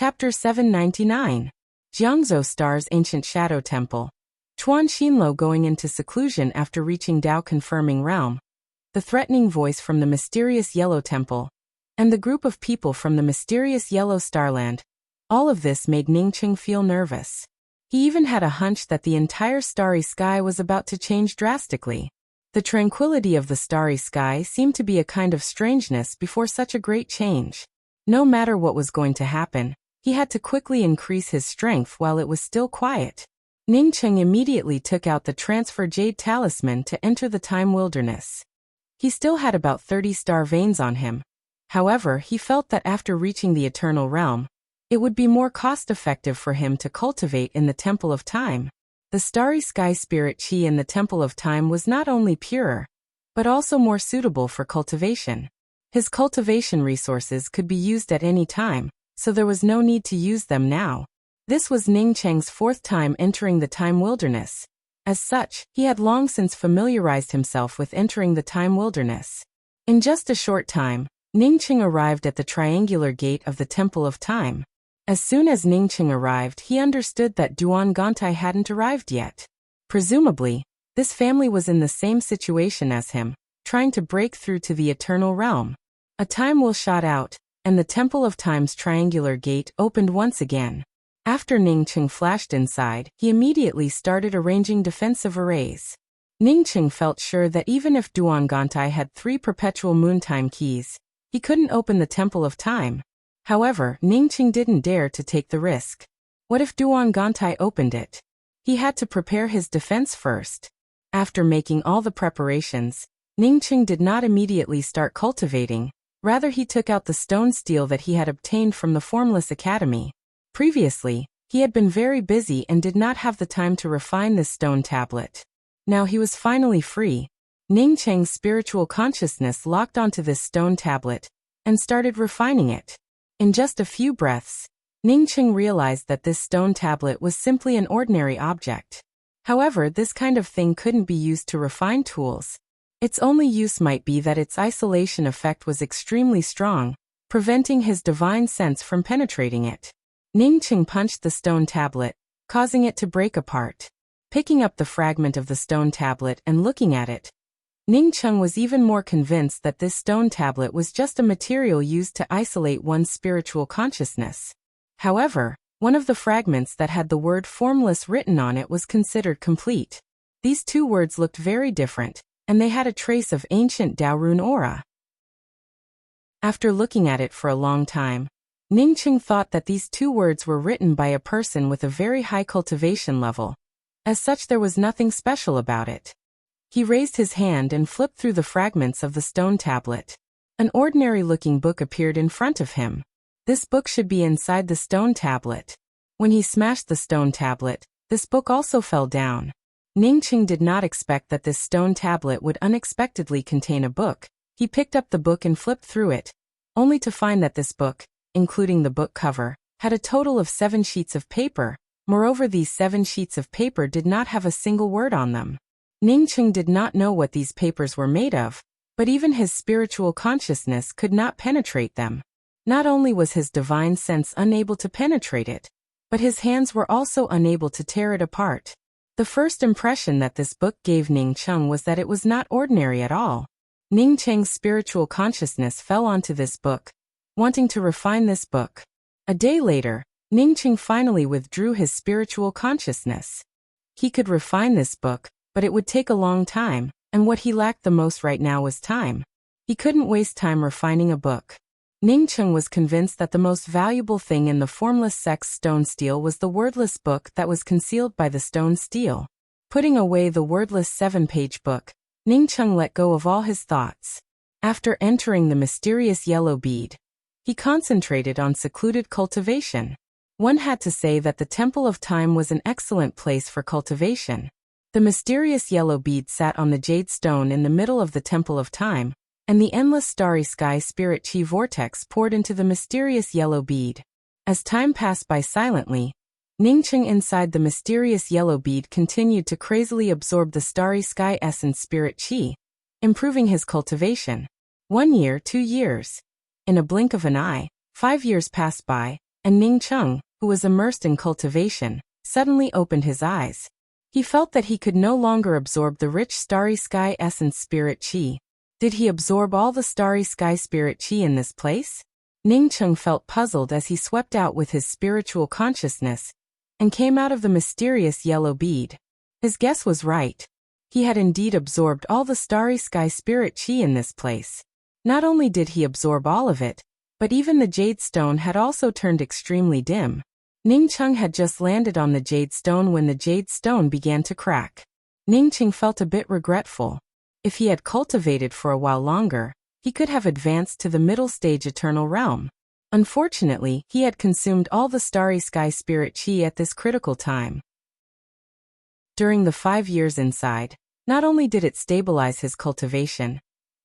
Chapter 799. Jiangzhou Star's Ancient Shadow Temple. Chuan Xinluo going into seclusion after reaching Dao-confirming realm. The threatening voice from the mysterious Yellow Temple. And the group of people from the mysterious Yellow Starland. All of this made Ningqing feel nervous. He even had a hunch that the entire starry sky was about to change drastically. The tranquility of the starry sky seemed to be a kind of strangeness before such a great change. No matter what was going to happen, he had to quickly increase his strength while it was still quiet. Ningqing immediately took out the transfer jade talisman to enter the time wilderness. He still had about 30 star veins on him. However, he felt that after reaching the eternal realm, it would be more cost-effective for him to cultivate in the Temple of Time. The starry sky spirit chi in the Temple of Time was not only purer, but also more suitable for cultivation. His cultivation resources could be used at any time, so there was no need to use them now. This was Ningqing's 4th time entering the time wilderness. As such, he had long since familiarized himself with entering the time wilderness. In just a short time, Ningqing arrived at the triangular gate of the Temple of Time. As soon as Ningqing arrived, he understood that Duan Gantai hadn't arrived yet. Presumably, this family was in the same situation as him, trying to break through to the eternal realm. A time will shot out, and the Temple of Time's triangular gate opened once again. After Ningqing flashed inside, he immediately started arranging defensive arrays. Ningqing felt sure that even if Duan Gantai had 3 perpetual moontime keys, he couldn't open the Temple of Time. However, Ningqing didn't dare to take the risk. What if Duan Gantai opened it? He had to prepare his defense first. After making all the preparations, Ningqing did not immediately start cultivating. Rather, he took out the stone steel that he had obtained from the Formless Academy. Previously, he had been very busy and did not have the time to refine this stone tablet. Now he was finally free. Ningqing's spiritual consciousness locked onto this stone tablet and started refining it. In just a few breaths, Ningqing realized that this stone tablet was simply an ordinary object. However, this kind of thing couldn't be used to refine tools. Its only use might be that its isolation effect was extremely strong, preventing his divine sense from penetrating it. Ningqing punched the stone tablet, causing it to break apart. Picking up the fragment of the stone tablet and looking at it, Ningqing was even more convinced that this stone tablet was just a material used to isolate one's spiritual consciousness. However, one of the fragments that had the word formless written on it was considered complete. These 2 words looked very different, and they had a trace of ancient Dao rune aura. After looking at it for a long time, Ningqing thought that these 2 words were written by a person with a very high cultivation level. As such, there was nothing special about it. He raised his hand and flipped through the fragments of the stone tablet. An ordinary-looking book appeared in front of him. This book should be inside the stone tablet. When he smashed the stone tablet, this book also fell down. Ningqing did not expect that this stone tablet would unexpectedly contain a book. He picked up the book and flipped through it, only to find that this book, including the book cover, had a total of 7 sheets of paper. Moreover, these 7 sheets of paper did not have a single word on them. Ningqing did not know what these papers were made of, but even his spiritual consciousness could not penetrate them. Not only was his divine sense unable to penetrate it, but his hands were also unable to tear it apart. The first impression that this book gave Ningqing was that it was not ordinary at all. Ningqing's spiritual consciousness fell onto this book, wanting to refine this book. A day later, Ningqing finally withdrew his spiritual consciousness. He could refine this book, but it would take a long time, and what he lacked the most right now was time. He couldn't waste time refining a book. Ningqing was convinced that the most valuable thing in the formless sex stone steel was the wordless book that was concealed by the stone steel. Putting away the wordless 7-page book, Ningqing let go of all his thoughts. After entering the mysterious yellow bead, he concentrated on secluded cultivation. One had to say that the Temple of Time was an excellent place for cultivation. The mysterious yellow bead sat on the jade stone in the middle of the Temple of Time, and the endless starry sky spirit chi vortex poured into the mysterious yellow bead. As time passed by silently, Ningqing inside the mysterious yellow bead continued to crazily absorb the starry sky essence spirit chi, improving his cultivation. 1 year, 2 years. In a blink of an eye, 5 years passed by, and Ning Cheng, who was immersed in cultivation, suddenly opened his eyes. He felt that he could no longer absorb the rich starry sky essence spirit qi. Did he absorb all the starry sky spirit qi in this place? Ning Cheng felt puzzled as he swept out with his spiritual consciousness and came out of the mysterious yellow bead. His guess was right. He had indeed absorbed all the starry sky spirit qi in this place. Not only did he absorb all of it, but even the jade stone had also turned extremely dim. Ning Cheng had just landed on the jade stone when the jade stone began to crack. Ning Cheng felt a bit regretful. If he had cultivated for a while longer, he could have advanced to the middle stage eternal realm. Unfortunately, he had consumed all the starry sky spirit qi at this critical time. During the 5 years inside, not only did it stabilize his cultivation,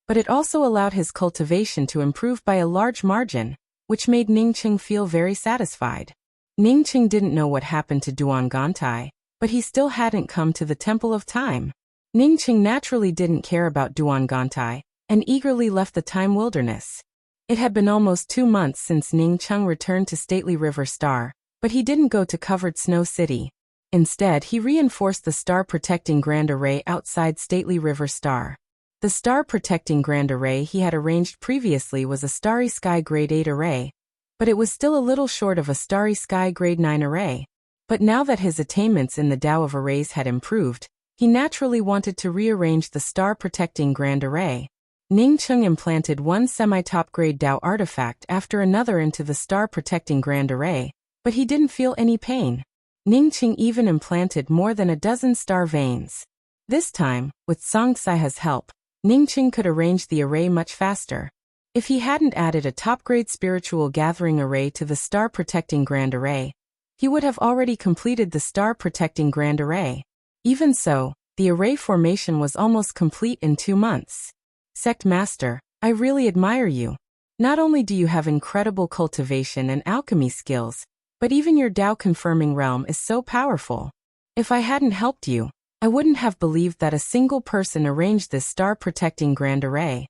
but it also allowed his cultivation to improve by a large margin, which made Ning Cheng feel very satisfied. Ning Cheng didn't know what happened to Duan Gantai, but he still hadn't come to the Temple of Time. Ning Cheng naturally didn't care about Duan Gantai, and eagerly left the Time Wilderness. It had been almost 2 months since Ning Cheng returned to Stately River Star, but he didn't go to Covered Snow City. Instead, he reinforced the star-protecting Grand Array outside Stately River Star. The star-protecting Grand Array he had arranged previously was a Starry Sky Grade 8 array, but it was still a little short of a Starry Sky Grade 9 array. But now that his attainments in the Tao of Arrays had improved, he naturally wanted to rearrange the star-protecting Grand Array. Ning Cheng implanted one semi-top grade Tao artifact after another into the star-protecting Grand Array, but he didn't feel any pain. Ning Cheng even implanted more than a dozen star veins. This time, with Song Saiha's help, Ning Cheng could arrange the array much faster. If he hadn't added a top-grade spiritual gathering array to the star-protecting Grand Array, he would have already completed the star-protecting Grand Array. Even so, the array formation was almost complete in 2 months. Sect Master, I really admire you. Not only do you have incredible cultivation and alchemy skills, but even your Tao-confirming realm is so powerful. If I hadn't helped you, I wouldn't have believed that a single person arranged this star-protecting Grand Array.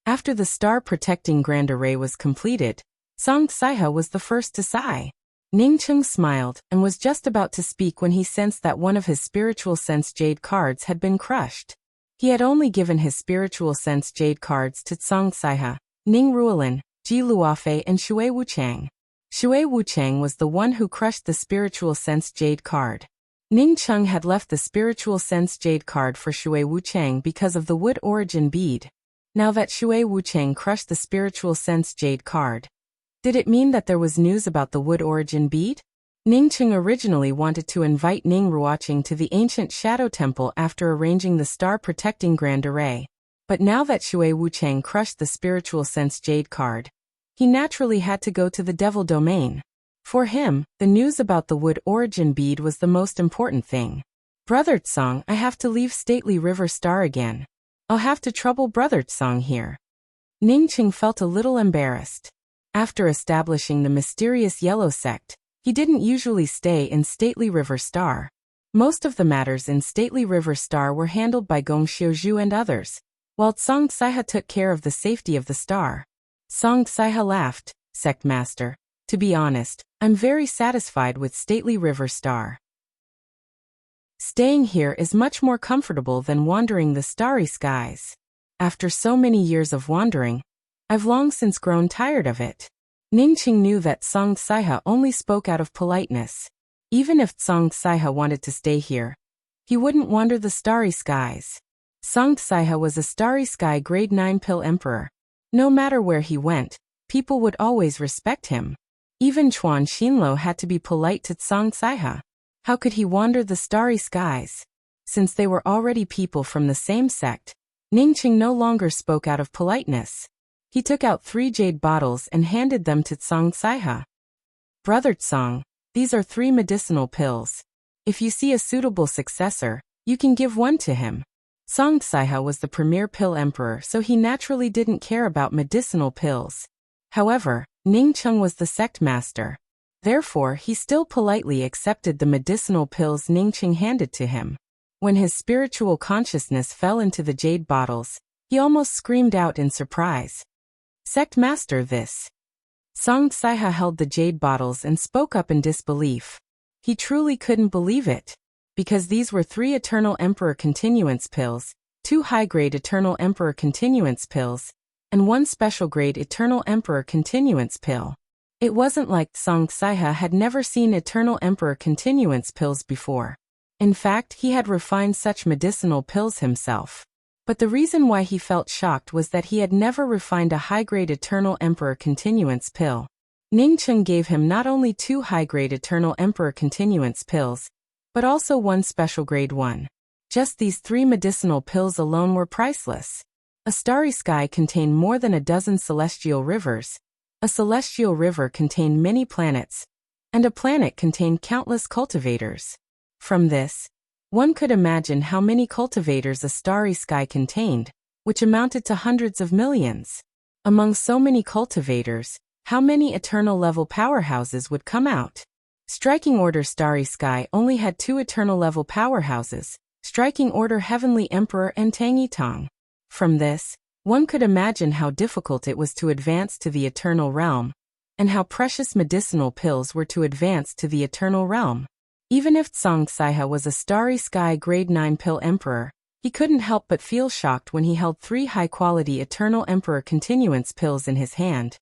After the star-protecting Grand Array was completed, Song Saiha was the first to sigh. Ning Cheng smiled and was just about to speak when he sensed that one of his spiritual sense jade cards had been crushed. He had only given his spiritual sense jade cards to Song Saiha, Ning Ruolin, Ji Luofei and Shui Wuchang. Shui Wuchang was the one who crushed the spiritual sense jade card. Ning Cheng had left the spiritual sense jade card for Shui Wuchang because of the wood origin bead. Now that Shui Wuchang crushed the spiritual sense jade card, did it mean that there was news about the wood origin bead? Ning Cheng originally wanted to invite Ning Ruochang to the ancient Shadow Temple after arranging the star-protecting Grand Array. But now that Shui Wuchang crushed the spiritual sense jade card, he naturally had to go to the Devil Domain. For him, the news about the wood origin bead was the most important thing. Brother Tsong, I have to leave Stately River Star again. I'll have to trouble Brother Tsong here. Ning Cheng felt a little embarrassed. After establishing the mysterious Yellow Sect, he didn't usually stay in Stately River Star. Most of the matters in Stately River Star were handled by Gong Xiuzhu and others, while Song Saiha took care of the safety of the star. Song Saiha laughed, Sect Master. To be honest, I'm very satisfied with Stately River Star. Staying here is much more comfortable than wandering the starry skies. After so many years of wandering, I've long since grown tired of it. Ning Cheng knew that Song Saiha only spoke out of politeness. Even if Song Saiha wanted to stay here, he wouldn't wander the starry skies. Song Saiha was a starry sky grade 9 pill emperor. No matter where he went, people would always respect him. Even Chuan Xinlo had to be polite to Song Saiha. How could he wander the starry skies? Since they were already people from the same sect, Ning Cheng no longer spoke out of politeness. He took out 3 jade bottles and handed them to Song Saiha. Brother Tsong, these are 3 medicinal pills. If you see a suitable successor, you can give one to him. Song Saiha was the premier pill emperor, so he naturally didn't care about medicinal pills. However, Ning Cheng was the sect master. Therefore, he still politely accepted the medicinal pills Ning Cheng handed to him. When his spiritual consciousness fell into the jade bottles, he almost screamed out in surprise. Sect Master, this. Song Saiha held the jade bottles and spoke up in disbelief. He truly couldn't believe it. Because these were 3 Eternal Emperor Continuance pills, 2 high-grade Eternal Emperor Continuance pills, and 1 special-grade Eternal Emperor Continuance pill. It wasn't like Song Saiha had never seen Eternal Emperor Continuance pills before. In fact, he had refined such medicinal pills himself. But the reason why he felt shocked was that he had never refined a high-grade Eternal Emperor Continuance pill. Ning Cheng gave him not only 2 high-grade Eternal Emperor Continuance pills, but also 1 special-grade one. Just these 3 medicinal pills alone were priceless. A starry sky contained more than a dozen celestial rivers. A celestial river contained many planets, and a planet contained countless cultivators. From this, one could imagine how many cultivators a starry sky contained, which amounted to hundreds of millions. Among so many cultivators, how many eternal-level powerhouses would come out? Striking Order Starry Sky only had 2 eternal-level powerhouses, Striking Order Heavenly Emperor and Tangi Tong. From this, one could imagine how difficult it was to advance to the Eternal Realm, and how precious medicinal pills were to advance to the Eternal Realm. Even if Song Saiha was a Starry Sky Grade 9 Pill Emperor, he couldn't help but feel shocked when he held 3 high-quality Eternal Emperor Continuance pills in his hand.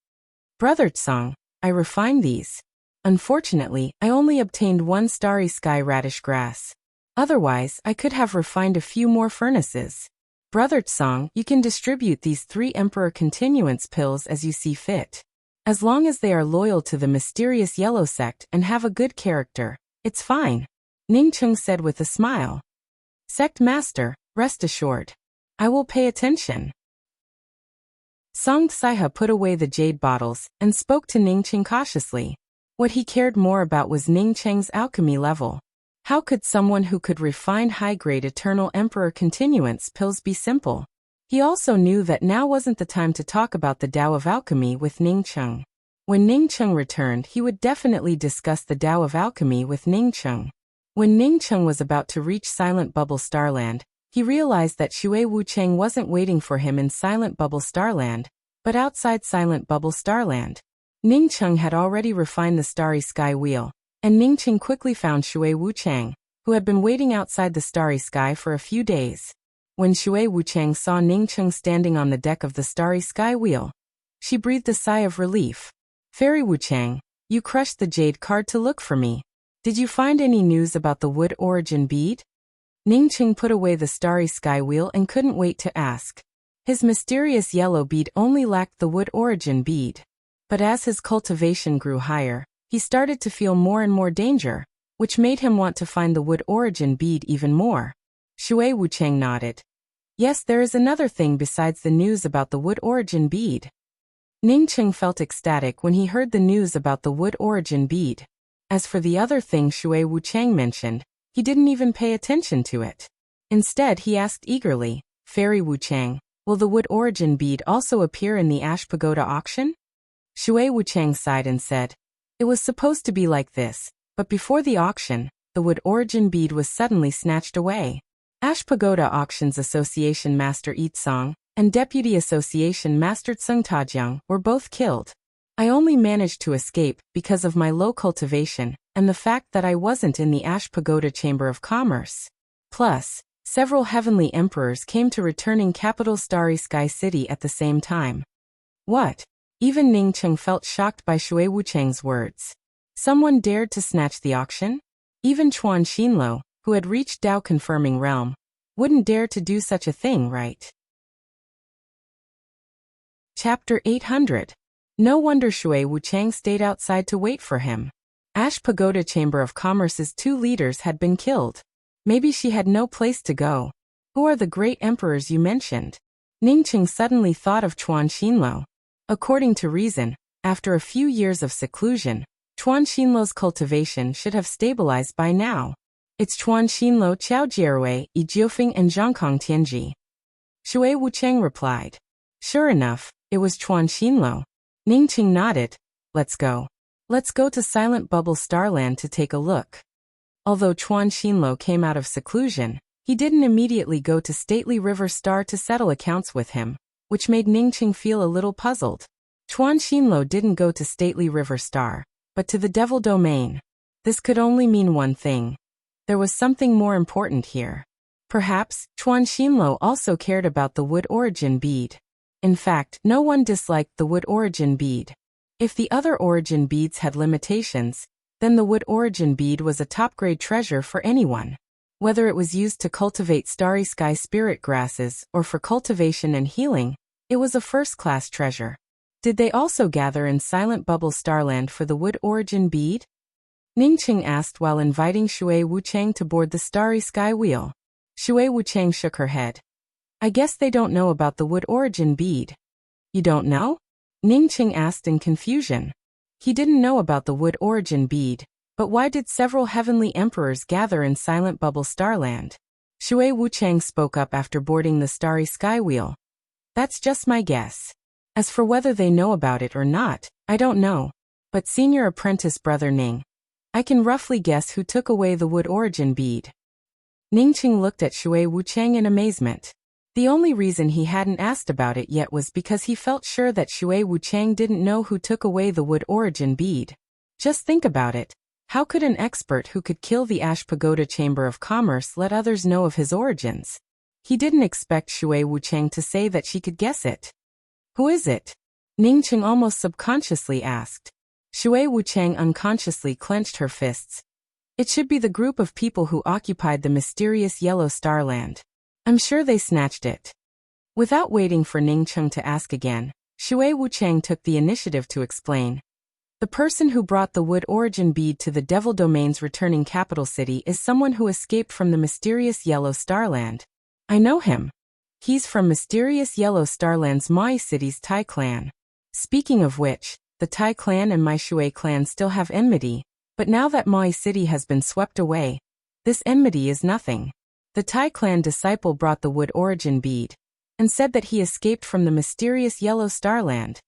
Brother Tsong, I refined these. Unfortunately, I only obtained 1 Starry Sky Radish Grass. Otherwise, I could have refined a few more furnaces. Brother Tsong, you can distribute these 3 Emperor Continuance pills as you see fit. As long as they are loyal to the mysterious Yellow Sect and have a good character, it's fine. Ning Cheng said with a smile. Sect Master, rest assured. I will pay attention. Song Saiha put away the jade bottles and spoke to Ning Cheng cautiously. What he cared more about was Ning Cheng's alchemy level. How could someone who could refine high-grade Eternal Emperor Continuance pills be simple? He also knew that now wasn't the time to talk about the Tao of Alchemy with Ning Cheng. When Ning Cheng returned, he would definitely discuss the Tao of Alchemy with Ning Cheng. When Ning Cheng was about to reach Silent Bubble Starland, he realized that Shui Wucheng wasn't waiting for him in Silent Bubble Starland, but outside Silent Bubble Starland. Ning Cheng had already refined the Starry Sky Wheel, and Ning Cheng quickly found Shui Wucheng, who had been waiting outside the Starry Sky for a few days. When Shui Wucheng saw Ning Cheng standing on the deck of the Starry Sky Wheel, she breathed a sigh of relief. Fairy Wucheng, you crushed the jade card to look for me. Did you find any news about the wood origin bead? Ning Cheng put away the Starry Sky Wheel and couldn't wait to ask. His mysterious yellow bead only lacked the wood origin bead. But as his cultivation grew higher, he started to feel more and more danger, which made him want to find the wood origin bead even more. Shui Wucheng nodded. Yes, there is another thing besides the news about the wood origin bead. Ning Cheng felt ecstatic when he heard the news about the wood origin bead. As for the other thing Shui Wucheng mentioned, he didn't even pay attention to it. Instead, he asked eagerly, Fairy Wucheng, will the wood origin bead also appear in the Ash Pagoda auction? Shui Wucheng sighed and said, it was supposed to be like this, but before the auction, the wood origin bead was suddenly snatched away. Ash Pagoda Auctions Association Master Yi Tsong and Deputy Association Master Tseng Tajiang were both killed. I only managed to escape because of my low cultivation and the fact that I wasn't in the Ash Pagoda Chamber of Commerce. Plus, several heavenly emperors came to returning capital Starry Sky City at the same time. What? Even Ning Cheng felt shocked by Shui Wucheng's words. Someone dared to snatch the auction? Even Chuan Xinlo, who had reached Tao Confirming Realm, wouldn't dare to do such a thing, right? Chapter 800. No wonder Shui Wucheng stayed outside to wait for him. Ash Pagoda Chamber of Commerce's 2 leaders had been killed. Maybe she had no place to go. Who are the great emperors you mentioned? Ning Cheng suddenly thought of Chuan Xinlo. According to reason, after a few years of seclusion, Chuan Xinlo's cultivation should have stabilized by now. It's Chuan Xinlo, Qiao Jierui, Yi Jiufeng and Zhangkong Tianji. Shui Wucheng replied. Sure enough, it was Chuan Xinlo. Ning Cheng nodded. Let's go. Let's go to Silent Bubble Starland to take a look. Although Chuan Xinlo came out of seclusion, he didn't immediately go to Stately River Star to settle accounts with him, which made Ning Cheng feel a little puzzled. Chuan Xinlo didn't go to stately River Star, but to the Devil Domain. This could only mean one thing. There was something more important here. Perhaps, Chuan Xinlo also cared about the wood origin bead. In fact, no one disliked the wood origin bead. If the other origin beads had limitations, then the wood origin bead was a top-grade treasure for anyone. Whether it was used to cultivate starry sky spirit grasses or for cultivation and healing, it was a first-class treasure. Did they also gather in Silent Bubble Starland for the wood origin bead? Ningqing asked while inviting Shui Wuchang to board the starry sky wheel. Shui Wuchang shook her head. I guess they don't know about the wood origin bead. You don't know? Ningqing asked in confusion. He didn't know about the wood origin bead, but why did several heavenly emperors gather in Silent Bubble Starland? Shui Wuchang spoke up after boarding the starry sky wheel. That's just my guess. As for whether they know about it or not, I don't know. But senior apprentice brother Ning, I can roughly guess who took away the wood origin bead. Ningqing looked at Shui Wuchang in amazement. The only reason he hadn't asked about it yet was because he felt sure that Shui Wuchang didn't know who took away the wood origin bead. Just think about it. How could an expert who could kill the Ash Pagoda Chamber of Commerce let others know of his origins? He didn't expect Shui Wuchang to say that she could guess it. Who is it? Ningqing almost subconsciously asked. Shui Wuchang unconsciously clenched her fists. It should be the group of people who occupied the mysterious Yellow Starland. I'm sure they snatched it. Without waiting for Ningqing to ask again, Shui Wuchang took the initiative to explain. The person who brought the wood origin bead to the Devil Domain's returning capital city is someone who escaped from the mysterious Yellow Starland. I know him. He's from mysterious Yellow Starland's Mai City's Tai clan. Speaking of which, the Tai clan and Mai Shui clan still have enmity, but now that Mai City has been swept away, this enmity is nothing. The Tai clan disciple brought the wood origin bead, and said that he escaped from the mysterious Yellow Starland.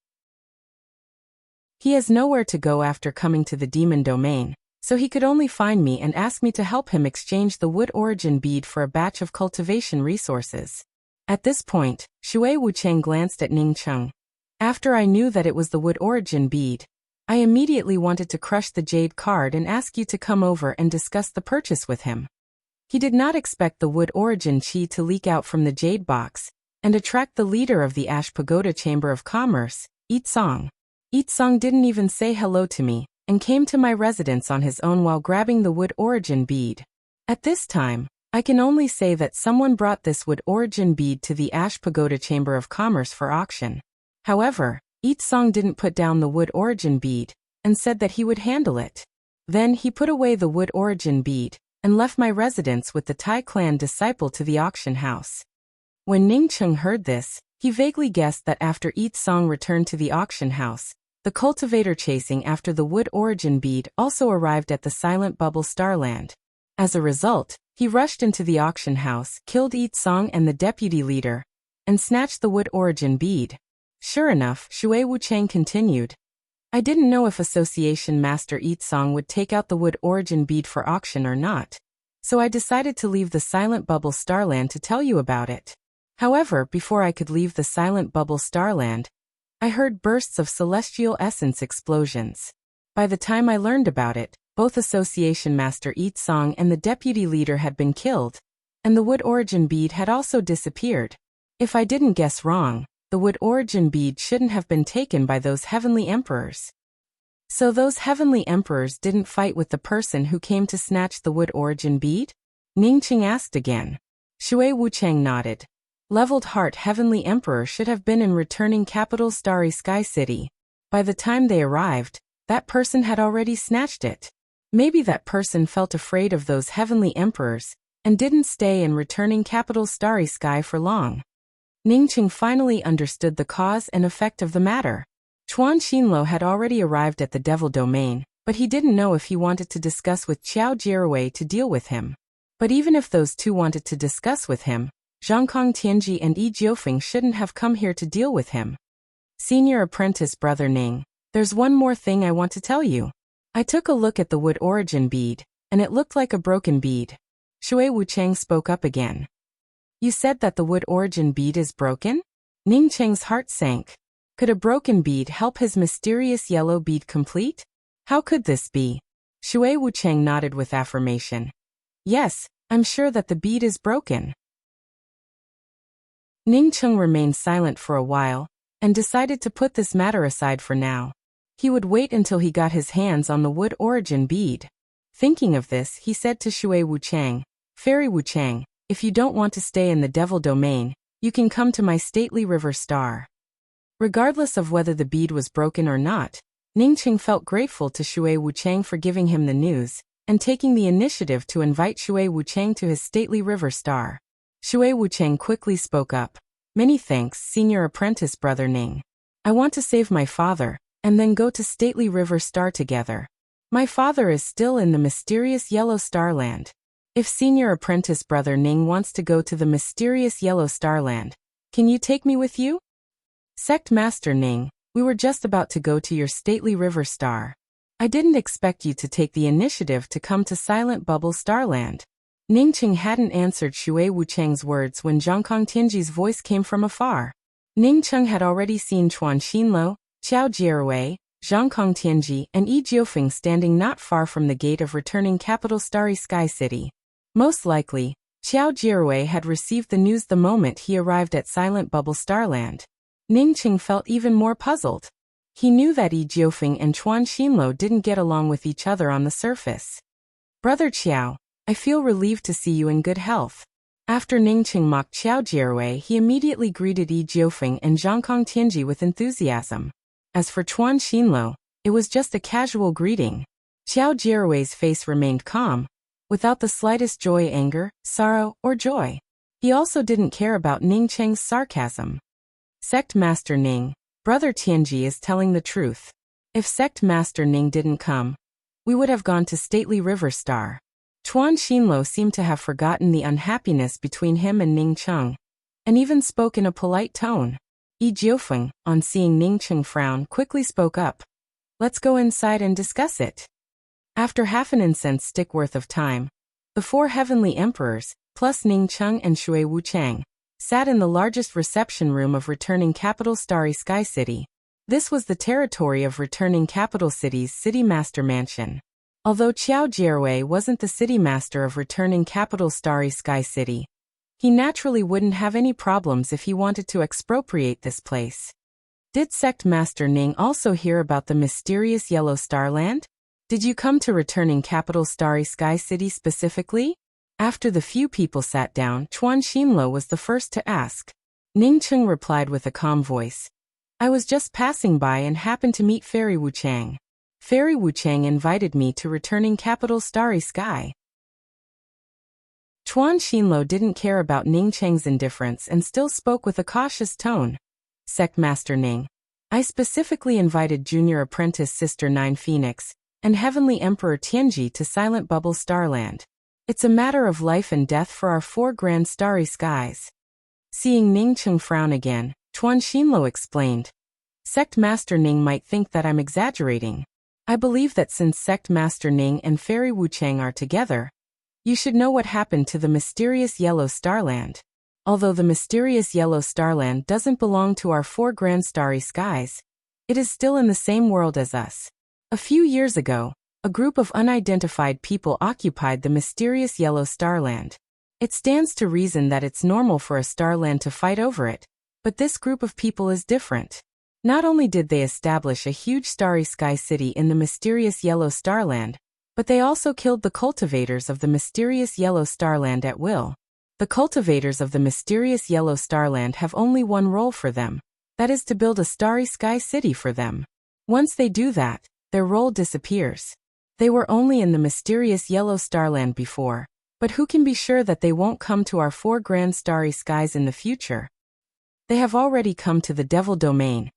He has nowhere to go after coming to the Demon Domain, so he could only find me and ask me to help him exchange the wood origin bead for a batch of cultivation resources. At this point, Shui Wuchang glanced at Ningqing. After I knew that it was the wood origin bead, I immediately wanted to crush the jade card and ask you to come over and discuss the purchase with him. He did not expect the wood origin chi to leak out from the jade box and attract the leader of the Ash Pagoda Chamber of Commerce, Yitsong. Yitsong didn't even say hello to me and came to my residence on his own while grabbing the wood origin bead. At this time, I can only say that someone brought this wood origin bead to the Ash Pagoda Chamber of Commerce for auction. However, Yitsong didn't put down the wood origin bead and said that he would handle it. Then he put away the wood origin bead and left my residence with the Tai clan disciple to the auction house. When Ningqing heard this, he vaguely guessed that after Yitsong returned to the auction house, the cultivator chasing after the wood origin bead also arrived at the Silent Bubble Starland. As a result, he rushed into the auction house, killed Yitsong and the deputy leader, and snatched the wood origin bead. Sure enough, Shui Wuchang continued. I didn't know if Association Master Yitsong would take out the wood origin bead for auction or not, so I decided to leave the Silent Bubble Starland to tell you about it. However, before I could leave the Silent Bubble Starland, I heard bursts of celestial essence explosions. By the time I learned about it, both Association Master Yitsong and the deputy leader had been killed, and the wood origin bead had also disappeared. If I didn't guess wrong, the wood origin bead shouldn't have been taken by those heavenly emperors. So those heavenly emperors didn't fight with the person who came to snatch the wood origin bead? Ningqing asked again. Shui Wuchang nodded. Leveled Heart Heavenly Emperor should have been in returning capital Starry Sky City. By the time they arrived, that person had already snatched it. Maybe that person felt afraid of those heavenly emperors and didn't stay in returning capital Starry Sky for long. Ningqing finally understood the cause and effect of the matter. Chuan Xinlo had already arrived at the Devil Domain, but he didn't know if he wanted to discuss with Qiao Jirawei to deal with him. But even if those two wanted to discuss with him, Zhangkong Tianji and Yi Jiufeng shouldn't have come here to deal with him. Senior apprentice brother Ning, there's one more thing I want to tell you. I took a look at the wood origin bead, and it looked like a broken bead. Shui Wuchang spoke up again. You said that the wood origin bead is broken? Ningqing's heart sank. Could a broken bead help his mysterious yellow bead complete? How could this be? Shui Wuchang nodded with affirmation. Yes, I'm sure that the bead is broken. Ning Cheng remained silent for a while, and decided to put this matter aside for now. He would wait until he got his hands on the wood origin bead. Thinking of this, he said to Shui Wuchang, Fairy Wuchang, if you don't want to stay in the devil domain, you can come to my stately river star. Regardless of whether the bead was broken or not, Ningqing felt grateful to Shui Wuchang for giving him the news, and taking the initiative to invite Shui Wuchang to his stately river star. Shui Wuchang quickly spoke up. Many thanks, senior apprentice brother Ning. I want to save my father, and then go to stately river star together. My father is still in the mysterious yellow starland. If senior apprentice brother Ning wants to go to the mysterious yellow starland, can you take me with you? Sect Master Ning, we were just about to go to your stately river star. I didn't expect you to take the initiative to come to Silent Bubble Starland. Ningqing hadn't answered Shui Wuchang's words when Zhangkong Tianji's voice came from afar. Ningcheng had already seen Chuan Xinluo, Qiao Jierwei, Zhangkong Tianji, and Yi Jiufeng standing not far from the gate of returning capital Starry Sky City. Most likely, Qiao Jierwei had received the news the moment he arrived at Silent Bubble Starland. Ningqing felt even more puzzled. He knew that Yi Jiufeng and Chuan Xinluo didn't get along with each other on the surface. Brother Qiao, I feel relieved to see you in good health. After Ningqing mocked Qiao Jierwei, he immediately greeted Yi Jiufeng and Zhangkong Tianji with enthusiasm. As for Chuan Xinluo, it was just a casual greeting. Qiao Jierwei's face remained calm, without the slightest joy, anger, sorrow, or joy. He also didn't care about Ningqing's sarcasm. Sect Master Ning, Brother Tianji is telling the truth. If Sect Master Ning didn't come, we would have gone to Stately River Star. Chuan Xinluo seemed to have forgotten the unhappiness between him and Ningcheng, and even spoke in a polite tone. Yi Jiufeng, on seeing Ningcheng frown, quickly spoke up. Let's go inside and discuss it. After half an incense stick worth of time, the four heavenly emperors, plus Ningcheng and Shui Wuchang, sat in the largest reception room of returning capital Starry Sky City. This was the territory of returning capital city's city master mansion. Although Qiao Jierwei wasn't the city master of returning capital Starry Sky City, he naturally wouldn't have any problems if he wanted to expropriate this place. Did Sect Master Ning also hear about the mysterious yellow starland? Did you come to returning capital Starry Sky City specifically? After the few people sat down, Chuan Xinluo was the first to ask. Ningcheng replied with a calm voice. I was just passing by and happened to meet Fairy Wuchang. Fairy Wuchang invited me to returning capital Starry Sky. Chuan Xinluo didn't care about Ningcheng's indifference and still spoke with a cautious tone. Sect Master Ning, I specifically invited Junior Apprentice Sister Nine Phoenix and Heavenly Emperor Tianji to Silent Bubble Starland. It's a matter of life and death for our four grand starry skies. Seeing Ningcheng frown again, Chuan Xinluo explained. Sect Master Ning might think that I'm exaggerating. I believe that since Sect Master Ning and Fairy Wuchang are together, you should know what happened to the mysterious yellow starland. Although the mysterious yellow starland doesn't belong to our four grand starry skies, it is still in the same world as us. A few years ago, a group of unidentified people occupied the mysterious yellow starland. It stands to reason that it's normal for a starland to fight over it, but this group of people is different. Not only did they establish a huge starry sky city in the mysterious yellow starland, but they also killed the cultivators of the mysterious yellow starland at will. The cultivators of the mysterious yellow starland have only one role for them, that is to build a starry sky city for them. Once they do that, their role disappears. They were only in the mysterious yellow starland before, but who can be sure that they won't come to our four grand starry skies in the future? They have already come to the devil domain,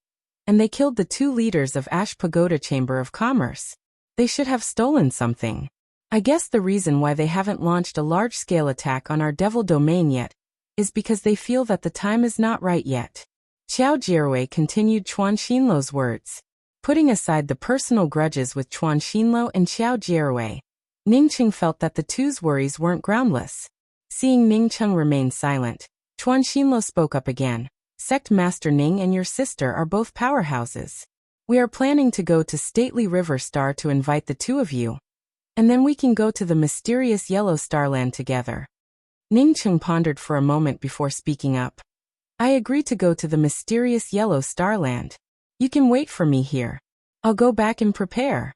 and they killed the two leaders of Ash Pagoda Chamber of Commerce. They should have stolen something. I guess the reason why they haven't launched a large-scale attack on our devil domain yet is because they feel that the time is not right yet. Qiao Jierwei continued Chuan Xinluo's words. Putting aside the personal grudges with Chuan Xinluo and Qiao Jierwei, Ningcheng felt that the two's worries weren't groundless. Seeing Ningcheng remain silent, Chuan Xinluo spoke up again. Sect Master Ning and your sister are both powerhouses. We are planning to go to stately River Star to invite the two of you. And then we can go to the mysterious Yellow Starland together. Ning Cheng pondered for a moment before speaking up. I agree to go to the mysterious Yellow Starland. You can wait for me here. I'll go back and prepare.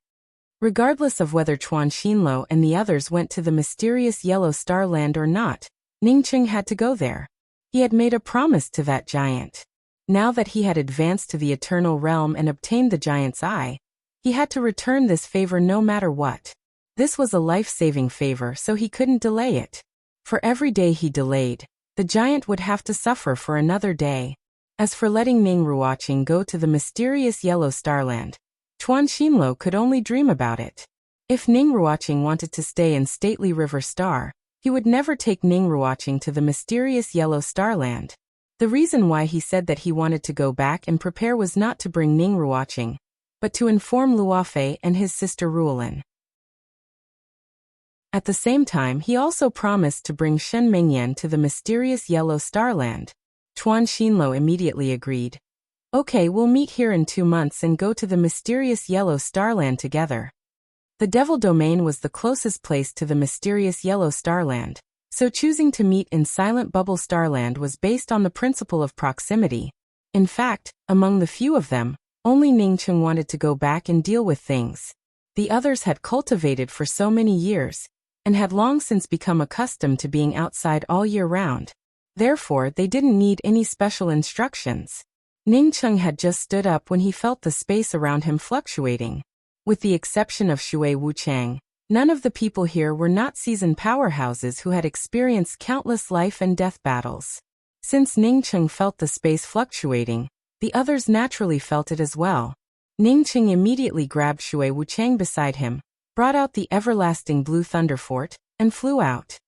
Regardless of whether Chuan Xinluo and the others went to the mysterious Yellow Starland or not, Ning Cheng had to go there. He had made a promise to that giant. Now that he had advanced to the Eternal Realm and obtained the giant's eye, he had to return this favor no matter what. This was a life-saving favor, so he couldn't delay it. For every day he delayed, the giant would have to suffer for another day. As for letting Ning Ruoqing go to the mysterious Yellow Starland, Chuan Xinluo could only dream about it. If Ning Ruoqing wanted to stay in stately River Star, he would never take Ning Ruoqing to the mysterious Yellow Starland. The reason why he said that he wanted to go back and prepare was not to bring Ning Ruoqing, but to inform Luofei and his sister Ruolin. At the same time, he also promised to bring Shen Mingyan to the mysterious Yellow Starland. Chuan Xinluo immediately agreed. Okay, we'll meet here in 2 months and go to the mysterious Yellow Starland together. The Devil Domain was the closest place to the mysterious Yellow Starland, so choosing to meet in Silent Bubble Starland was based on the principle of proximity. In fact, among the few of them, only Ning Cheng wanted to go back and deal with things the others had cultivated for so many years, and had long since become accustomed to being outside all year round. Therefore, they didn't need any special instructions. Ning Cheng had just stood up when he felt the space around him fluctuating. With the exception of Shui Wuchang, none of the people here were not seasoned powerhouses who had experienced countless life and death battles. Since Ning Cheng felt the space fluctuating, the others naturally felt it as well. Ning Cheng immediately grabbed Shui Wuchang beside him, brought out the everlasting blue thunder fort, and flew out.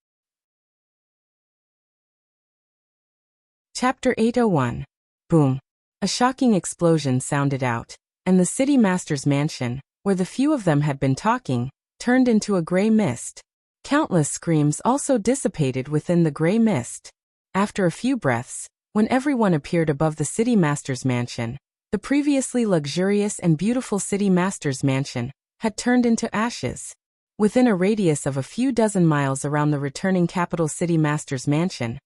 Chapter 801. Boom. A shocking explosion sounded out, and the city master's mansion, where the few of them had been talking, turned into a gray mist. Countless screams also dissipated within the gray mist. After a few breaths, when everyone appeared above the city master's mansion, the previously luxurious and beautiful city master's mansion had turned into ashes. Within a radius of a few dozen miles around the returning capital city master's mansion,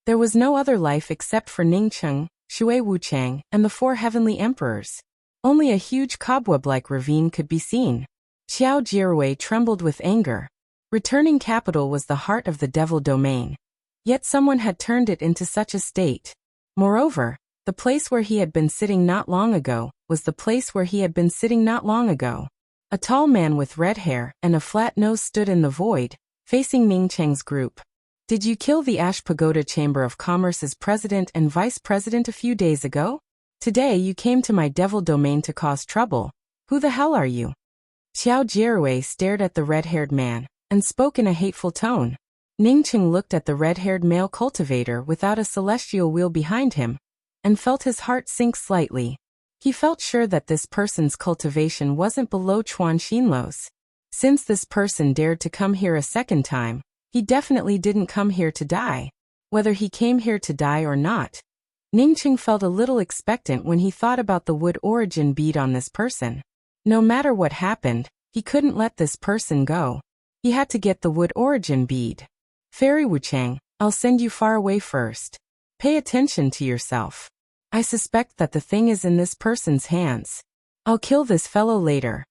there was no other life except for Ning Cheng, Shui Wuchang, and the 4 heavenly emperors. Only a huge cobweb-like ravine could be seen. Xiao Jirui trembled with anger. Returning capital was the heart of the Devil Domain. Yet someone had turned it into such a state. Moreover, the place where he had been sitting not long ago was the place where he had been sitting not long ago. A tall man with red hair and a flat nose stood in the void, facing Ning Cheng's group. Did you kill the Ash Pagoda Chamber of Commerce's president and vice president a few days ago? Today you came to my Devil Domain to cause trouble. Who the hell are you? Xiao Jirui stared at the red-haired man, and spoke in a hateful tone. Ning Cheng looked at the red-haired male cultivator without a celestial wheel behind him, and felt his heart sink slightly. He felt sure that this person's cultivation wasn't below Chuan Xinluo's. Since this person dared to come here a second time, he definitely didn't come here to die. Whether he came here to die or not, Ning Cheng felt a little expectant when he thought about the wood origin bead on this person. No matter what happened, he couldn't let this person go. He had to get the wood origin bead. Fairy Wuchang, I'll send you far away first. Pay attention to yourself. I suspect that the thing is in this person's hands. I'll kill this fellow later.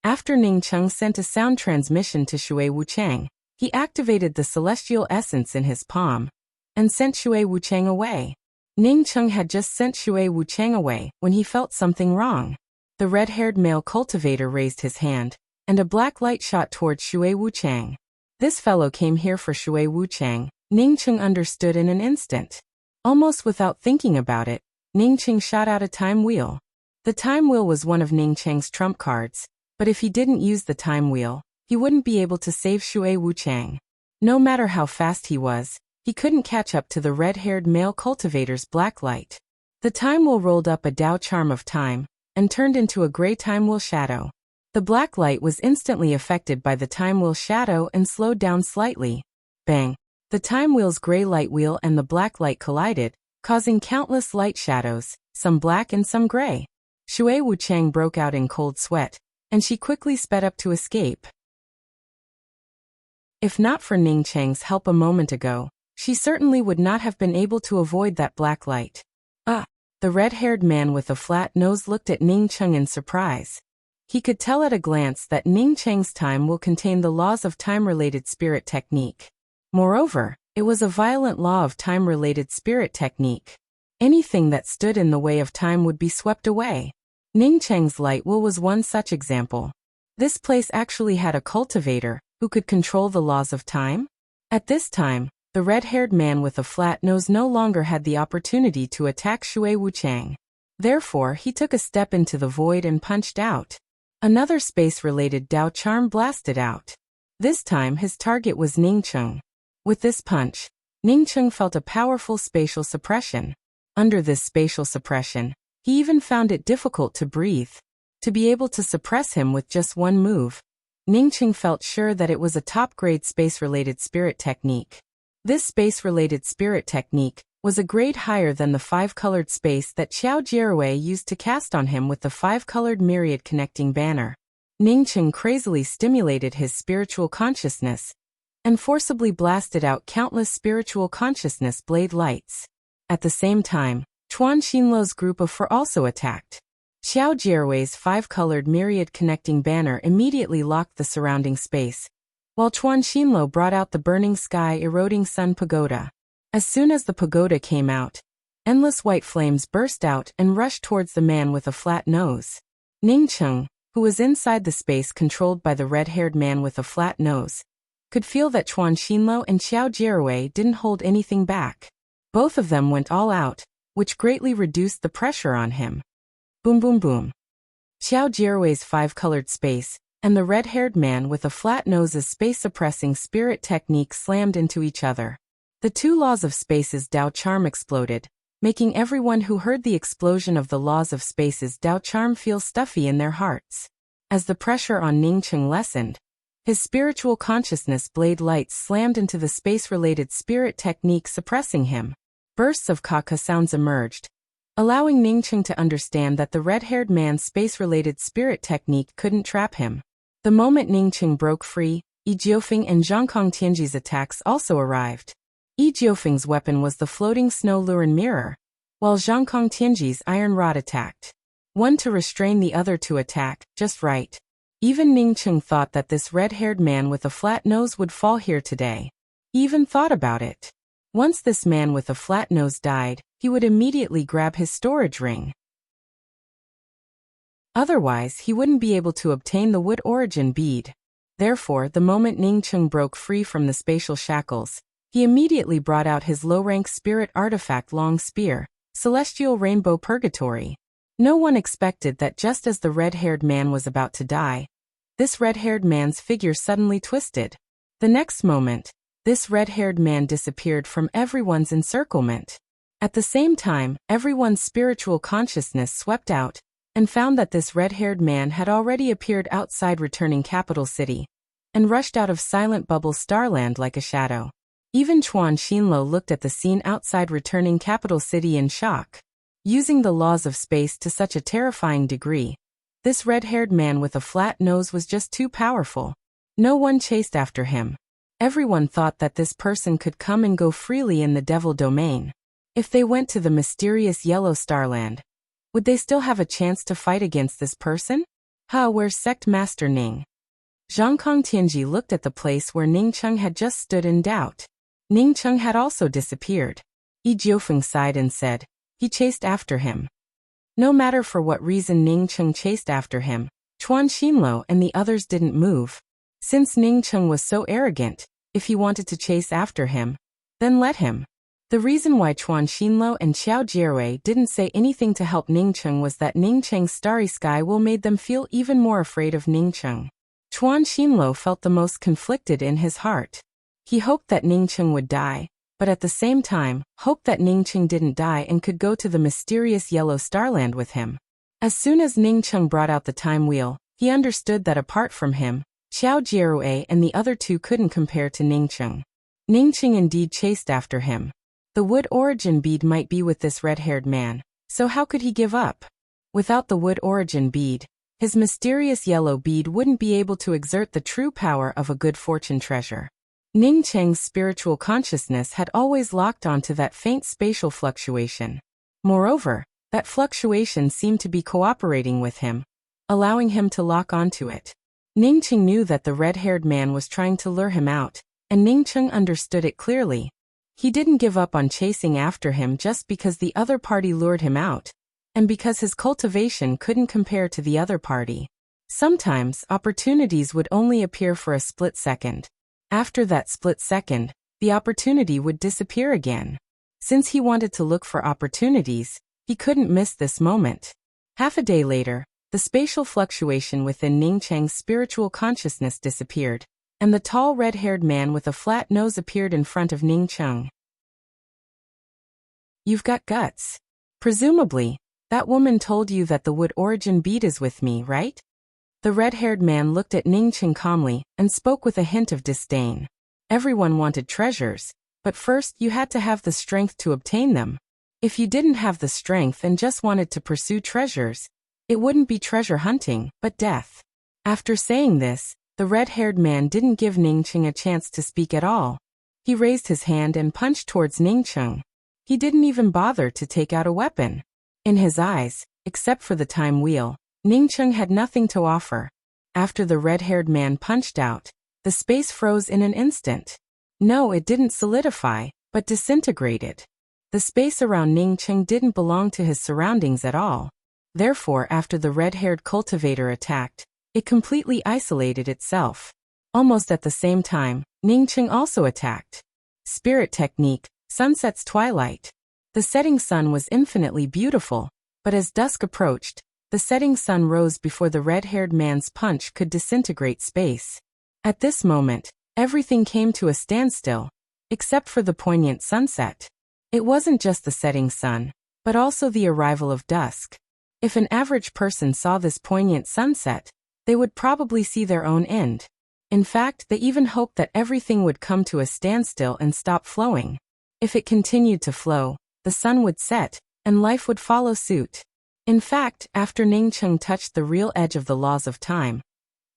After Ning Cheng sent a sound transmission to Shui Wuchang, he activated the celestial essence in his palm, and sent Shui Wuchang away. Ning Cheng had just sent Shui Wuchang away when he felt something wrong. The red-haired male cultivator raised his hand, and a black light shot towards Shui Wuchang. This fellow came here for Shui Wuchang, Ning Cheng understood in an instant. Almost without thinking about it, Ning Cheng shot out a time wheel. The time wheel was one of Ning Cheng's trump cards, but if he didn't use the time wheel, he wouldn't be able to save Shui Wuchang. No matter how fast he was, he couldn't catch up to the red-haired male cultivator's black light. The time wheel rolled up a Dao charm of time, and turned into a gray time wheel shadow. The black light was instantly affected by the time wheel shadow and slowed down slightly. Bang! The time wheel's gray light wheel and the black light collided, causing countless light shadows, some black and some gray. Shui Wuchang broke out in cold sweat, and she quickly sped up to escape. If not for Ning Cheng's help a moment ago, she certainly would not have been able to avoid that black light. The red-haired man with a flat nose looked at Ning Cheng in surprise. He could tell at a glance that Ning Cheng's time will contain the laws of time-related spirit technique. Moreover, it was a violent law of time-related spirit technique. Anything that stood in the way of time would be swept away. Ning Cheng's light will was one such example. This place actually had a cultivator who could control the laws of time. At this time, the red-haired man with a flat nose no longer had the opportunity to attack Shui Wuchang. Therefore, he took a step into the void and punched out. Another space-related Dao charm blasted out. This time his target was Ning Cheng. With this punch, Ning Cheng felt a powerful spatial suppression. Under this spatial suppression, he even found it difficult to breathe. To be able to suppress him with just one move, Ning Cheng felt sure that it was a top-grade space-related spirit technique. This space-related spirit technique was a grade higher than the five-colored space that Xiao Jierui used to cast on him with the five-colored myriad connecting banner. Ning Cheng crazily stimulated his spiritual consciousness and forcibly blasted out countless spiritual consciousness blade lights. At the same time, Chuan Xinluo's group of four also attacked. Xiao Jierui's five-colored myriad connecting banner immediately locked the surrounding space, while Chuan Xinluo brought out the burning sky eroding sun pagoda. As soon as the pagoda came out, endless white flames burst out and rushed towards the man with a flat nose. Ning Cheng, who was inside the space controlled by the red-haired man with a flat nose, could feel that Chuan Xinluo and Xiao Jierui didn't hold anything back. Both of them went all out, which greatly reduced the pressure on him. Boom boom boom. Xiao Jierui's five-colored space and the red-haired man with a flat nose's space-suppressing spirit technique slammed into each other. The two laws of space's Dao charm exploded, making everyone who heard the explosion of the laws of space's Dao charm feel stuffy in their hearts. As the pressure on Ning Cheng lessened, his spiritual consciousness blade lights slammed into the space-related spirit technique suppressing him. Bursts of kaka sounds emerged, allowing Ning Cheng to understand that the red-haired man's space-related spirit technique couldn't trap him. The moment Ning Cheng broke free, Yi Jiufeng and Zhang Kongtianji's attacks also arrived. Yi Jiufeng's weapon was the floating snow luren mirror, while Zhang Kongtianji's iron rod attacked. One to restrain the other to attack, just right. Even Ning Cheng thought that this red-haired man with a flat nose would fall here today. He even thought about it. Once this man with a flat nose died, he would immediately grab his storage ring. Otherwise, he wouldn't be able to obtain the wood origin bead. Therefore, the moment Ning Cheng broke free from the spatial shackles, he immediately brought out his low-rank spirit artifact long spear, Celestial Rainbow Purgatory. No one expected that just as the red-haired man was about to die, this red-haired man's figure suddenly twisted. The next moment, this red-haired man disappeared from everyone's encirclement. At the same time, everyone's spiritual consciousness swept out and found that this red-haired man had already appeared outside returning capital city and rushed out of Silent Bubble Starland like a shadow. Even Chuan Xinluo looked at the scene outside returning capital city in shock. Using the laws of space to such a terrifying degree, this red-haired man with a flat nose was just too powerful. No one chased after him. Everyone thought that this person could come and go freely in the devil domain. If they went to the mysterious yellow starland, would they still have a chance to fight against this person? Where's Sect Master Ning? Zhang Kongtianji looked at the place where Ning Cheng had just stood in doubt. Ning Cheng had also disappeared. Yi Jiufeng sighed and said, he chased after him. No matter for what reason Ning Cheng chased after him, Chuan Xinluo and the others didn't move. Since Ning Cheng was so arrogant, if he wanted to chase after him, then let him. The reason why Chuan Xinluo and Xiao Jierui didn't say anything to help Ning Cheng was that Ning Cheng's starry sky will made them feel even more afraid of Ning Cheng. Chuan Xinluo felt the most conflicted in his heart. He hoped that Ning Cheng would die, but at the same time, hoped that Ning Cheng didn't die and could go to the mysterious yellow starland with him. As soon as Ning Cheng brought out the time wheel, he understood that apart from him, Xiao Jierui and the other two couldn't compare to Ning Cheng. Ning Cheng indeed chased after him. The wood origin bead might be with this red-haired man, so how could he give up? Without the wood origin bead, his mysterious yellow bead wouldn't be able to exert the true power of a good fortune treasure. Ning Cheng's spiritual consciousness had always locked onto that faint spatial fluctuation. Moreover, that fluctuation seemed to be cooperating with him, allowing him to lock onto it. Ning Cheng knew that the red-haired man was trying to lure him out, and Ning Cheng understood it clearly. He didn't give up on chasing after him just because the other party lured him out, and because his cultivation couldn't compare to the other party. Sometimes, opportunities would only appear for a split second. After that split second, the opportunity would disappear again. Since he wanted to look for opportunities, he couldn't miss this moment. Half a day later, the spatial fluctuation within Ning Cheng's spiritual consciousness disappeared, and the tall red-haired man with a flat nose appeared in front of Ning Cheng. "You've got guts. Presumably, that woman told you that the wood origin bead is with me, right?" The red-haired man looked at Ning Cheng calmly and spoke with a hint of disdain. Everyone wanted treasures, but first you had to have the strength to obtain them. If you didn't have the strength and just wanted to pursue treasures, it wouldn't be treasure hunting, but death. After saying this, the red-haired man didn't give Ning Cheng a chance to speak at all. He raised his hand and punched towards Ning Cheng. He didn't even bother to take out a weapon. In his eyes, except for the time wheel, Ning Cheng had nothing to offer. After the red-haired man punched out, the space froze in an instant. No, it didn't solidify, but disintegrated. The space around Ning Cheng didn't belong to his surroundings at all. Therefore, after the red-haired cultivator attacked, it completely isolated itself. Almost at the same time, Ning Cheng also attacked. Spirit technique, Sunset's Twilight. The setting sun was infinitely beautiful, but as dusk approached, the setting sun rose before the red-haired man's punch could disintegrate space. At this moment, everything came to a standstill, except for the poignant sunset. It wasn't just the setting sun, but also the arrival of dusk. If an average person saw this poignant sunset, they would probably see their own end. In fact, they even hoped that everything would come to a standstill and stop flowing. If it continued to flow, the sun would set, and life would follow suit. In fact, after Ning Cheng touched the real edge of the laws of time,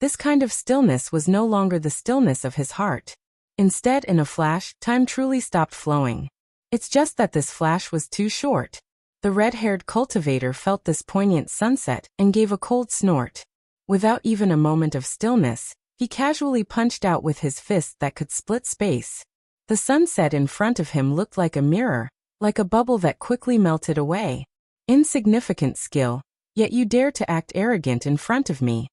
this kind of stillness was no longer the stillness of his heart. Instead, in a flash, time truly stopped flowing. It's just that this flash was too short. The red-haired cultivator felt this poignant sunset and gave a cold snort. Without even a moment of stillness, he casually punched out with his fist that could split space. The sunset in front of him looked like a mirror, like a bubble that quickly melted away. Insignificant skill, yet you dare to act arrogant in front of me.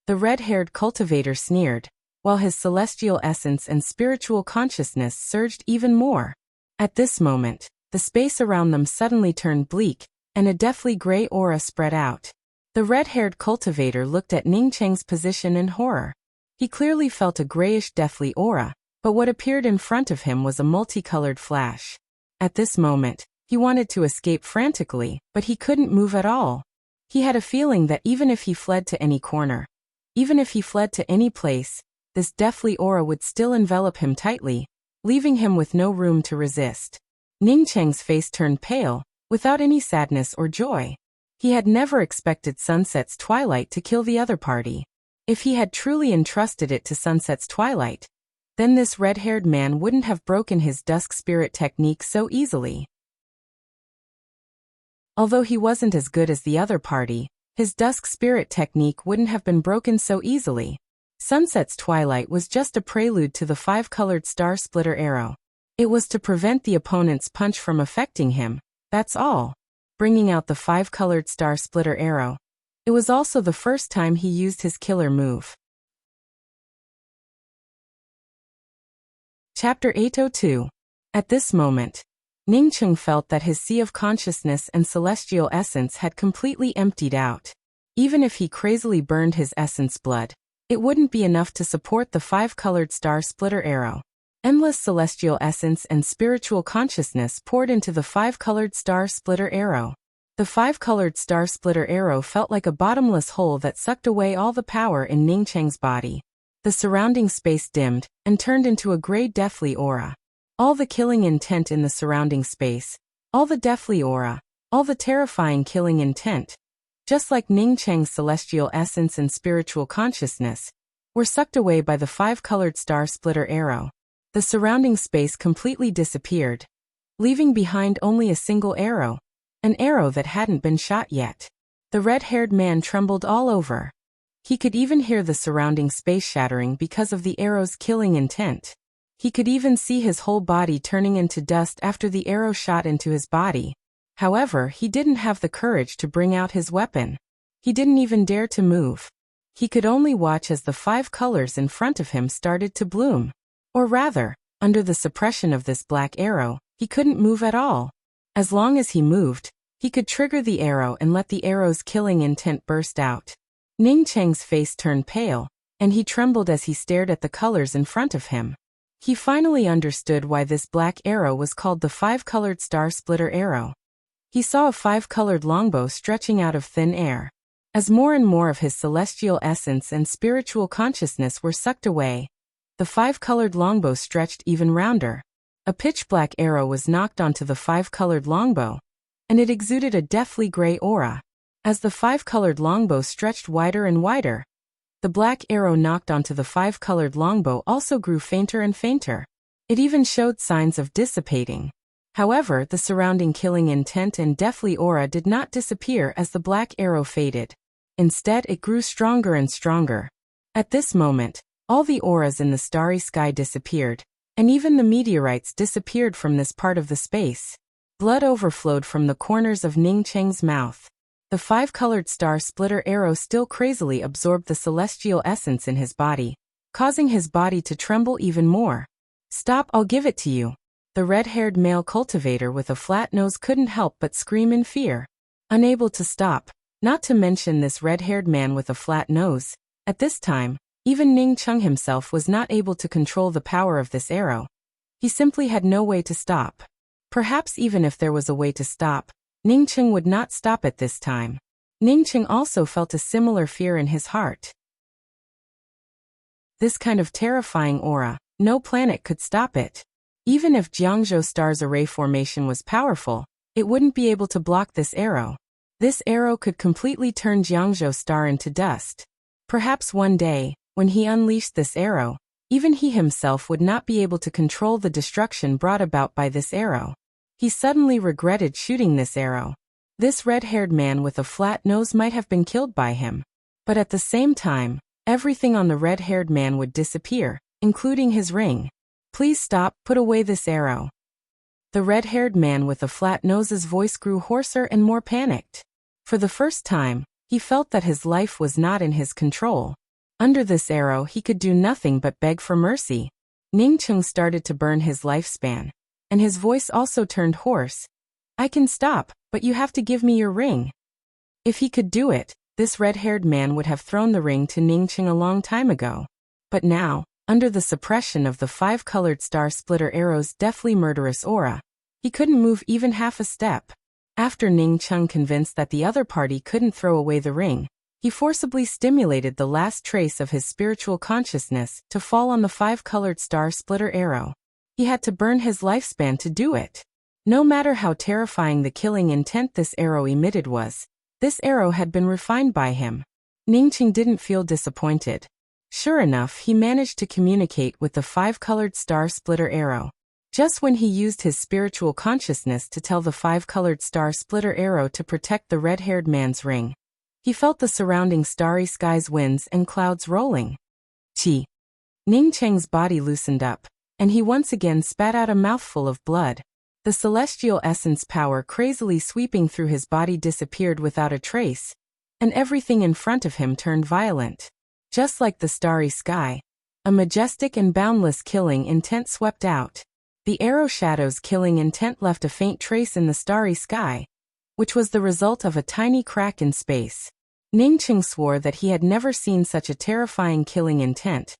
The red-haired cultivator sneered, while his celestial essence and spiritual consciousness surged even more. At this moment, the space around them suddenly turned bleak, and a deathly gray aura spread out. The red-haired cultivator looked at Ning Cheng's position in horror. He clearly felt a grayish deathly aura, but what appeared in front of him was a multicolored flash. At this moment, he wanted to escape frantically, but he couldn't move at all. He had a feeling that even if he fled to any corner, even if he fled to any place, this deathly aura would still envelop him tightly, leaving him with no room to resist. Ning Cheng's face turned pale, without any sadness or joy. He had never expected Sunset's Twilight to kill the other party. If he had truly entrusted it to Sunset's Twilight, then this red-haired man wouldn't have broken his dusk spirit technique so easily. Although he wasn't as good as the other party, his dusk spirit technique wouldn't have been broken so easily. Sunset's Twilight was just a prelude to the five-colored star splitter arrow. It was to prevent the opponent's punch from affecting him, that's all. Bringing out the five-colored star splitter arrow. It was also the first time he used his killer move. Chapter 802. At this moment, Ning Cheng felt that his sea of consciousness and celestial essence had completely emptied out. Even if he crazily burned his essence blood, it wouldn't be enough to support the five-colored star splitter arrow. Endless celestial essence and spiritual consciousness poured into the five-colored star splitter arrow. The five-colored star splitter arrow felt like a bottomless hole that sucked away all the power in Ning Cheng's body. The surrounding space dimmed and turned into a gray deathly aura. All the killing intent in the surrounding space, all the deathly aura, all the terrifying killing intent, just like Ning Cheng's celestial essence and spiritual consciousness, were sucked away by the five-colored star splitter arrow. The surrounding space completely disappeared, leaving behind only a single arrow, an arrow that hadn't been shot yet. The red-haired man trembled all over. He could even hear the surrounding space shattering because of the arrow's killing intent. He could even see his whole body turning into dust after the arrow shot into his body. However, he didn't have the courage to bring out his weapon. He didn't even dare to move. He could only watch as the five colors in front of him started to bloom. Or rather, under the suppression of this black arrow, he couldn't move at all. As long as he moved, he could trigger the arrow and let the arrow's killing intent burst out. Ning Cheng's face turned pale, and he trembled as he stared at the colors in front of him. He finally understood why this black arrow was called the five-colored star splitter arrow. He saw a five-colored longbow stretching out of thin air. As more and more of his celestial essence and spiritual consciousness were sucked away, the five-colored longbow stretched even rounder. A pitch-black arrow was knocked onto the five-colored longbow, and it exuded a deathly gray aura. As the five-colored longbow stretched wider and wider, the black arrow knocked onto the five-colored longbow also grew fainter and fainter. It even showed signs of dissipating. However, the surrounding killing intent and deathly aura did not disappear as the black arrow faded. Instead, it grew stronger and stronger. At this moment, all the auras in the starry sky disappeared, and even the meteorites disappeared from this part of the space. Blood overflowed from the corners of Ning Cheng's mouth. The five-colored star splitter arrow still crazily absorbed the celestial essence in his body, causing his body to tremble even more. "Stop, I'll give it to you." The red-haired male cultivator with a flat nose couldn't help but scream in fear. Unable to stop, not to mention this red-haired man with a flat nose, at this time, even Ning Cheng himself was not able to control the power of this arrow. He simply had no way to stop. Perhaps even if there was a way to stop, Ning Cheng would not stop at this time. Ning Cheng also felt a similar fear in his heart. This kind of terrifying aura, no planet could stop it. Even if Jiangzhou Star's array formation was powerful, it wouldn't be able to block this arrow. This arrow could completely turn Jiangzhou Star into dust. Perhaps one day, when he unleashed this arrow, even he himself would not be able to control the destruction brought about by this arrow. He suddenly regretted shooting this arrow. This red-haired man with a flat nose might have been killed by him. But at the same time, everything on the red-haired man would disappear, including his ring. "Please stop, put away this arrow." The red-haired man with a flat nose's voice grew hoarser and more panicked. For the first time, he felt that his life was not in his control. Under this arrow he could do nothing but beg for mercy. Ning Cheng started to burn his lifespan, and his voice also turned hoarse. "I can stop, but you have to give me your ring." If he could do it, this red-haired man would have thrown the ring to Ning Cheng a long time ago. But now, under the suppression of the five-colored star splitter arrow's deathly murderous aura, he couldn't move even half a step. After Ning Cheng convinced that the other party couldn't throw away the ring, he forcibly stimulated the last trace of his spiritual consciousness to fall on the five-colored star splitter arrow. He had to burn his lifespan to do it. No matter how terrifying the killing intent this arrow emitted was, this arrow had been refined by him. Ning Cheng didn't feel disappointed. Sure enough, he managed to communicate with the five-colored star splitter arrow. Just when he used his spiritual consciousness to tell the five-colored star splitter arrow to protect the red-haired man's ring, he felt the surrounding starry skies, winds and clouds rolling. Chi. Ning Cheng's body loosened up, and he once again spat out a mouthful of blood. The celestial essence power crazily sweeping through his body disappeared without a trace, and everything in front of him turned violent. Just like the starry sky, a majestic and boundless killing intent swept out. The arrow shadow's killing intent left a faint trace in the starry sky, which was the result of a tiny crack in space. Ning Cheng swore that he had never seen such a terrifying killing intent,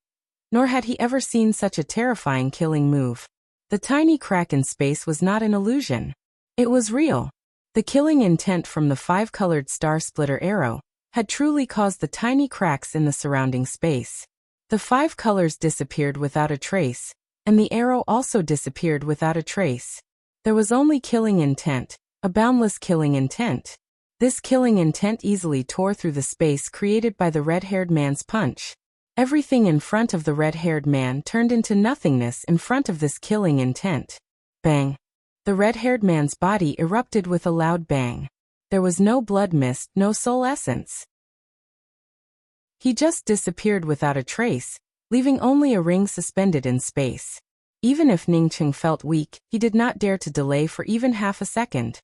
nor had he ever seen such a terrifying killing move. The tiny crack in space was not an illusion. It was real. The killing intent from the five-colored star splitter arrow had truly caused the tiny cracks in the surrounding space. The five colors disappeared without a trace, and the arrow also disappeared without a trace. There was only killing intent, a boundless killing intent. This killing intent easily tore through the space created by the red-haired man's punch. Everything in front of the red-haired man turned into nothingness in front of this killing intent. Bang! The red-haired man's body erupted with a loud bang. There was no blood mist, no soul essence. He just disappeared without a trace, leaving only a ring suspended in space. Even if Ningcheng felt weak, he did not dare to delay for even half a second.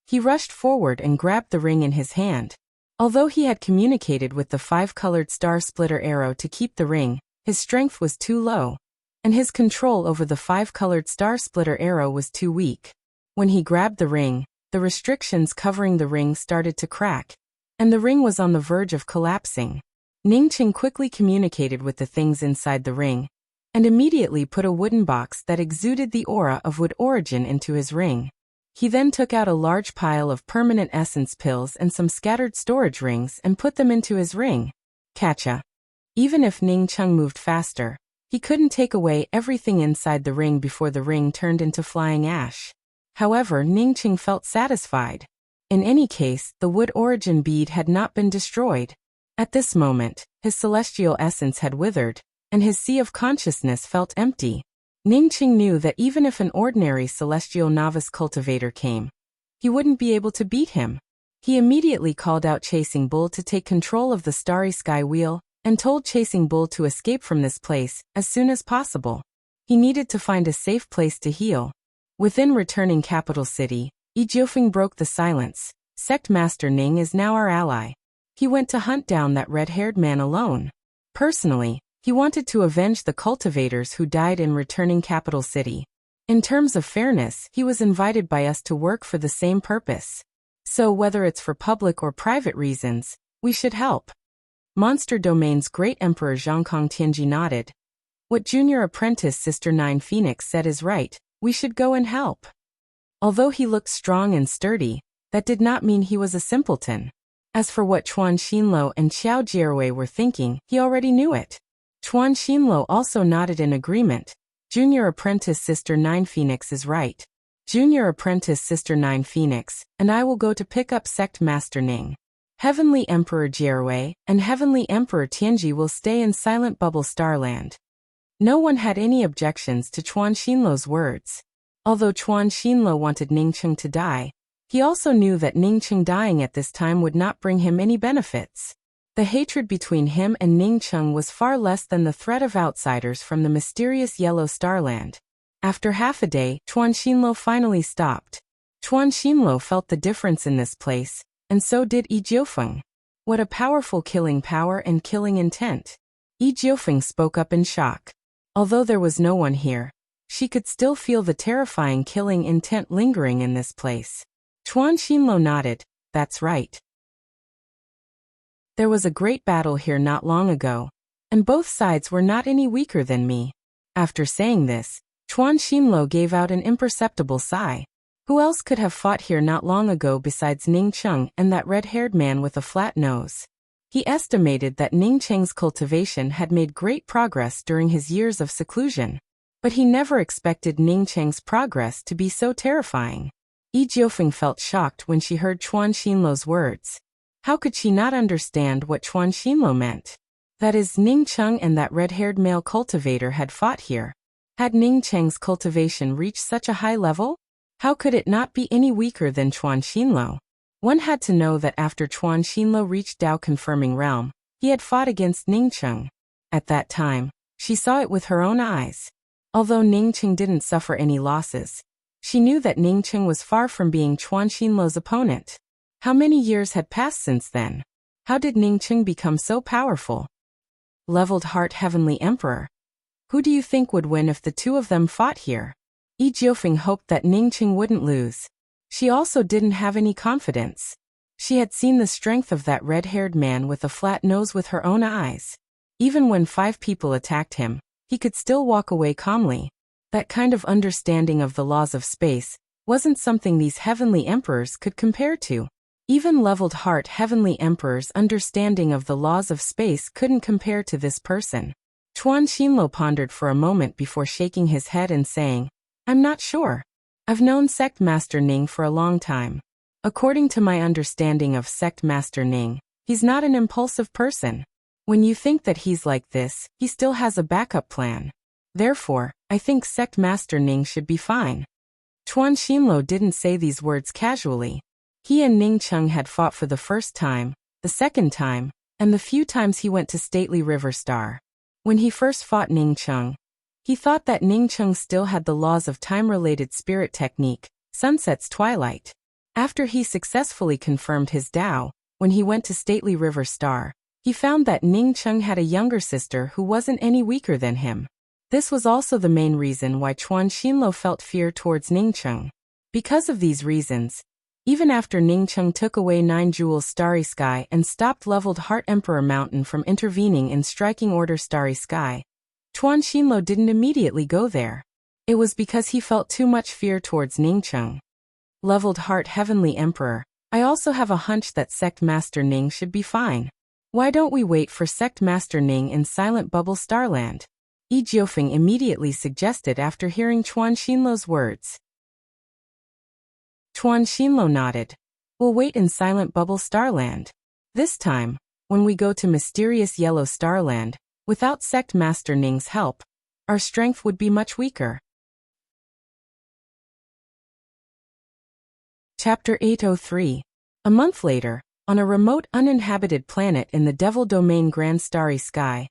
He rushed forward and grabbed the ring in his hand. Although he had communicated with the five-colored star-splitter arrow to keep the ring, his strength was too low, and his control over the five-colored star-splitter arrow was too weak. When he grabbed the ring, the restrictions covering the ring started to crack, and the ring was on the verge of collapsing. Ningcheng quickly communicated with the things inside the ring, and immediately put a wooden box that exuded the aura of wood origin into his ring. He then took out a large pile of permanent essence pills and some scattered storage rings and put them into his ring. Catcha. Even if Ningcheng moved faster, he couldn't take away everything inside the ring before the ring turned into flying ash. However, Ningcheng felt satisfied. In any case, the wood origin bead had not been destroyed. At this moment, his celestial essence had withered, and his sea of consciousness felt empty. Ningcheng knew that even if an ordinary celestial novice cultivator came, he wouldn't be able to beat him. He immediately called out Chasing Bull to take control of the starry sky wheel, and told Chasing Bull to escape from this place as soon as possible. He needed to find a safe place to heal. Within returning capital city, Yi Jiufeng broke the silence. Sect Master Ning is now our ally. He went to hunt down that red-haired man alone. Personally, he wanted to avenge the cultivators who died in returning capital city. In terms of fairness, he was invited by us to work for the same purpose. So whether it's for public or private reasons, we should help. Monster Domain's great emperor Zhongkong Tianji nodded. What junior apprentice Sister Nine Phoenix said is right, we should go and help. Although he looked strong and sturdy, that did not mean he was a simpleton. As for what Chuan Xinluo and Xiao Jierwei were thinking, he already knew it. Chuan Xinluo also nodded in agreement. Junior apprentice Sister Nine Phoenix is right. Junior apprentice Sister Nine Phoenix, and I will go to pick up Sect Master Ning. Heavenly Emperor Jierwei and Heavenly Emperor Tianji will stay in Silent Bubble Starland. No one had any objections to Chuan Xinluo's words. Although Chuan Xinluo wanted Ningcheng to die, he also knew that Ningcheng dying at this time would not bring him any benefits. The hatred between him and Ningcheng was far less than the threat of outsiders from the mysterious yellow starland. After half a day, Chuan Xinluo finally stopped. Chuan Xinluo felt the difference in this place, and so did Yi Jiufeng. What a powerful killing power and killing intent. Yi Jiufeng spoke up in shock. Although there was no one here, she could still feel the terrifying killing intent lingering in this place. Chuan Xinluo nodded, that's right. There was a great battle here not long ago, and both sides were not any weaker than me. After saying this, Chuan Xinluo gave out an imperceptible sigh. Who else could have fought here not long ago besides Ningcheng and that red-haired man with a flat nose? He estimated that Ningcheng's cultivation had made great progress during his years of seclusion, but he never expected Ningcheng's progress to be so terrifying. Yi Jiufeng felt shocked when she heard Chuan Xinluo's words. How could she not understand what Chuan Xinluo meant? That is, Ningcheng and that red-haired male cultivator had fought here. Had Ningcheng's cultivation reached such a high level? How could it not be any weaker than Chuan Xinluo? One had to know that after Chuan Xinluo reached Dao-confirming realm, he had fought against Ningcheng. At that time, she saw it with her own eyes. Although Ningcheng didn't suffer any losses, she knew that Ningcheng was far from being Chuan Xinluo's opponent. How many years had passed since then? How did Ningcheng become so powerful? Leveled Heart Heavenly Emperor. Who do you think would win if the two of them fought here? Yi Jiufeng hoped that Ningcheng wouldn't lose. She also didn't have any confidence. She had seen the strength of that red-haired man with a flat nose with her own eyes. Even when 5 people attacked him, he could still walk away calmly. That kind of understanding of the laws of space wasn't something these heavenly emperors could compare to. Even leveled heart heavenly emperor's understanding of the laws of space couldn't compare to this person. Chuan Xinluo pondered for a moment before shaking his head and saying, I'm not sure. I've known Sect Master Ning for a long time. According to my understanding of Sect Master Ning, he's not an impulsive person. When you think that he's like this, he still has a backup plan. Therefore, I think Sect Master Ning should be fine. Chuan Xinluo didn't say these words casually. He and Ning Cheng had fought for the first time, the second time, and the few times he went to stately River Star. When he first fought Ning Cheng, he thought that Ning Cheng still had the laws of time-related spirit technique, Sunset's Twilight. After he successfully confirmed his Tao, when he went to stately River Star, he found that Ning Cheng had a younger sister who wasn't any weaker than him. This was also the main reason why Chuan Xinluo felt fear towards Ning Cheng. Because of these reasons, even after Ning Cheng took away 9 Jewels Starry Sky and stopped leveled Heart Emperor Mountain from intervening in striking order Starry Sky, Chuan Xinluo didn't immediately go there. It was because he felt too much fear towards Ning Cheng. Leveled Heart Heavenly Emperor, I also have a hunch that Sect Master Ning should be fine. Why don't we wait for Sect Master Ning in Silent Bubble Starland? Yi Jiufeng immediately suggested after hearing Chuan Xinluo's words. Chuan Xinluo nodded. We'll wait in Silent Bubble Starland. This time, when we go to Mysterious Yellow Starland, without Sect Master Ning's help, our strength would be much weaker. Chapter 803. A month later, on a remote uninhabited planet in the Devil Domain Grand Starry Sky,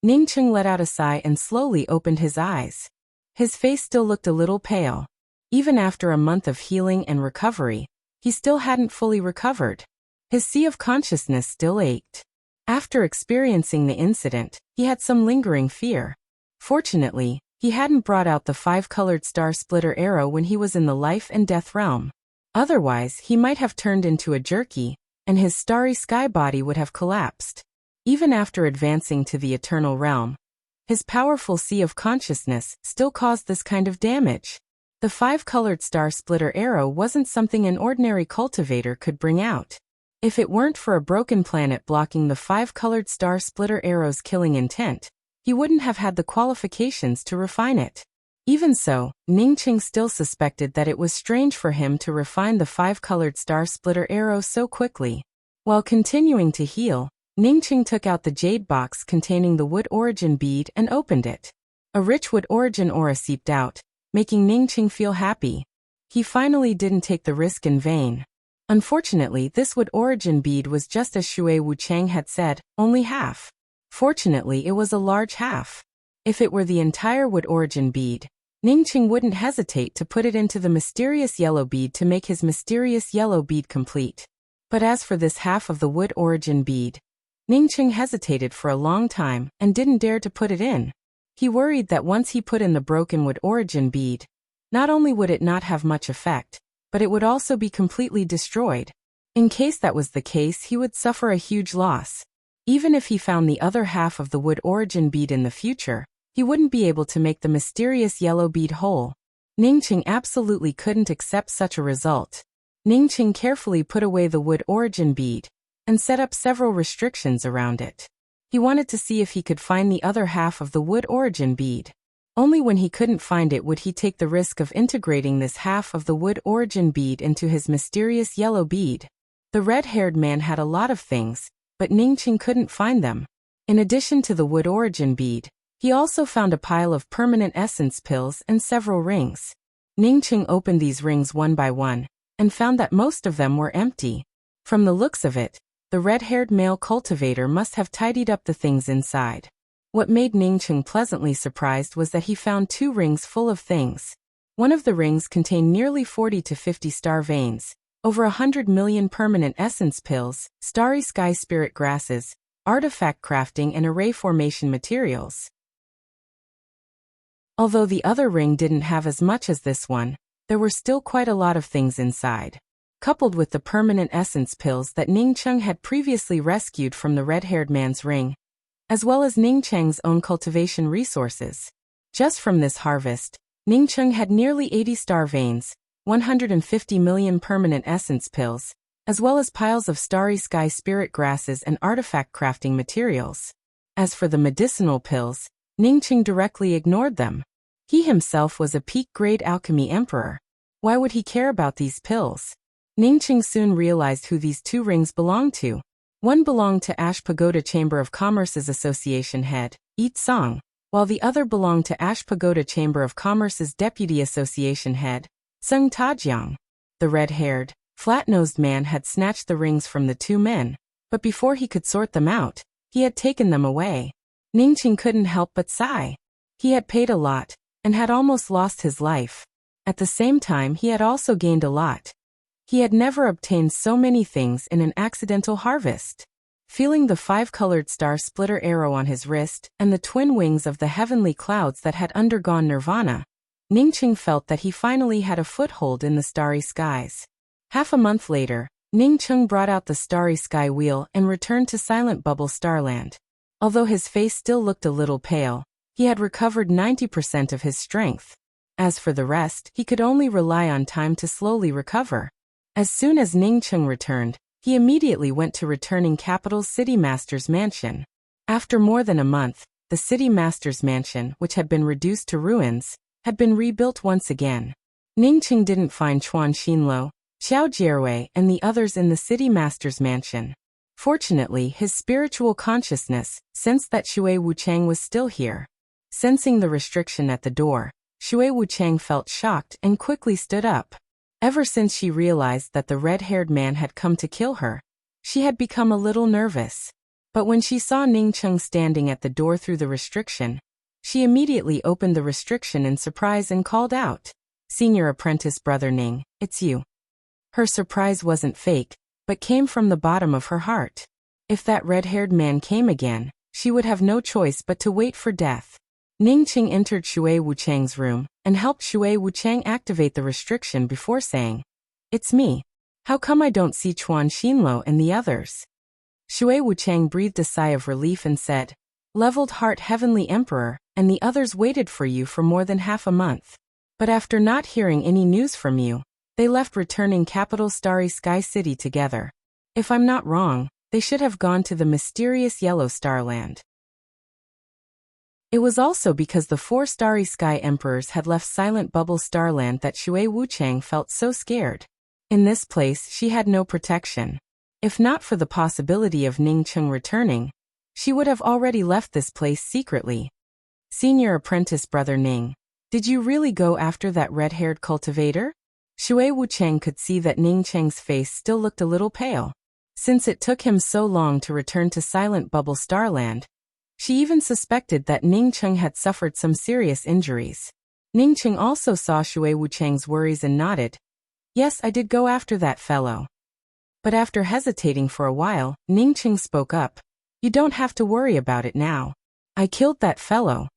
Ning Cheng let out a sigh and slowly opened his eyes. His face still looked a little pale. Even after a month of healing and recovery, he still hadn't fully recovered. His sea of consciousness still ached. After experiencing the incident, he had some lingering fear. Fortunately, he hadn't brought out the 5-colored star splitter arrow when he was in the life and death realm. Otherwise, he might have turned into a jerky, and his starry sky body would have collapsed. Even after advancing to the eternal realm, his powerful sea of consciousness still caused this kind of damage. The 5-colored star splitter arrow wasn't something an ordinary cultivator could bring out. If it weren't for a broken planet blocking the 5-colored star splitter arrow's killing intent, he wouldn't have had the qualifications to refine it. Even so, Ning Cheng still suspected that it was strange for him to refine the 5-colored star splitter arrow so quickly. While continuing to heal, Ning Cheng took out the jade box containing the wood origin bead and opened it. A rich wood origin aura seeped out, making Ning Cheng feel happy. He finally didn't take the risk in vain. Unfortunately, this wood origin bead was just as Shui Wuchang had said, only half. Fortunately, it was a large half. If it were the entire wood origin bead, Ning Cheng wouldn't hesitate to put it into the mysterious yellow bead to make his mysterious yellow bead complete. But as for this half of the wood origin bead, Ning Cheng hesitated for a long time and didn't dare to put it in. He worried that once he put in the broken wood origin bead, not only would it not have much effect, but it would also be completely destroyed. In case that was the case, he would suffer a huge loss. Even if he found the other half of the wood origin bead in the future, he wouldn't be able to make the mysterious yellow bead whole. Ning Cheng absolutely couldn't accept such a result. Ning Cheng carefully put away the wood origin bead and set up several restrictions around it. He wanted to see if he could find the other half of the wood origin bead. Only when he couldn't find it would he take the risk of integrating this half of the wood origin bead into his mysterious yellow bead. The red-haired man had a lot of things, but Ning Cheng couldn't find them. In addition to the wood origin bead, he also found a pile of permanent essence pills and several rings. Ning Cheng opened these rings one by one, and found that most of them were empty. From the looks of it, the red-haired male cultivator must have tidied up the things inside. What made Ning Cheng pleasantly surprised was that he found 2 rings full of things. One of the rings contained nearly 40 to 50 star veins, over 100 million permanent essence pills, starry sky spirit grasses, artifact crafting and array formation materials. Although the other ring didn't have as much as this one, there were still quite a lot of things inside. Coupled with the permanent essence pills that Ning Cheng had previously rescued from the red-haired man's ring, as well as Ning Cheng's own cultivation resources. Just from this harvest, Ning Cheng had nearly 80 star veins, 150 million permanent essence pills, as well as piles of starry sky spirit grasses and artifact crafting materials. As for the medicinal pills, Ningqing directly ignored them. He himself was a peak-grade alchemy emperor. Why would he care about these pills? Ningqing soon realized who these two rings belonged to. One belonged to Ash Pagoda Chamber of Commerce's association head, Yi Song, while the other belonged to Ash Pagoda Chamber of Commerce's deputy association head, Sung Tajiang. The red-haired, flat-nosed man had snatched the rings from the two men, but before he could sort them out, he had taken them away. Ningqing couldn't help but sigh. He had paid a lot, and had almost lost his life. At the same time, he had also gained a lot. He had never obtained so many things in an accidental harvest. Feeling the five-colored star splitter arrow on his wrist and the twin wings of the heavenly clouds that had undergone nirvana, Ningqing felt that he finally had a foothold in the starry skies. Half a month later, Ningqing brought out the starry sky wheel and returned to Silent Bubble Starland. Although his face still looked a little pale, he had recovered 90% of his strength. As for the rest, he could only rely on time to slowly recover. As soon as Ningqing returned, he immediately went to returning capital's City Master's mansion. After more than a month, the City Master's mansion, which had been reduced to ruins, had been rebuilt once again. Ningqing didn't find Chuan Xinluo, Xiao Jierwei, and the others in the City Master's mansion. Fortunately, his spiritual consciousness sensed that Shui Wuchang was still here. Sensing the restriction at the door, Shui Wuchang felt shocked and quickly stood up. Ever since she realized that the red-haired man had come to kill her, she had become a little nervous. But when she saw Ningqing standing at the door through the restriction, she immediately opened the restriction in surprise and called out, "Senior apprentice brother Ning, it's you." Her surprise wasn't fake, but came from the bottom of her heart. If that red-haired man came again, she would have no choice but to wait for death. Ningqing entered Shui Wuchang's room and helped Shui Wuchang activate the restriction before saying, "It's me. How come I don't see Chuan Xinluo and the others?" Shui Wuchang breathed a sigh of relief and said, "Leveled Heart Heavenly Emperor, and the others waited for you for more than half a month. But after not hearing any news from you, they left returning capital Starry Sky City together. If I'm not wrong, they should have gone to the mysterious Yellow Starland." It was also because the 4 Starry Sky Emperors had left Silent Bubble Starland that Shui Wuchang felt so scared. In this place, she had no protection. If not for the possibility of Ningqing returning, she would have already left this place secretly. "Senior apprentice brother Ning, did you really go after that red-haired cultivator?" Shui Wuchang could see that Ningqing's face still looked a little pale. Since it took him so long to return to Silent Bubble Starland, she even suspected that Ningqing had suffered some serious injuries. Ningqing also saw Shui Wuchang's worries and nodded. "Yes, I did go after that fellow." But after hesitating for a while, Ningqing spoke up. "You don't have to worry about it now. I killed that fellow."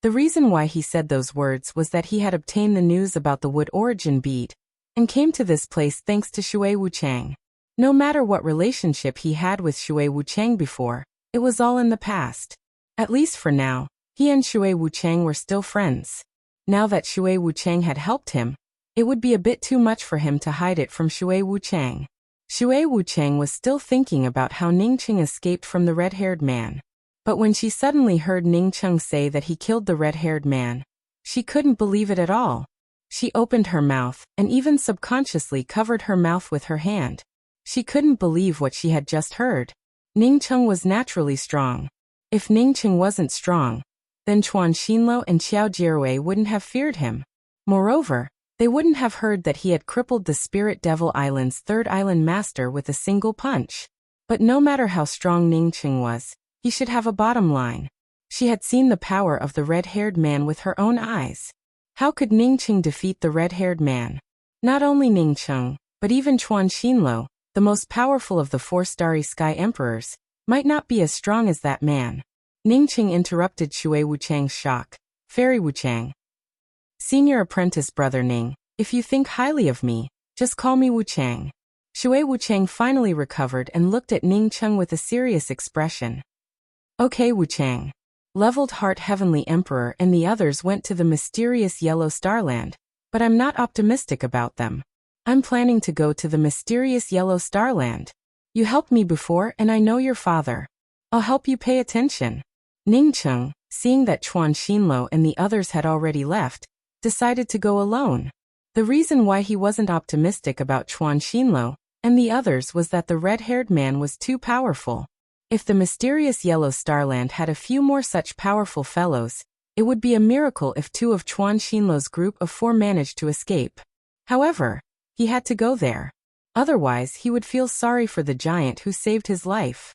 The reason why he said those words was that he had obtained the news about the wood origin bead, and came to this place thanks to Shui Wuchang. No matter what relationship he had with Shui Wuchang before, it was all in the past. At least for now, he and Shui Wuchang were still friends. Now that Shui Wuchang had helped him, it would be a bit too much for him to hide it from Shui Wuchang. Shui Wuchang was still thinking about how Ningqing escaped from the red-haired man. But when she suddenly heard Ningqing say that he killed the red-haired man, she couldn't believe it at all. She opened her mouth and even subconsciously covered her mouth with her hand. She couldn't believe what she had just heard. Ningqing was naturally strong. If Ningqing wasn't strong, then Chuan Xinluo and Xiao Jierwei wouldn't have feared him. Moreover, they wouldn't have heard that he had crippled the Spirit Devil Island's 3rd island master with a single punch. But no matter how strong Ningqing was, he should have a bottom line. She had seen the power of the red-haired man with her own eyes. How could Ningqing defeat the red-haired man? Not only Ningqing, but even Chuan Xinluo, the most powerful of the 4 Starry Sky Emperors, might not be as strong as that man. Ningqing interrupted Shui Wuchang's shock. "Fairy Wuchang. Senior apprentice brother Ning, if you think highly of me, just call me Wuchang." Shui Wuchang finally recovered and looked at Ningqing with a serious expression. "Okay Wuchang." Leveled Heart Heavenly Emperor and the others went to the mysterious Yellow Starland, but I'm not optimistic about them. I'm planning to go to the mysterious Yellow Starland. You helped me before and I know your father. I'll help you pay attention. Ningqing, seeing that Chuan Xinluo and the others had already left, decided to go alone. The reason why he wasn't optimistic about Chuan Xinluo and the others was that the red-haired man was too powerful. If the mysterious Yellow Starland had a few more such powerful fellows, it would be a miracle if 2 of Chuan Xinluo's group of 4 managed to escape. However, he had to go there. Otherwise, he would feel sorry for the giant who saved his life.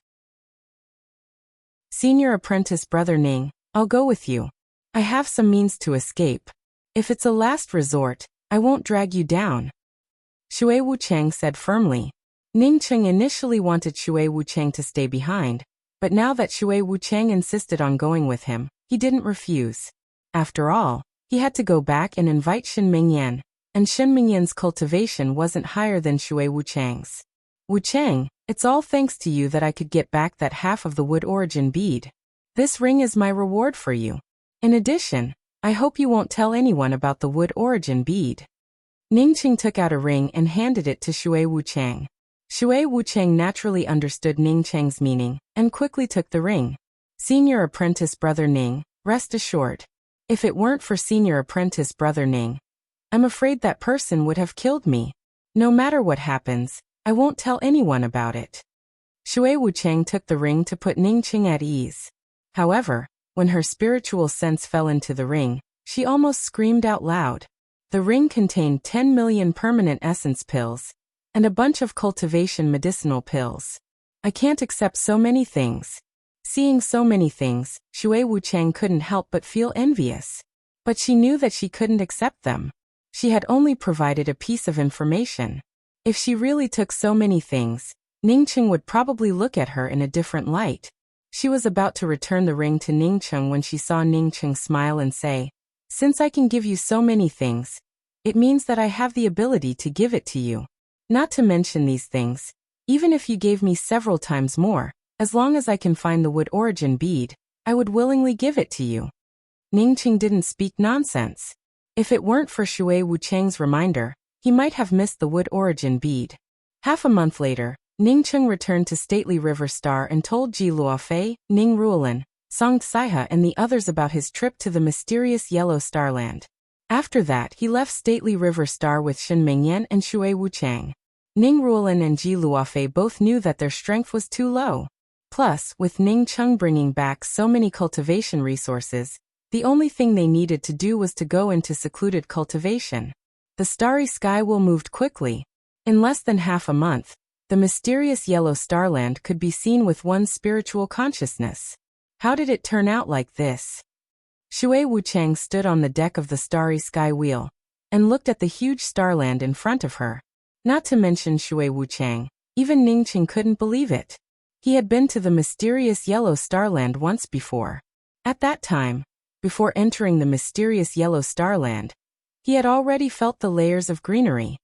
Senior apprentice brother Ning, I'll go with you. I have some means to escape. If it's a last resort, I won't drag you down, Shui Wuchang said firmly. Ning Cheng initially wanted Shui Wuchang to stay behind, but now that Shui Wuchang insisted on going with him, he didn't refuse. After all, he had to go back and invite Shen Mingyan, and Shen Mingyan's cultivation wasn't higher than Shui Wuchang's. Wuchang, it's all thanks to you that I could get back that half of the wood origin bead. This ring is my reward for you. In addition, I hope you won't tell anyone about the wood origin bead. Ningqing took out a ring and handed it to Shui Wuchang. Shui Wuchang naturally understood Ningqing's meaning and quickly took the ring. Senior apprentice brother Ning, rest assured. If it weren't for senior apprentice brother Ning, I'm afraid that person would have killed me. No matter what happens, I won't tell anyone about it. Shui Wuchang took the ring to put Ningqing at ease. However, when her spiritual sense fell into the ring, she almost screamed out loud. The ring contained 10 million permanent essence pills and a bunch of cultivation medicinal pills. I can't accept so many things. Seeing so many things, Shui Wuchang couldn't help but feel envious. But she knew that she couldn't accept them. She had only provided a piece of information. If she really took so many things, Ningqing would probably look at her in a different light. She was about to return the ring to Ningqing when she saw Ningqing smile and say, "Since I can give you so many things, it means that I have the ability to give it to you. Not to mention these things, even if you gave me several times more, as long as I can find the wood origin bead, I would willingly give it to you." Ningqing didn't speak nonsense. If it weren't for Shui Wuchang's reminder, he might have missed the wood origin bead. Half a month later, Ningqing returned to stately River Star and told Ji Luofei, Ning Ruolin, Song Tsaiha and the others about his trip to the mysterious Yellow Starland. After that, he left stately River Star with Shen Mingyan and Shui Wuchang. Ning Ruolin and Ji Luofei both knew that their strength was too low. Plus, with Ning Cheng bringing back so many cultivation resources, the only thing they needed to do was to go into secluded cultivation. The starry sky will moved quickly. In less than half a month, the mysterious Yellow Starland could be seen with one's spiritual consciousness. How did it turn out like this? Shui Wuchang stood on the deck of the starry sky wheel and looked at the huge starland in front of her. Not to mention Shui Wuchang, even Ningqing couldn't believe it. He had been to the mysterious Yellow Starland once before. At that time, before entering the mysterious Yellow Starland, he had already felt the layers of greenery.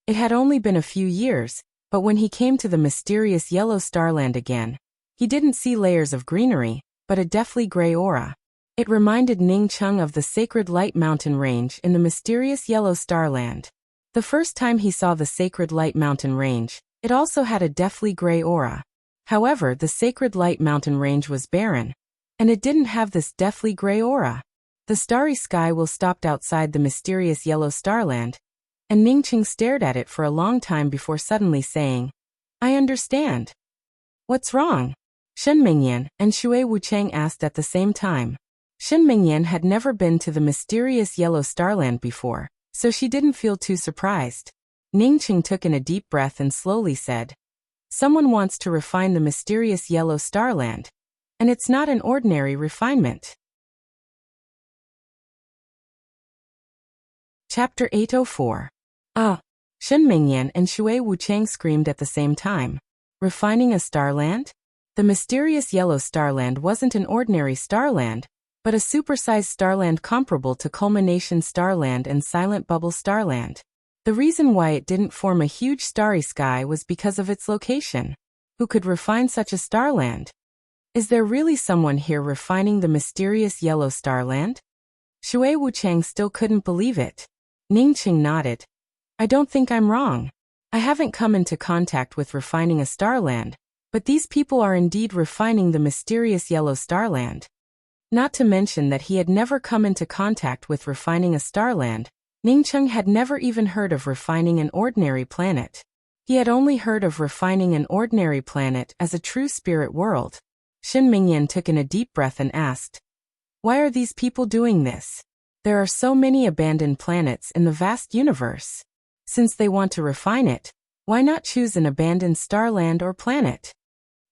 It had only been a few years, but when he came to the mysterious Yellow Starland again, he didn't see layers of greenery, but a deathly gray aura. It reminded Ningqing of the sacred Light Mountain Range in the mysterious Yellow Starland. The first time he saw the sacred Light Mountain Range, it also had a deathly gray aura. However, the sacred Light Mountain Range was barren, and it didn't have this deathly gray aura. The starry sky will stopped outside the mysterious Yellow Starland, and Ningqing stared at it for a long time before suddenly saying, "I understand." "What's wrong?" Shen Mingyan and Shui Wuchang asked at the same time. Shen Mingyan had never been to the mysterious Yellow Starland before, so she didn't feel too surprised. Ningqing took in a deep breath and slowly said, "Someone wants to refine the mysterious Yellow Starland, and it's not an ordinary refinement." Chapter 804. Shen Mingyan and Shui Wuchang screamed at the same time. Refining a starland? The mysterious Yellow Starland wasn't an ordinary starland, but a supersized starland comparable to Culmination Starland and Silent Bubble Starland. The reason why it didn't form a huge starry sky was because of its location. Who could refine such a starland? Is there really someone here refining the mysterious Yellow Starland? Shui Wuchang still couldn't believe it. Ningqing nodded. "I don't think I'm wrong. I haven't come into contact with refining a starland, But these people are indeed refining the mysterious yellow starland. Not to mention that he had never come into contact with refining a starland. Ningcheng had never even heard of refining an ordinary planet. He had only heard of refining an ordinary planet as a true spirit world. Shin Mingyan took in a deep breath and asked, "Why are these people doing this? There are so many abandoned planets in the vast universe. Since they want to refine it, why not choose an abandoned starland or planet?"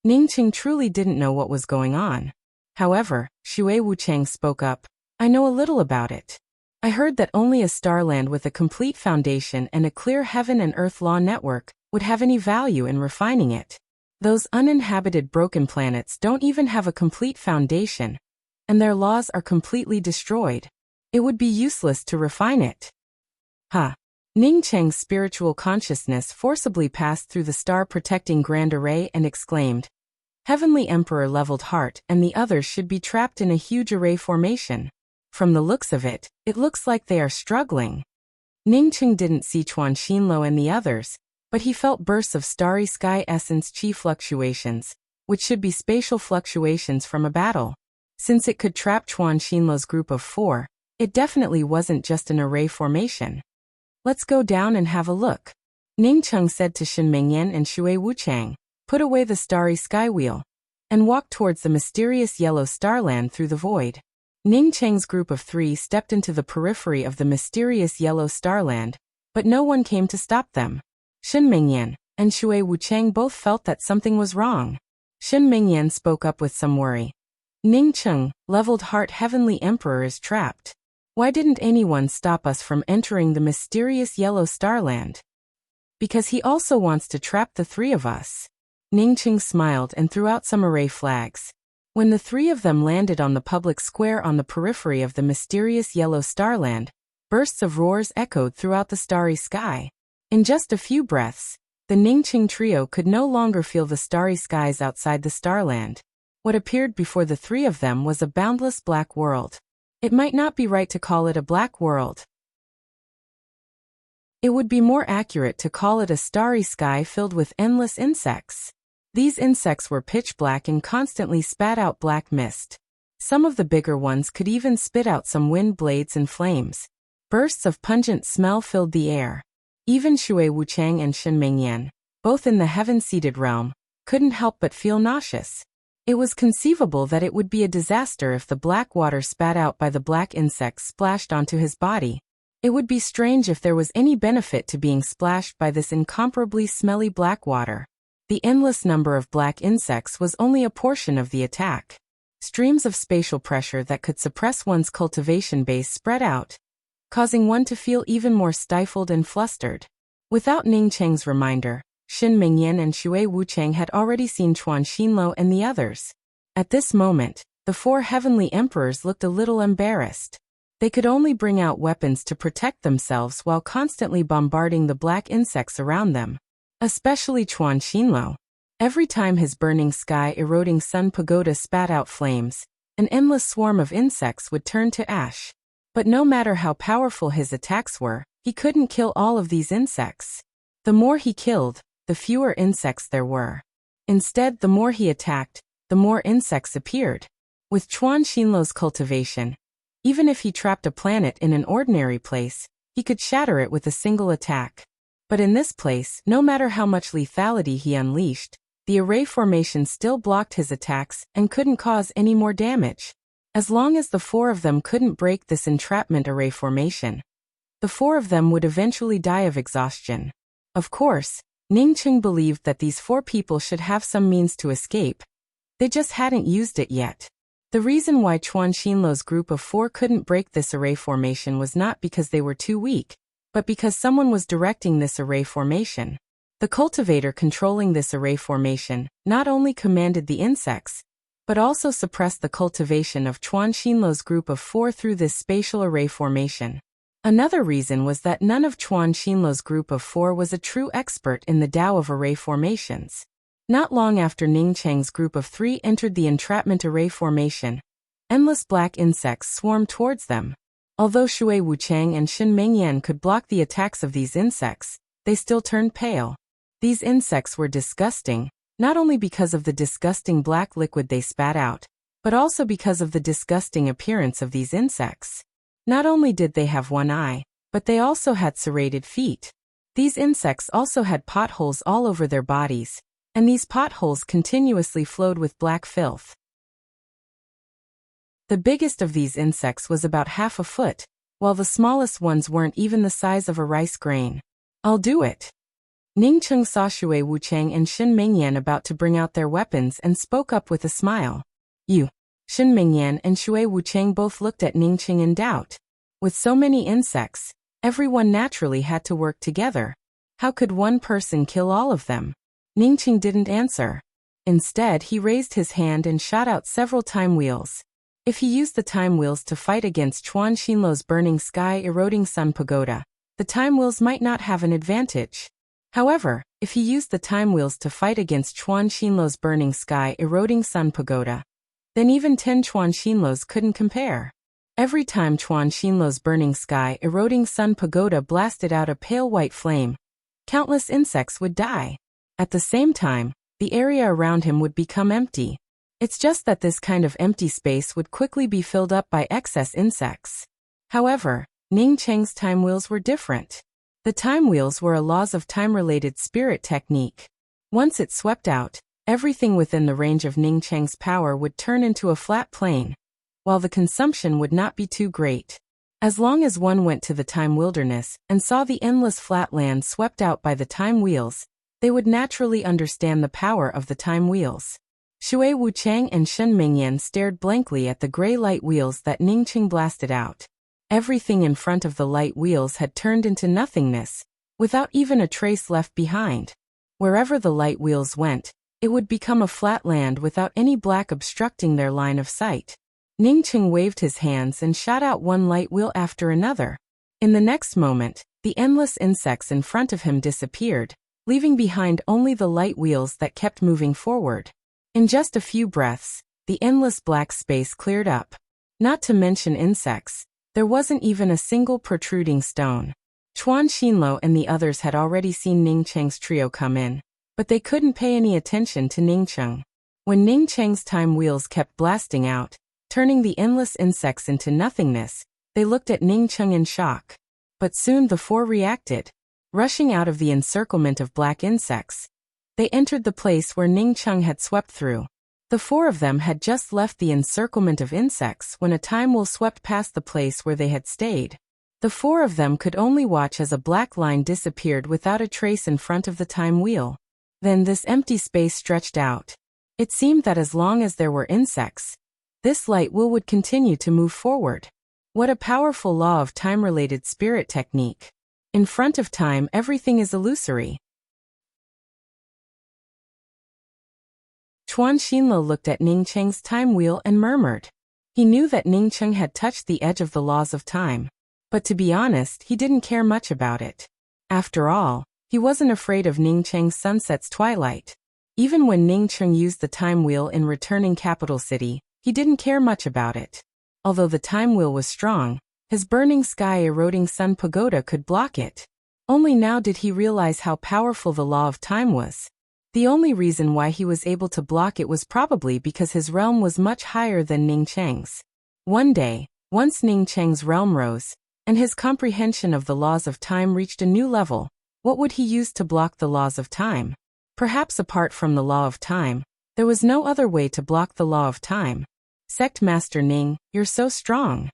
Ningcheng truly didn't know what was going on. However, Shui Wuchang spoke up, "I know a little about it. I heard that only a starland with a complete foundation and a clear heaven and earth law network would have any value in refining it. Those uninhabited broken planets don't even have a complete foundation, and their laws are completely destroyed. It would be useless to refine it." Ningcheng's spiritual consciousness forcibly passed through the star-protecting Grand Array and exclaimed, "Heavenly Emperor Leveled Heart and the others should be trapped in a huge array formation. From the looks of it, it looks like they are struggling." Ningcheng didn't see Chuan Xinlo and the others, but he felt bursts of starry sky essence chi fluctuations, which should be spatial fluctuations from a battle. Since it could trap Chuan Xinlo's group of 4, it definitely wasn't just an array formation. "Let's go down and have a look," Ningcheng said to Shin Mingyan and Shui Wuchang. "Put away the starry sky wheel and walk towards the mysterious yellow starland through the void." Ningcheng's group of 3 stepped into the periphery of the mysterious yellow starland, but no one came to stop them. Shin Mingyan and Shui Wuchang both felt that something was wrong. Shin Mingyan spoke up with some worry. "Ningcheng, Leveled Heart Heavenly Emperor is trapped. Why didn't anyone stop us from entering the mysterious yellow starland?" "Because he also wants to trap the 3 of us." Ningcheng smiled and threw out some array flags. When the 3 of them landed on the public square on the periphery of the mysterious yellow starland, bursts of roars echoed throughout the starry sky. In just a few breaths, the Ningcheng trio could no longer feel the starry skies outside the starland. What appeared before the 3 of them was a boundless black world. It might not be right to call it a black world. It would be more accurate to call it a starry sky filled with endless insects. These insects were pitch black and constantly spat out black mist. Some of the bigger ones could even spit out some wind blades and flames. Bursts of pungent smell filled the air. Even Shui Wuchang and Shin Mingyan, both in the heaven-seated realm, couldn't help but feel nauseous. It was conceivable that it would be a disaster if the black water spat out by the black insects splashed onto his body. It would be strange if there was any benefit to being splashed by this incomparably smelly black water. The endless number of black insects was only a portion of the attack. Streams of spatial pressure that could suppress one's cultivation base spread out, causing one to feel even more stifled and flustered. Without Ningcheng's reminder, Shin Mingyan and Shui Wuchang had already seen Chuan Xinlo and the others. At this moment, the 4 heavenly emperors looked a little embarrassed. They could only bring out weapons to protect themselves while constantly bombarding the black insects around them. Especially Chuan Xinlo. Every time his burning sky eroding sun pagoda spat out flames, an endless swarm of insects would turn to ash. But no matter how powerful his attacks were, he couldn't kill all of these insects. The more he killed, the fewer insects there were. Instead, the more he attacked, the more insects appeared. With Chuan Xinlo's cultivation, even if he trapped a planet in an ordinary place, he could shatter it with a single attack. But in this place, no matter how much lethality he unleashed, the array formation still blocked his attacks and couldn't cause any more damage. As long as the 4 of them couldn't break this entrapment array formation, the 4 of them would eventually die of exhaustion. Of course, Ningcheng believed that these 4 people should have some means to escape. They just hadn't used it yet. The reason why Chuan Xinlo's group of 4 couldn't break this array formation was not because they were too weak, but because someone was directing this array formation. The cultivator controlling this array formation not only commanded the insects, but also suppressed the cultivation of Chuan Xinlo's group of 4 through this spatial array formation. Another reason was that none of Chuan Xinlo's group of 4 was a true expert in the Tao of array formations. Not long after Ningcheng's group of 3 entered the entrapment array formation, endless black insects swarmed towards them. Although Shui Wuchang and Shin Mingyan could block the attacks of these insects, they still turned pale. These insects were disgusting, not only because of the disgusting black liquid they spat out, but also because of the disgusting appearance of these insects. Not only did they have one eye, but they also had serrated feet. These insects also had potholes all over their bodies, and these potholes continuously flowed with black filth. The biggest of these insects was about half a foot, while the smallest ones weren't even the size of a rice grain. "I'll do it." Ningcheng saw Shui Wuchang and Shen Mingyan about to bring out their weapons and spoke up with a smile. "You." Shen Mingyan and Shui Wuchang both looked at Ningcheng in doubt. With so many insects, everyone naturally had to work together. How could one person kill all of them? Ningcheng didn't answer. Instead, he raised his hand and shot out several time wheels. If he used the time wheels to fight against Chuan Xinluo's burning sky eroding sun pagoda, the time wheels might not have an advantage. However, if he used the time wheels to fight against Chuan Xinluo's burning sky eroding sun pagoda, then even 10 Chuan Xinluos couldn't compare. Every time Chuan Xinluo's burning sky eroding sun pagoda blasted out a pale white flame, countless insects would die. At the same time, the area around him would become empty. It's just that this kind of empty space would quickly be filled up by excess insects. However, Ning Cheng's time wheels were different. The time wheels were a laws of time-related spirit technique. Once it swept out, everything within the range of Ning Cheng's power would turn into a flat plane, while the consumption would not be too great. As long as one went to the time wilderness and saw the endless flat land swept out by the time wheels, they would naturally understand the power of the time wheels. Shui Wuchang and Shen Mingyan stared blankly at the gray light wheels that Ningcheng blasted out. Everything in front of the light wheels had turned into nothingness, without even a trace left behind. Wherever the light wheels went, it would become a flat land without any black obstructing their line of sight. Ningcheng waved his hands and shot out one light wheel after another. In the next moment, the endless insects in front of him disappeared, leaving behind only the light wheels that kept moving forward. In just a few breaths, the endless black space cleared up. Not to mention insects, there wasn't even a single protruding stone. Chuan Xinluo and the others had already seen Ningcheng's trio come in, but they couldn't pay any attention to Ningcheng. When Ningcheng's time wheels kept blasting out, turning the endless insects into nothingness, they looked at Ningcheng in shock. But soon the four reacted. Rushing out of the encirclement of black insects, they entered the place where Ningcheng had swept through. The four of them had just left the encirclement of insects when a time wheel swept past the place where they had stayed. The four of them could only watch as a black line disappeared without a trace in front of the time wheel. Then this empty space stretched out. It seemed that as long as there were insects, this light wheel would continue to move forward. What a powerful law of time-related spirit technique. In front of time, everything is illusory. Chuan Xinluo looked at Ningcheng's time wheel and murmured. He knew that Ningcheng had touched the edge of the laws of time. But to be honest, he didn't care much about it. After all, he wasn't afraid of Ningcheng's sunset's twilight. Even when Ningcheng used the time wheel in returning capital city, he didn't care much about it. Although the time wheel was strong, his burning sky eroding sun pagoda could block it. Only now did he realize how powerful the law of time was. The only reason why he was able to block it was probably because his realm was much higher than Ningcheng's. One day, once Ningcheng's realm rose, and his comprehension of the laws of time reached a new level, what would he use to block the laws of time? Perhaps apart from the law of time, there was no other way to block the law of time. Sect Master Ning, you're so strong.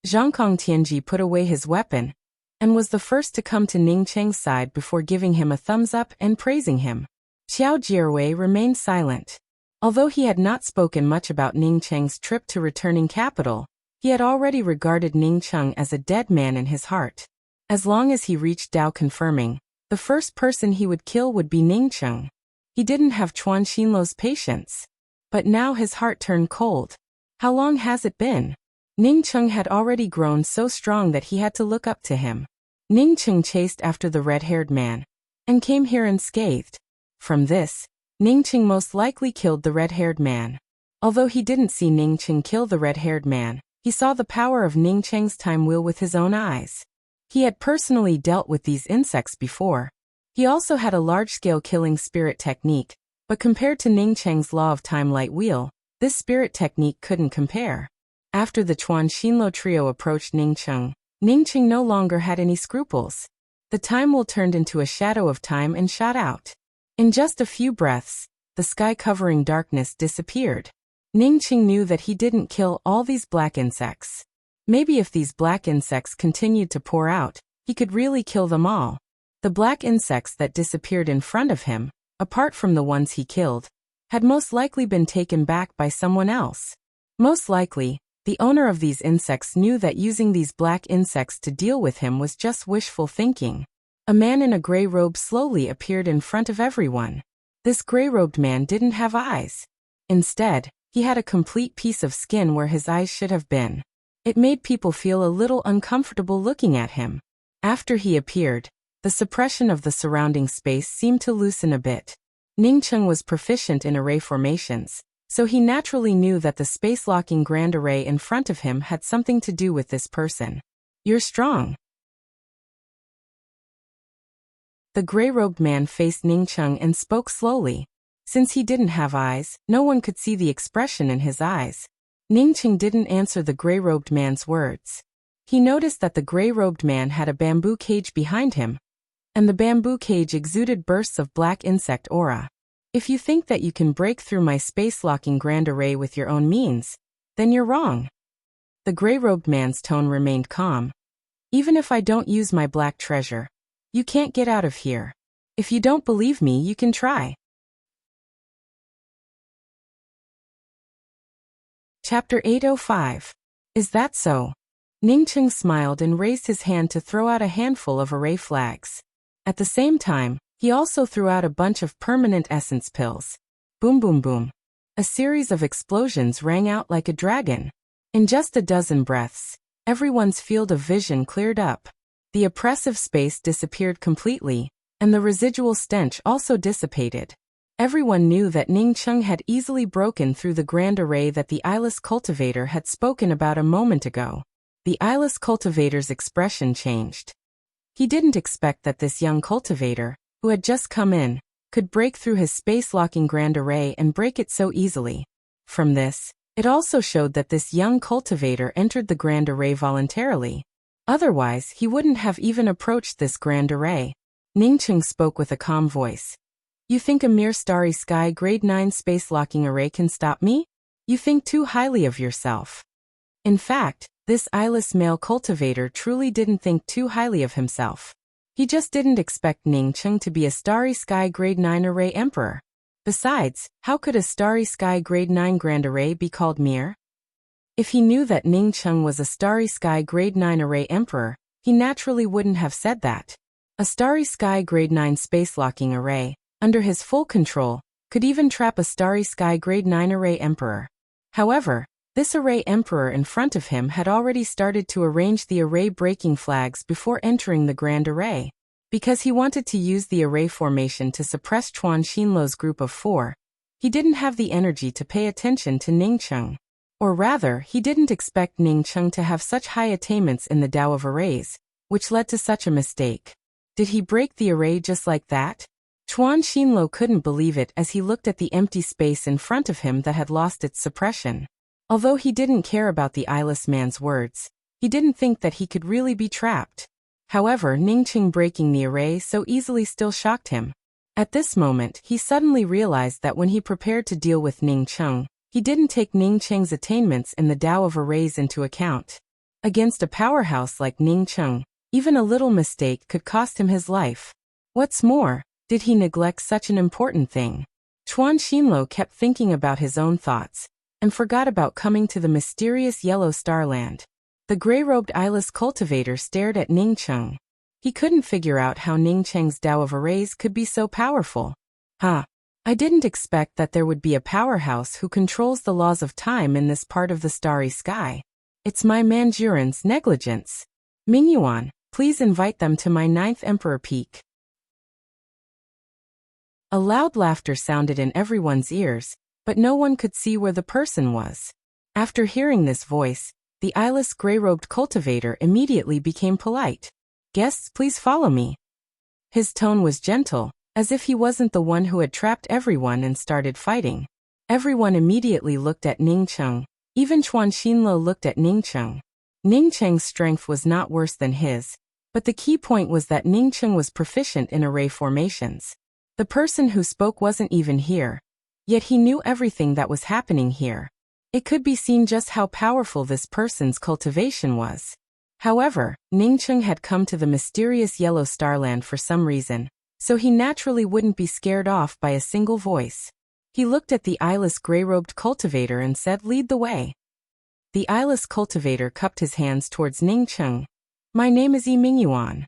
Zhangkong Tianji put away his weapon, and was the first to come to Ningcheng's side before giving him a thumbs up and praising him. Xiao Jierwei remained silent. Although he had not spoken much about Ningcheng's trip to returning capital, he had already regarded Ningcheng as a dead man in his heart. As long as he reached Dao confirming, the first person he would kill would be Ningcheng. He didn't have Chuan Xinluo's patience. But now his heart turned cold. How long has it been? Ningcheng had already grown so strong that he had to look up to him. Ningcheng chased after the red-haired man, and came here unscathed. From this, Ningcheng most likely killed the red-haired man. Although he didn't see Ningcheng kill the red-haired man, he saw the power of Ningcheng's time wheel with his own eyes. He had personally dealt with these insects before. He also had a large-scale killing spirit technique, But compared to Ning Cheng's law of time light wheel, this spirit technique couldn't compare. After the Chuan Xinluo trio approached Ning Cheng no longer had any scruples. The time wheel turned into a shadow of time and shot out. In just a few breaths, the sky-covering darkness disappeared. Ning Cheng knew that he didn't kill all these black insects. Maybe if these black insects continued to pour out, he could really kill them all. The black insects that disappeared in front of him, apart from the ones he killed, had most likely been taken back by someone else. Most likely, the owner of these insects knew that using these black insects to deal with him was just wishful thinking. A man in a gray robe slowly appeared in front of everyone. This gray-robed man didn't have eyes. Instead, he had a complete piece of skin where his eyes should have been. It made people feel a little uncomfortable looking at him. After he appeared, the suppression of the surrounding space seemed to loosen a bit. Ning Cheng was proficient in array formations, so he naturally knew that the space-locking grand array in front of him had something to do with this person. "You're strong." The gray-robed man faced Ning Cheng and spoke slowly. Since he didn't have eyes, no one could see the expression in his eyes. Ning Cheng didn't answer the gray-robed man's words. He noticed that the gray-robed man had a bamboo cage behind him, and the bamboo cage exuded bursts of black insect aura. "If you think that you can break through my space-locking grand array with your own means, then you're wrong." The gray-robed man's tone remained calm. "Even if I don't use my black treasure, you can't get out of here. If you don't believe me, you can try." Chapter 805. Is that so? Ning Cheng smiled and raised his hand to throw out a handful of array flags. At the same time, he also threw out a bunch of permanent essence pills. Boom boom boom. A series of explosions rang out like a dragon. In just a dozen breaths, everyone's field of vision cleared up. The oppressive space disappeared completely, and the residual stench also dissipated. Everyone knew that Ning Cheng had easily broken through the grand array that the eyeless cultivator had spoken about a moment ago. The eyeless cultivator's expression changed. He didn't expect that this young cultivator, who had just come in, could break through his space-locking grand array and break it so easily. From this, it also showed that this young cultivator entered the grand array voluntarily. Otherwise, he wouldn't have even approached this grand array. Ning Cheng spoke with a calm voice. "You think a mere starry sky grade 9 space-locking array can stop me? You think too highly of yourself." In fact, this eyeless male cultivator truly didn't think too highly of himself. He just didn't expect Ning Cheng to be a starry sky grade 9 array emperor. Besides, how could a starry sky grade 9 grand array be called mere? If he knew that Ning Cheng was a starry sky grade 9 array emperor, he naturally wouldn't have said that. A starry sky grade 9 space-locking array, under his full control, could even trap a starry sky grade 9 array emperor. However, this array emperor in front of him had already started to arrange the array-breaking flags before entering the grand array. Because he wanted to use the array formation to suppress Chuan Xinluo's group of 4, he didn't have the energy to pay attention to Ning Cheng. Or rather, he didn't expect Ning Cheng to have such high attainments in the Tao of arrays, which led to such a mistake. Did he break the array just like that? Chuan Xinluo couldn't believe it as he looked at the empty space in front of him that had lost its suppression. Although he didn't care about the eyeless man's words, he didn't think that he could really be trapped. However, Ning Cheng breaking the array so easily still shocked him. At this moment, he suddenly realized that when he prepared to deal with Ning Cheng, he didn't take Ning Cheng's attainments in the Tao of arrays into account. Against a powerhouse like Ning Cheng, even a little mistake could cost him his life. What's more, did he neglect such an important thing? Chuan Xinluo kept thinking about his own thoughts, and forgot about coming to the mysterious yellow starland. The gray-robed eyeless cultivator stared at Ning Cheng. He couldn't figure out how Ning Cheng's Tao of arrays could be so powerful. I didn't expect that there would be a powerhouse who controls the laws of time in this part of the starry sky. It's my Mandarin's negligence. Mingyuan, please invite them to my 9th Emperor Peak. A loud laughter sounded in everyone's ears, but no one could see where the person was. After hearing this voice, the eyeless gray-robed cultivator immediately became polite. "Guests, please follow me." His tone was gentle, as if he wasn't the one who had trapped everyone and started fighting. Everyone immediately looked at Ningcheng. Even Chuan Xinluo looked at Ningcheng. Ningcheng's strength was not worse than his, but the key point was that Ningcheng was proficient in array formations. The person who spoke wasn't even here, yet he knew everything that was happening here. It could be seen just how powerful this person's cultivation was. However, Ningcheng had come to the mysterious yellow starland for some reason, so he naturally wouldn't be scared off by a single voice. He looked at the eyeless gray-robed cultivator and said, "Lead the way." The eyeless cultivator cupped his hands towards Ningcheng. "My name is Yi Mingyuan."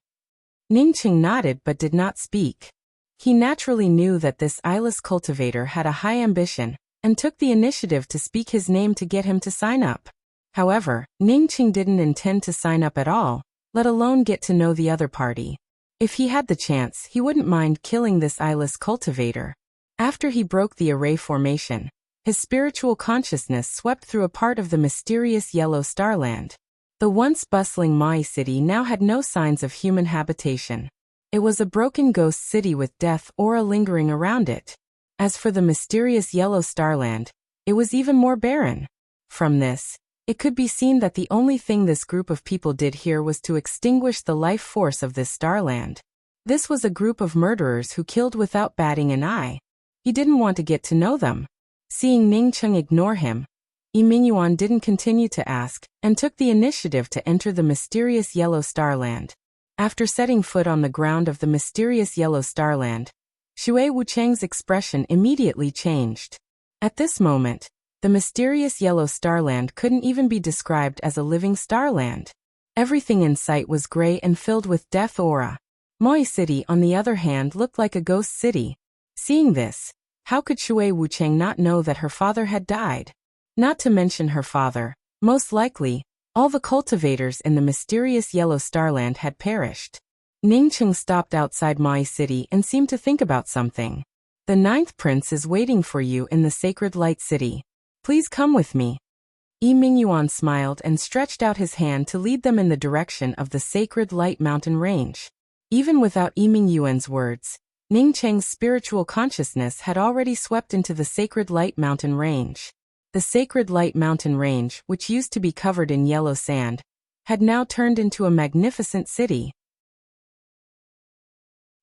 Ningcheng nodded but did not speak. He naturally knew that this eyeless cultivator had a high ambition, and took the initiative to speak his name to get him to sign up. However, Ningcheng didn't intend to sign up at all, let alone get to know the other party. If he had the chance, he wouldn't mind killing this eyeless cultivator. After he broke the array formation, his spiritual consciousness swept through a part of the mysterious yellow starland. The once bustling Mai city now had no signs of human habitation. It was a broken ghost city with death aura lingering around it. As for the mysterious yellow starland, it was even more barren. From this, it could be seen that the only thing this group of people did here was to extinguish the life force of this starland. This was a group of murderers who killed without batting an eye. He didn't want to get to know them. Seeing Ningcheng ignore him, Yi Mingyuan didn't continue to ask, and took the initiative to enter the mysterious yellow starland. After setting foot on the ground of the mysterious yellow starland, Shui Wucheng's expression immediately changed. At this moment, the mysterious yellow starland couldn't even be described as a living starland. Everything in sight was gray and filled with death aura. Moi City, on the other hand, looked like a ghost city. Seeing this, how could Shui Wucheng not know that her father had died? Not to mention her father, most likely, all the cultivators in the mysterious yellow starland had perished. Ningcheng stopped outside Mai City and seemed to think about something. "The 9th prince is waiting for you in the sacred light city. Please come with me." Yi Mingyuan smiled and stretched out his hand to lead them in the direction of the sacred light mountain range. Even without Yi Mingyuan's words, Ningcheng's spiritual consciousness had already swept into the sacred light mountain range. The sacred light mountain range, which used to be covered in yellow sand, had now turned into a magnificent city.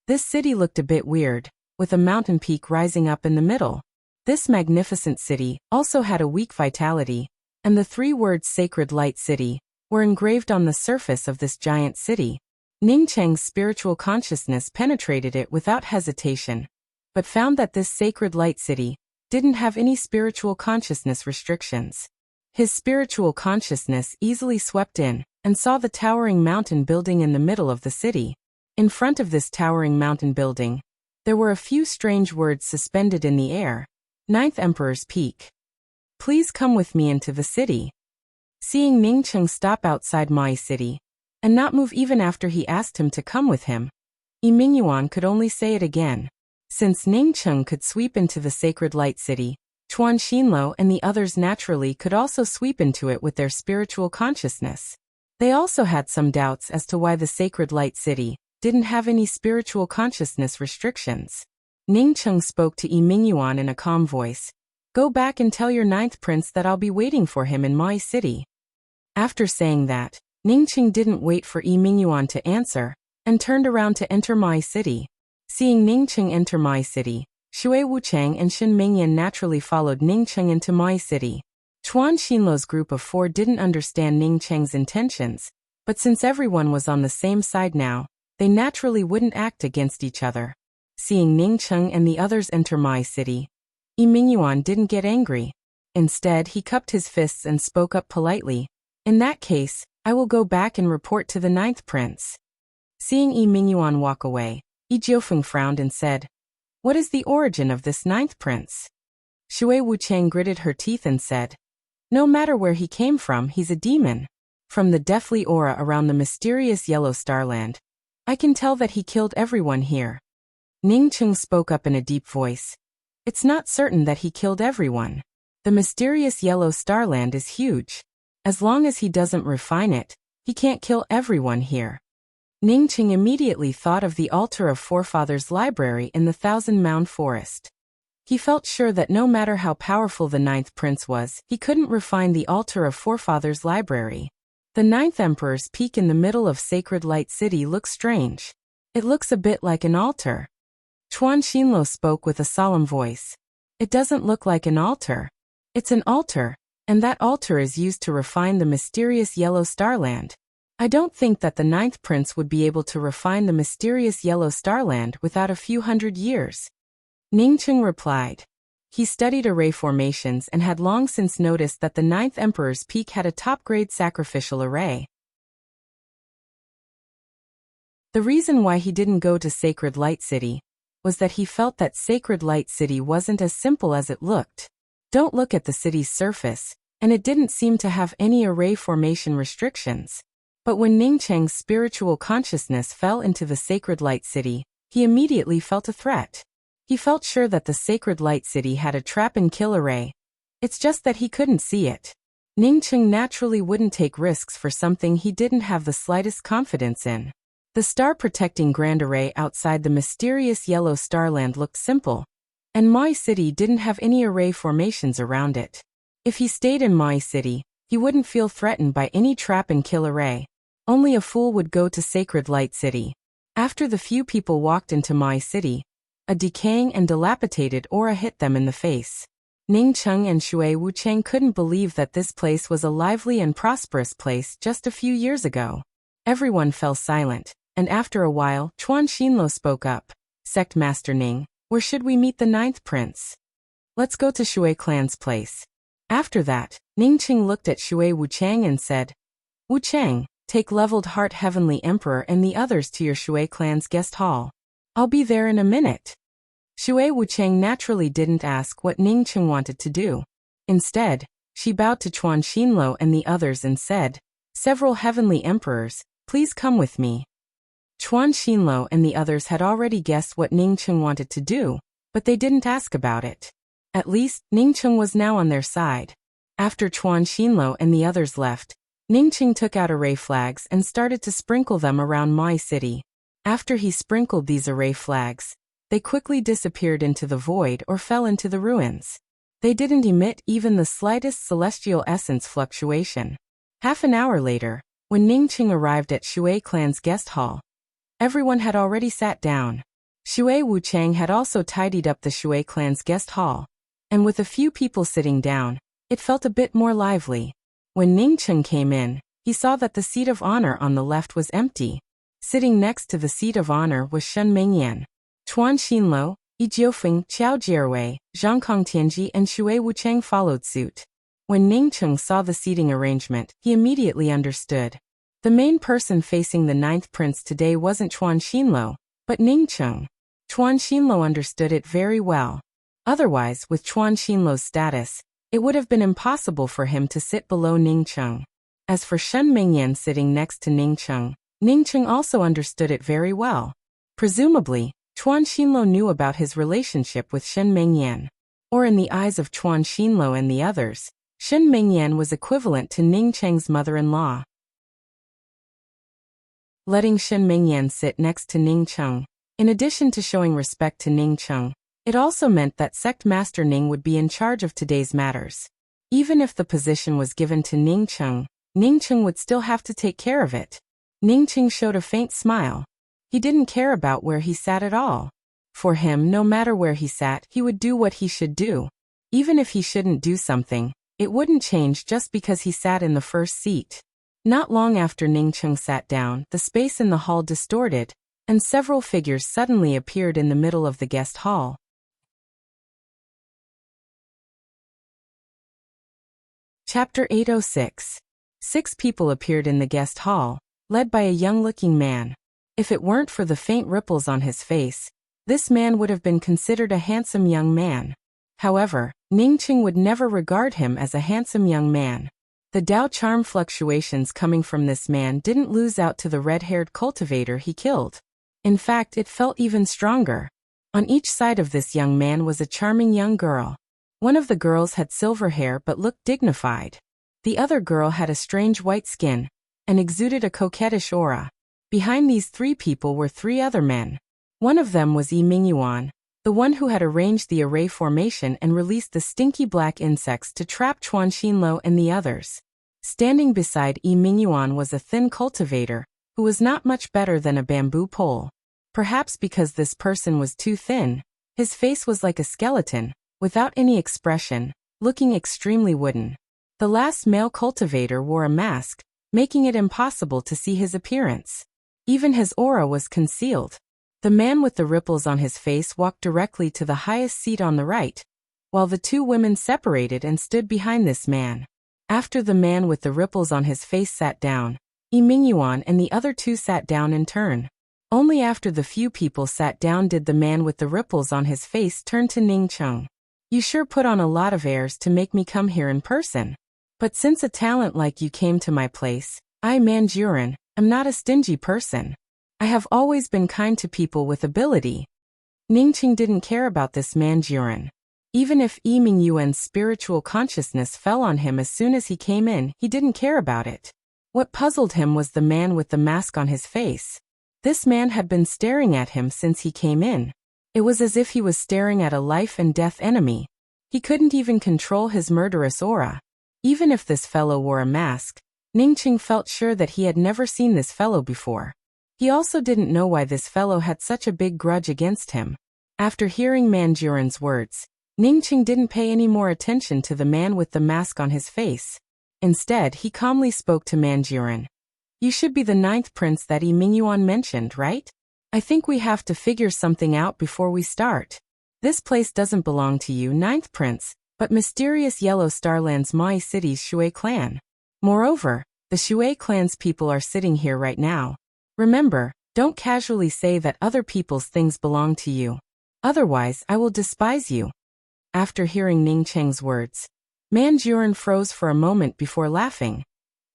This city looked a bit weird, with a mountain peak rising up in the middle. This magnificent city also had a weak vitality, and the 3 words Sacred Light City were engraved on the surface of this giant city. Ningcheng's spiritual consciousness penetrated it without hesitation, but found that this Sacred Light City didn't have any spiritual consciousness restrictions. His spiritual consciousness easily swept in and saw the towering mountain building in the middle of the city. In front of this towering mountain building, there were a few strange words suspended in the air. 9th Emperor's Peak. Please come with me into the city. Seeing Ningcheng stop outside Mai City, and not move even after he asked him to come with him, Yi Mingyuan could only say it again. Since Ningcheng could sweep into the Sacred Light City, Chuan Xinluo and the others naturally could also sweep into it with their spiritual consciousness. They also had some doubts as to why the Sacred Light City didn't have any spiritual consciousness restrictions. Ningcheng spoke to Yi Mingyuan in a calm voice. Go back and tell your 9th prince that I'll be waiting for him in Mai City. After saying that, Ningcheng didn't wait for Yi Mingyuan to answer, and turned around to enter Mai City. Seeing Ningcheng enter Mai City, Shui Wucheng and Shen Mingyan naturally followed Ningcheng into Mai City. Chuan Xinluo's group of 4 didn't understand Ningcheng's intentions, but since everyone was on the same side now, they naturally wouldn't act against each other. Seeing Ningcheng and the others enter Mai City, Yi Mingyuan didn't get angry. Instead, he cupped his fists and spoke up politely. In that case, I will go back and report to the 9th prince. Seeing Yi Mingyuan walk away, Yi Jiufeng frowned and said, What is the origin of this 9th prince? Shui Wucheng gritted her teeth and said, No matter where he came from, he's a demon. From the deathly aura around the mysterious yellow starland, I can tell that he killed everyone here. Ningcheng spoke up in a deep voice. It's not certain that he killed everyone. The mysterious yellow starland is huge. As long as he doesn't refine it, he can't kill everyone here. Ningqing immediately thought of the altar of forefathers' library in the Thousand Mound Forest. He felt sure that no matter how powerful the ninth prince was, he couldn't refine the altar of forefathers' library. The ninth emperor's peak in the middle of Sacred Light City looks strange. It looks a bit like an altar. Chuan Xinluo spoke with a solemn voice. It doesn't look like an altar. It's an altar, and that altar is used to refine the mysterious yellow starland. I don't think that the ninth prince would be able to refine the mysterious yellow starland without a few hundred years. Ningqing replied. He studied array formations and had long since noticed that the ninth emperor's peak had a top-grade sacrificial array. The reason why he didn't go to Sacred Light City was that he felt that Sacred Light City wasn't as simple as it looked. Don't look at the city's surface, and it didn't seem to have any array formation restrictions. But when Ningqing's spiritual consciousness fell into the Sacred Light City, he immediately felt a threat. He felt sure that the Sacred Light City had a trap-and-kill array. It's just that he couldn't see it. Ningqing naturally wouldn't take risks for something he didn't have the slightest confidence in. The star-protecting Grand Array outside the mysterious yellow starland looked simple, and Mai City didn't have any array formations around it. If he stayed in Mai City, he wouldn't feel threatened by any trap-and-kill array. Only a fool would go to Sacred Light City. After the few people walked into Mai City, a decaying and dilapidated aura hit them in the face. Ningqing and Shui Wucheng couldn't believe that this place was a lively and prosperous place just a few years ago. Everyone fell silent, and after a while, Chuan Xinluo spoke up. Sect Master Ning, where should we meet the ninth prince? Let's go to Shui clan's place. After that, Ningqing looked at Shui Wucheng and said, Wucheng, take Leveled Heart Heavenly Emperor and the others to your Shui clan's guest hall. I'll be there in a minute. Shui Wucheng naturally didn't ask what Ningqing wanted to do. Instead, she bowed to Chuan Xinluo and the others and said, Several heavenly emperors, please come with me. Chuan Xinluo and the others had already guessed what Ningqing wanted to do, but they didn't ask about it. At least, Ningqing was now on their side. After Chuan Xinluo and the others left, Ningqing took out array flags and started to sprinkle them around Mai City. After he sprinkled these array flags, they quickly disappeared into the void or fell into the ruins. They didn't emit even the slightest celestial essence fluctuation. Half an hour later, when Ningqing arrived at Shui clan's guest hall, everyone had already sat down. Shui Wucheng had also tidied up the Shui clan's guest hall, and with a few people sitting down, it felt a bit more lively. When Ningqing came in, he saw that the seat of honor on the left was empty. Sitting next to the seat of honor was Shen Mengyan. Chuan Xinluo, Yi Jiufeng, Qiao Jierwei, Zhang Kongtianji and Shui Wucheng followed suit. When Ningqing saw the seating arrangement, he immediately understood. The main person facing the ninth prince today wasn't Chuan Xinluo, but Ningqing. Chuan Xinluo understood it very well. Otherwise, with Chuan Xinluo's status, it would have been impossible for him to sit below Ningqing. As for Shen Mengyan sitting next to Ningqing, Ningqing also understood it very well. Presumably, Chuan Xinluo knew about his relationship with Shen Mengyan. Or in the eyes of Chuan Xinluo and the others, Shen Mengyan was equivalent to Ningqing's mother-in-law. Letting Shen Mengyan sit next to Ningqing, in addition to showing respect to Ningqing, it also meant that Sect Master Ning would be in charge of today's matters. Even if the position was given to Ningqing, Ningqing would still have to take care of it. Ningqing showed a faint smile. He didn't care about where he sat at all. For him, no matter where he sat, he would do what he should do. Even if he shouldn't do something, it wouldn't change just because he sat in the first seat. Not long after Ningqing sat down, the space in the hall distorted, and several figures suddenly appeared in the middle of the guest hall. Chapter 806. 6 people appeared in the guest hall, led by a young-looking man. If it weren't for the faint ripples on his face, this man would have been considered a handsome young man. However, Ningqing would never regard him as a handsome young man. The Dao charm fluctuations coming from this man didn't lose out to the red-haired cultivator he killed. In fact, it felt even stronger. On each side of this young man was a charming young girl. One of the girls had silver hair but looked dignified. The other girl had a strange white skin and exuded a coquettish aura. Behind these 3 people were 3 other men. One of them was Yi Mingyuan, the one who had arranged the array formation and released the stinky black insects to trap Chuan Xinluo and the others. Standing beside Yi Mingyuan was a thin cultivator, who was not much better than a bamboo pole. Perhaps because this person was too thin, his face was like a skeleton, without any expression, looking extremely wooden. The last male cultivator wore a mask, making it impossible to see his appearance. Even his aura was concealed. The man with the ripples on his face walked directly to the highest seat on the right, while the 2 women separated and stood behind this man. After the man with the ripples on his face sat down, Yi Mingyuan and the other 2 sat down in turn. Only after the few people sat down did the man with the ripples on his face turn to Ning Cheng. You sure put on a lot of airs to make me come here in person. But since a talent like you came to my place, I, Manjurin, am not a stingy person. I have always been kind to people with ability. Ning Cheng didn't care about this Manjurin. Even if Yi Mingyuan's spiritual consciousness fell on him as soon as he came in, he didn't care about it. What puzzled him was the man with the mask on his face. This man had been staring at him since he came in. It was as if he was staring at a life and death enemy. He couldn't even control his murderous aura. Even if this fellow wore a mask, Ning Cheng felt sure that he had never seen this fellow before. He also didn't know why this fellow had such a big grudge against him. After hearing Manjurin's words, Ning Cheng didn't pay any more attention to the man with the mask on his face. Instead, he calmly spoke to Manjurin. You should be the 9th prince that Yi Mingyuan mentioned, right? I think we have to figure something out before we start. This place doesn't belong to you, 9th prince, but mysterious Yellow Starland's Mai City's Shui clan. Moreover, the Shui clan's people are sitting here right now. Remember, don't casually say that other people's things belong to you. Otherwise, I will despise you. After hearing Ning Cheng's words, Manjurin froze for a moment before laughing.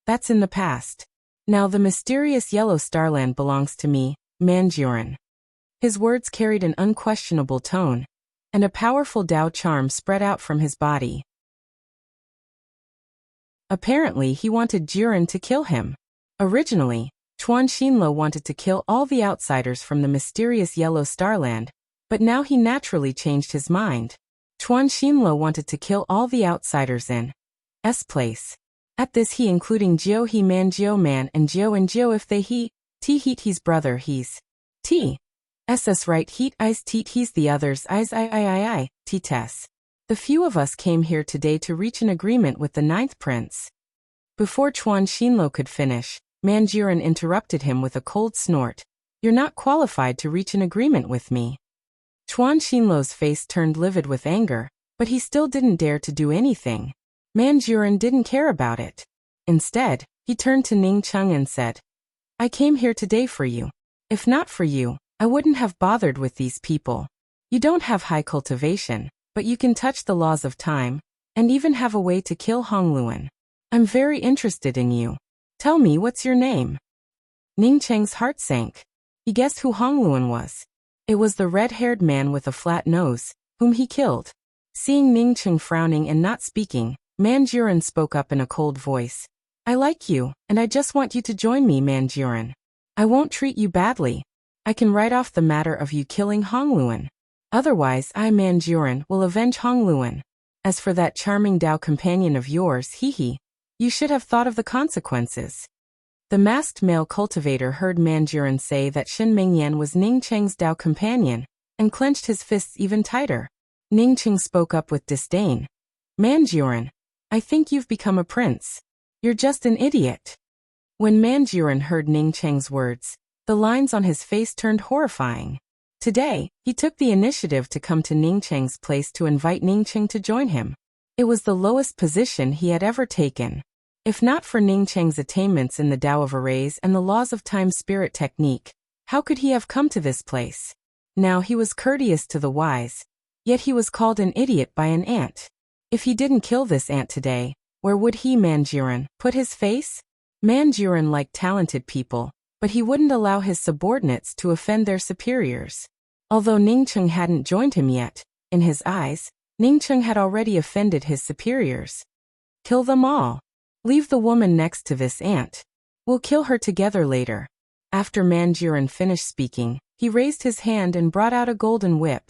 That's in the past. Now the mysterious Yellow Starland belongs to me, Manjurin. His words carried an unquestionable tone, and a powerful Dao charm spread out from his body. Apparently he wanted Jiren to kill him. Originally, Chuan Xinluo wanted to kill all the outsiders from the mysterious Yellow Starland, but now he naturally changed his mind. Chuan Xinluo wanted to kill all the outsiders in S place. At this he including Jiu He Man Jiu Man and Jiu if they he, T heat he's brother he's, T. SS right heat eyes teat he's the others eyes I, T tess. The few of us came here today to reach an agreement with the 9th prince. Before Chuan Xinluo could finish, Manjurin interrupted him with a cold snort. You're not qualified to reach an agreement with me. Chuan Xinluo's face turned livid with anger, but he still didn't dare to do anything. Manjurin didn't care about it. Instead, he turned to Ning Cheng and said, I came here today for you. If not for you, I wouldn't have bothered with these people. You don't have high cultivation, but you can touch the laws of time, and even have a way to kill Hongluan. I'm very interested in you. Tell me what's your name. Ning Cheng's heart sank. He guessed who Hongluan was. It was the red-haired man with a flat nose, whom he killed. Seeing Ning Cheng frowning and not speaking, Manjurin spoke up in a cold voice. I like you, and I just want you to join me, Manjurin. I won't treat you badly. I can write off the matter of you killing Hongluan. Otherwise I, Manjurin, will avenge Hongluan. As for that charming Dao companion of yours, hee, you should have thought of the consequences. The masked male cultivator heard Manjurin say that Shin Mingyan was Ning Cheng's Dao companion, and clenched his fists even tighter. Ning Cheng spoke up with disdain. Manjurin, I think you've become a prince. You're just an idiot. When Manjurin heard Ning Cheng's words, the lines on his face turned horrifying. Today, he took the initiative to come to Ning Cheng's place to invite Ning Cheng to join him. It was the lowest position he had ever taken. If not for Ning Cheng's attainments in the Tao of Arrays and the laws of time spirit technique, how could he have come to this place? Now he was courteous to the wise, yet he was called an idiot by an ant. If he didn't kill this ant today, where would he, Manjurin, put his face? Manjurin liked talented people, but he wouldn't allow his subordinates to offend their superiors. Although Ning Cheng hadn't joined him yet, in his eyes, Ning Cheng had already offended his superiors. Kill them all. Leave the woman next to this ant. We'll kill her together later. After Manjuran finished speaking, he raised his hand and brought out a golden whip.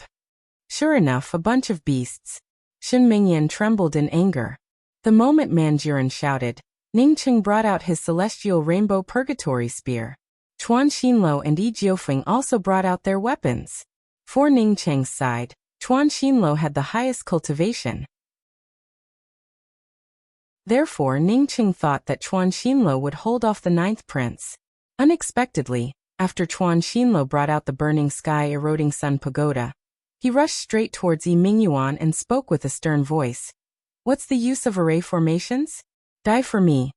Sure enough, a bunch of beasts. Shen Mingyan trembled in anger. The moment Manjuran shouted, Ningcheng brought out his celestial rainbow purgatory spear. Chuan Xinluo and Yi Jiufeng also brought out their weapons. For Ningcheng's side, Chuan Xinluo had the highest cultivation. Therefore, Ningcheng thought that Chuan Xinluo would hold off the ninth prince. Unexpectedly, after Chuan Xinluo brought out the burning sky-eroding sun pagoda, he rushed straight towards Yi Mingyuan and spoke with a stern voice. What's the use of array formations? Die for me.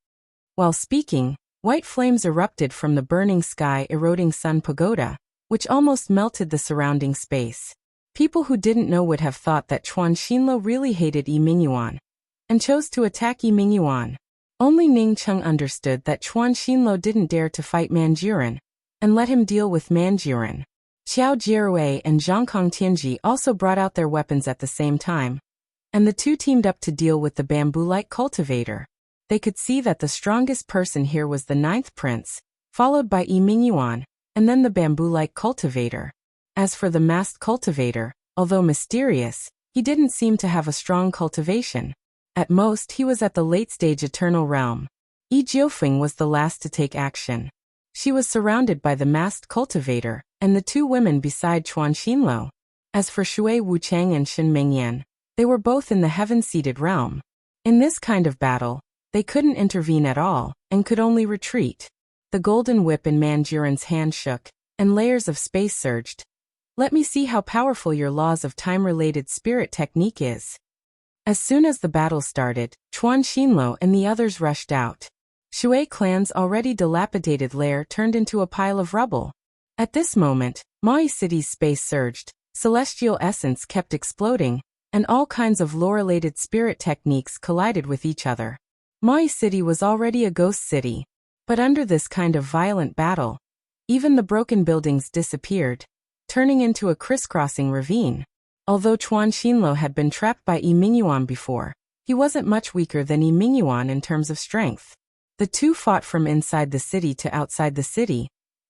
While speaking, white flames erupted from the burning sky-eroding sun pagoda, which almost melted the surrounding space. People who didn't know would have thought that Chuan Xinluo really hated Yi Mingyuan and chose to attack Yi Mingyuan. Only Ningcheng understood that Chuan Xinluo didn't dare to fight Manjuran and let him deal with Manjuran. Xiao Jierui and Zhangkong Tianji also brought out their weapons at the same time, and the two teamed up to deal with the bamboo-like cultivator. They could see that the strongest person here was the ninth prince, followed by Yi Mingyuan, and then the bamboo-like cultivator. As for the masked cultivator, although mysterious, he didn't seem to have a strong cultivation. At most, he was at the late-stage eternal realm. Yi Jiufeng was the last to take action. She was surrounded by the masked cultivator and the two women beside Chuan Xinluo. As for Shui Wuchang and Shen Mingyan, they were both in the heaven-seated realm. In this kind of battle, they couldn't intervene at all and could only retreat. The golden whip in Manjuran's hand shook, and layers of space surged. Let me see how powerful your laws of time-related spirit technique is. As soon as the battle started, Chuan Xinluo and the others rushed out. Shui clan's already dilapidated lair turned into a pile of rubble. At this moment, Maui City's space surged, celestial essence kept exploding, and all kinds of lore-related spirit techniques collided with each other. Maui City was already a ghost city, but under this kind of violent battle, even the broken buildings disappeared, turning into a crisscrossing ravine. Although Chuan Xinluo had been trapped by Yi Mingyuan before, he wasn't much weaker than Yi Mingyuan in terms of strength. The two fought from inside the city to outside the city,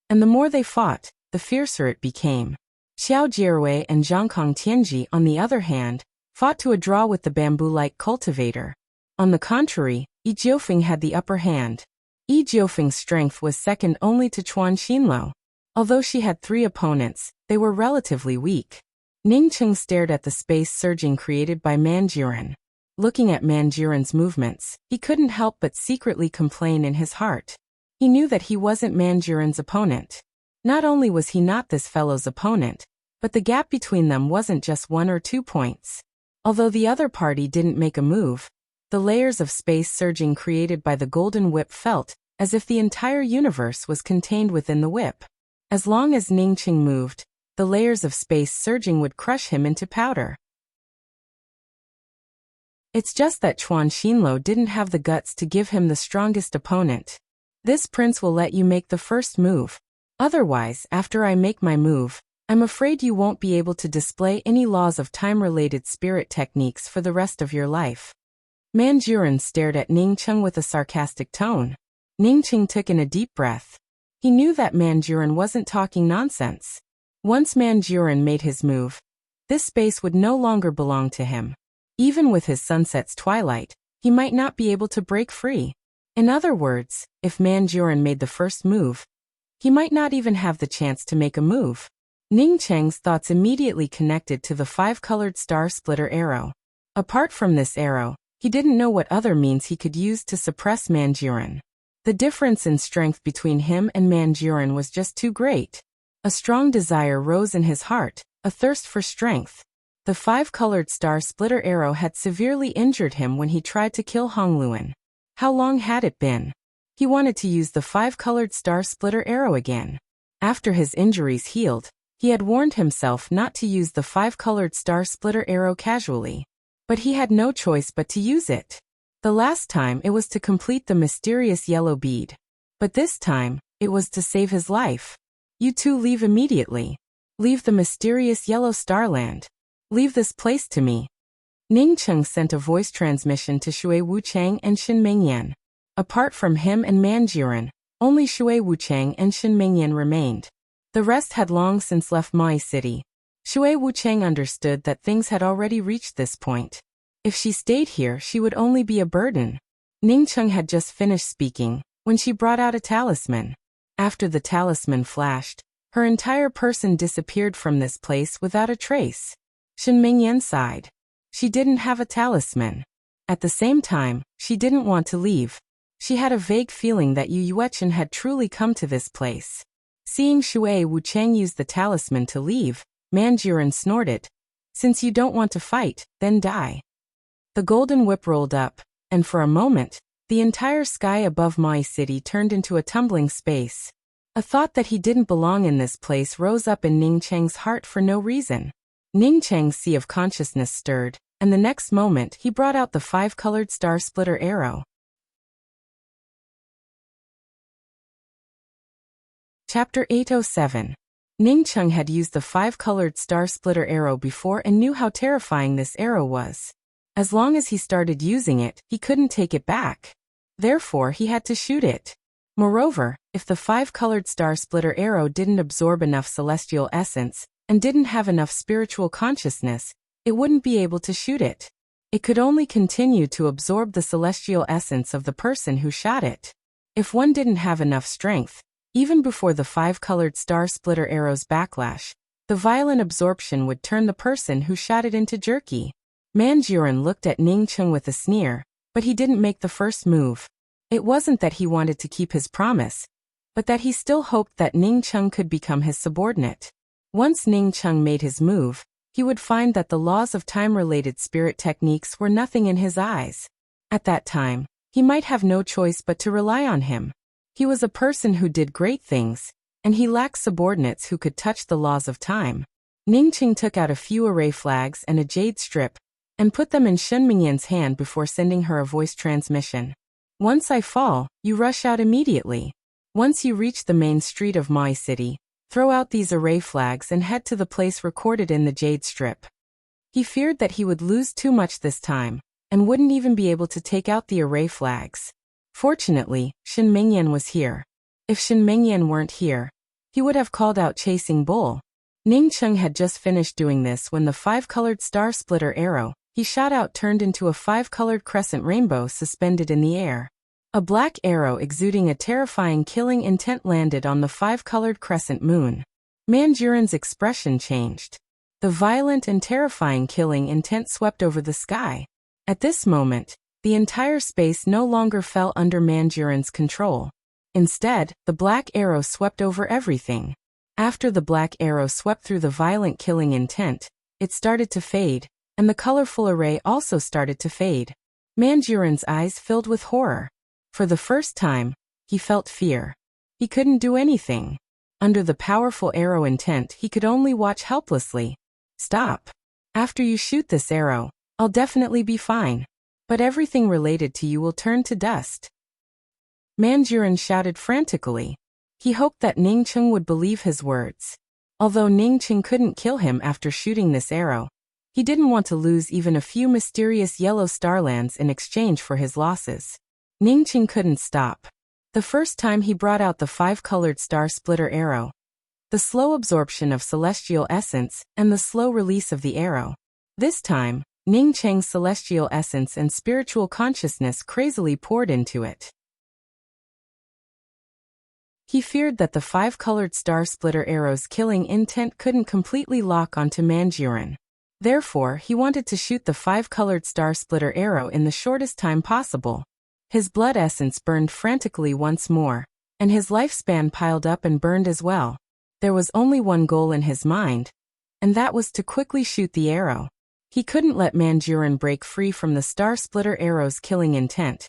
and the more they fought, the fiercer it became. Xiao Jierui and Zhangkong Tianji, on the other hand, fought to a draw with the bamboo-like cultivator. On the contrary, Yi Jiufeng had the upper hand. Yi Jiufeng's strength was second only to Chuan Xinluo. Although she had three opponents, they were relatively weak. Ningcheng stared at the space surging created by Manjuran. Looking at Manjuran's movements, he couldn't help but secretly complain in his heart. He knew that he wasn't Manjuran's opponent. Not only was he not this fellow's opponent, but the gap between them wasn't just 1 or 2 points. Although the other party didn't make a move, the layers of space surging created by the golden whip felt as if the entire universe was contained within the whip. As long as Ningcheng moved, the layers of space surging would crush him into powder. It's just that Chuan Xinluo didn't have the guts to give him the strongest opponent. This prince will let you make the first move. Otherwise, after I make my move, I'm afraid you won't be able to display any laws of time-related spirit techniques for the rest of your life. Manjuran stared at Ningcheng with a sarcastic tone. Ningcheng took in a deep breath. He knew that Manjuran wasn't talking nonsense. Once Manjuran made his move, this space would no longer belong to him. Even with his sunset's twilight, he might not be able to break free. In other words, if Manjuran made the first move, he might not even have the chance to make a move. Ningcheng's thoughts immediately connected to the 5-colored star splitter arrow. Apart from this arrow, he didn't know what other means he could use to suppress Manjuran. The difference in strength between him and Manjuran was just too great. A strong desire rose in his heart, a thirst for strength. The 5-colored star splitter arrow had severely injured him when he tried to kill Hongluan. How long had it been? He wanted to use the 5-colored star splitter arrow again. After his injuries healed, he had warned himself not to use the 5-colored star splitter arrow casually. But he had no choice but to use it. The last time it was to complete the mysterious yellow bead. But this time, it was to save his life. You two leave immediately. Leave the mysterious yellow starland. Leave this place to me. Ningcheng sent a voice transmission to Shui Wuchang and Shen Mingyan. Apart from him and Manjuran, Only Shui Wuchang and Shen Mingyan remained. The rest had long since left Mai City. Shui Wuchang understood that things had already reached this point. If she stayed here, she would only be a burden. Ning Cheng had just finished speaking when she brought out a talisman. After the talisman flashed, her entire person disappeared from this place without a trace. Shen Mingyan sighed. She didn't have a talisman. At the same time, she didn't want to leave. She had a vague feeling that Yu Yuechen had truly come to this place. Seeing Shui Wuchang use the talisman to leave, Manjuran snorted. Since you don't want to fight, then die. The golden whip rolled up, and for a moment, the entire sky above Mai City turned into a tumbling space. A thought that he didn't belong in this place rose up in Ning Cheng's heart for no reason. Ning Cheng's sea of consciousness stirred, and the next moment he brought out the 5-colored star-splitter arrow. Chapter 807. Ning Cheng had used the 5-colored star-splitter arrow before and knew how terrifying this arrow was. As long as he started using it, he couldn't take it back. Therefore, he had to shoot it. Moreover, if the 5-colored star-splitter arrow didn't absorb enough celestial essence and didn't have enough spiritual consciousness, it wouldn't be able to shoot it. It could only continue to absorb the celestial essence of the person who shot it. If one didn't have enough strength, even before the 5-colored star-splitter arrow's backlash, the violent absorption would turn the person who shot it into jerky. Manjuran looked at Ning Cheng with a sneer, but he didn't make the first move. It wasn't that he wanted to keep his promise, but that he still hoped that Ning Cheng could become his subordinate. Once Ning Cheng made his move, he would find that the laws of time-related spirit techniques were nothing in his eyes. At that time, he might have no choice but to rely on him. He was a person who did great things, and he lacked subordinates who could touch the laws of time. Ning Cheng took out a few array flags and a jade strip, and put them in Shen Mingyan's hand before sending her a voice transmission. Once I fall, you rush out immediately. Once you reach the main street of Mai City, throw out these array flags and head to the place recorded in the jade strip. He feared that he would lose too much this time, and wouldn't even be able to take out the array flags. Fortunately, Shen Mingyan was here. If Shen Mingyan weren't here, he would have called out Chasing Bull. Ning Cheng had just finished doing this when the 5-colored star-splitter arrow he shot out turned into a 5-colored crescent rainbow suspended in the air. A black arrow exuding a terrifying killing intent landed on the 5-colored crescent moon. Manjuran's expression changed. The violent and terrifying killing intent swept over the sky. At this moment, the entire space no longer fell under Manjuran's control. Instead, the black arrow swept over everything. After the black arrow swept through the violent killing intent, it started to fade, and the colorful array also started to fade. Manjuran's eyes filled with horror. For the first time, he felt fear. He couldn't do anything. Under the powerful arrow intent, he could only watch helplessly. Stop. After you shoot this arrow, I'll definitely be fine. But everything related to you will turn to dust. Manjuran shouted frantically. He hoped that Ning Cheng would believe his words. Although Ning Cheng couldn't kill him after shooting this arrow, he didn't want to lose even a few mysterious yellow starlands in exchange for his losses. Ning Cheng couldn't stop. The first time he brought out the 5-colored star-splitter arrow, the slow absorption of celestial essence, and the slow release of the arrow. This time, Ning Cheng's celestial essence and spiritual consciousness crazily poured into it. He feared that the 5-colored star-splitter arrow's killing intent couldn't completely lock onto Manjuran. Therefore, he wanted to shoot the 5-colored star-splitter arrow in the shortest time possible. His blood essence burned frantically once more, and his lifespan piled up and burned as well. There was only one goal in his mind, and that was to quickly shoot the arrow. He couldn't let Manjuran break free from the star-splitter arrow's killing intent,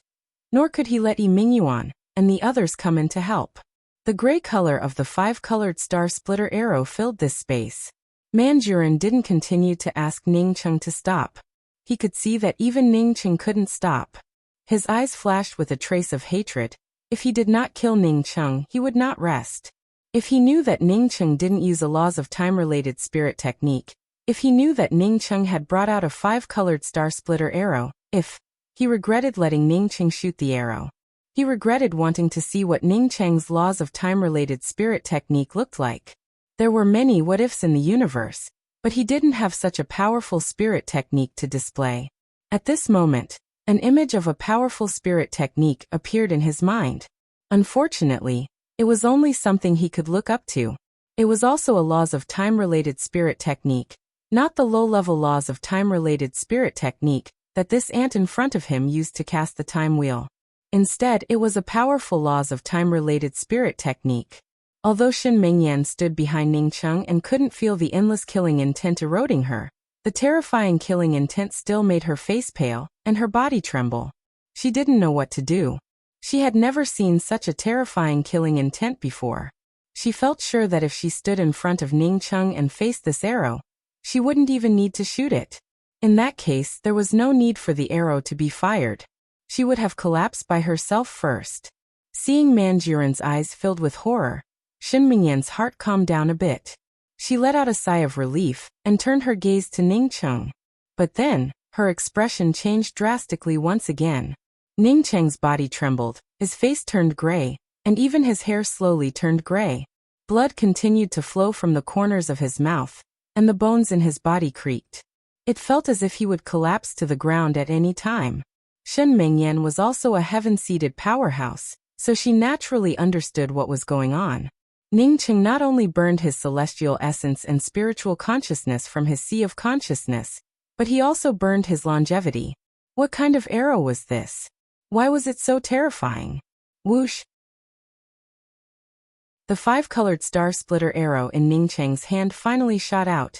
nor could he let Yi Mingyuan and the others come in to help. The gray color of the 5-colored star-splitter arrow filled this space. Manjuran didn't continue to ask Ning Cheng to stop. He could see that even Ning Cheng couldn't stop. His eyes flashed with a trace of hatred. If he did not kill Ning Cheng, he would not rest. If he knew that Ning Cheng didn't use a laws of time-related spirit technique, if he knew that Ning Cheng had brought out a 5-colored star-splitter arrow, if he regretted letting Ning Cheng shoot the arrow. He regretted wanting to see what Ning Cheng's laws of time-related spirit technique looked like. There were many what-ifs in the universe, but he didn't have such a powerful spirit technique to display. At this moment, an image of a powerful spirit technique appeared in his mind. Unfortunately, it was only something he could look up to. It was also a laws of time-related spirit technique, not the low-level laws of time-related spirit technique that this ant in front of him used to cast the time wheel. Instead, it was a powerful laws of time-related spirit technique. Although Shen Mengyan stood behind Ning Cheng and couldn't feel the endless killing intent eroding her, the terrifying killing intent still made her face pale and her body tremble. She didn't know what to do. She had never seen such a terrifying killing intent before. She felt sure that if she stood in front of Ning Cheng and faced this arrow, she wouldn't even need to shoot it. In that case, there was no need for the arrow to be fired. She would have collapsed by herself first. Seeing Manjurin's eyes filled with horror, Shen Mengyan's heart calmed down a bit. She let out a sigh of relief and turned her gaze to Ning Cheng. But then, her expression changed drastically once again. Ning Cheng's body trembled, his face turned gray, and even his hair slowly turned gray. Blood continued to flow from the corners of his mouth, and the bones in his body creaked. It felt as if he would collapse to the ground at any time. Shen Mengyan was also a heaven-seated powerhouse, so she naturally understood what was going on. Ning Cheng not only burned his celestial essence and spiritual consciousness from his sea of consciousness, but he also burned his longevity. What kind of arrow was this? Why was it so terrifying? Whoosh! The five-colored star-splitter arrow in Ning Cheng's hand finally shot out,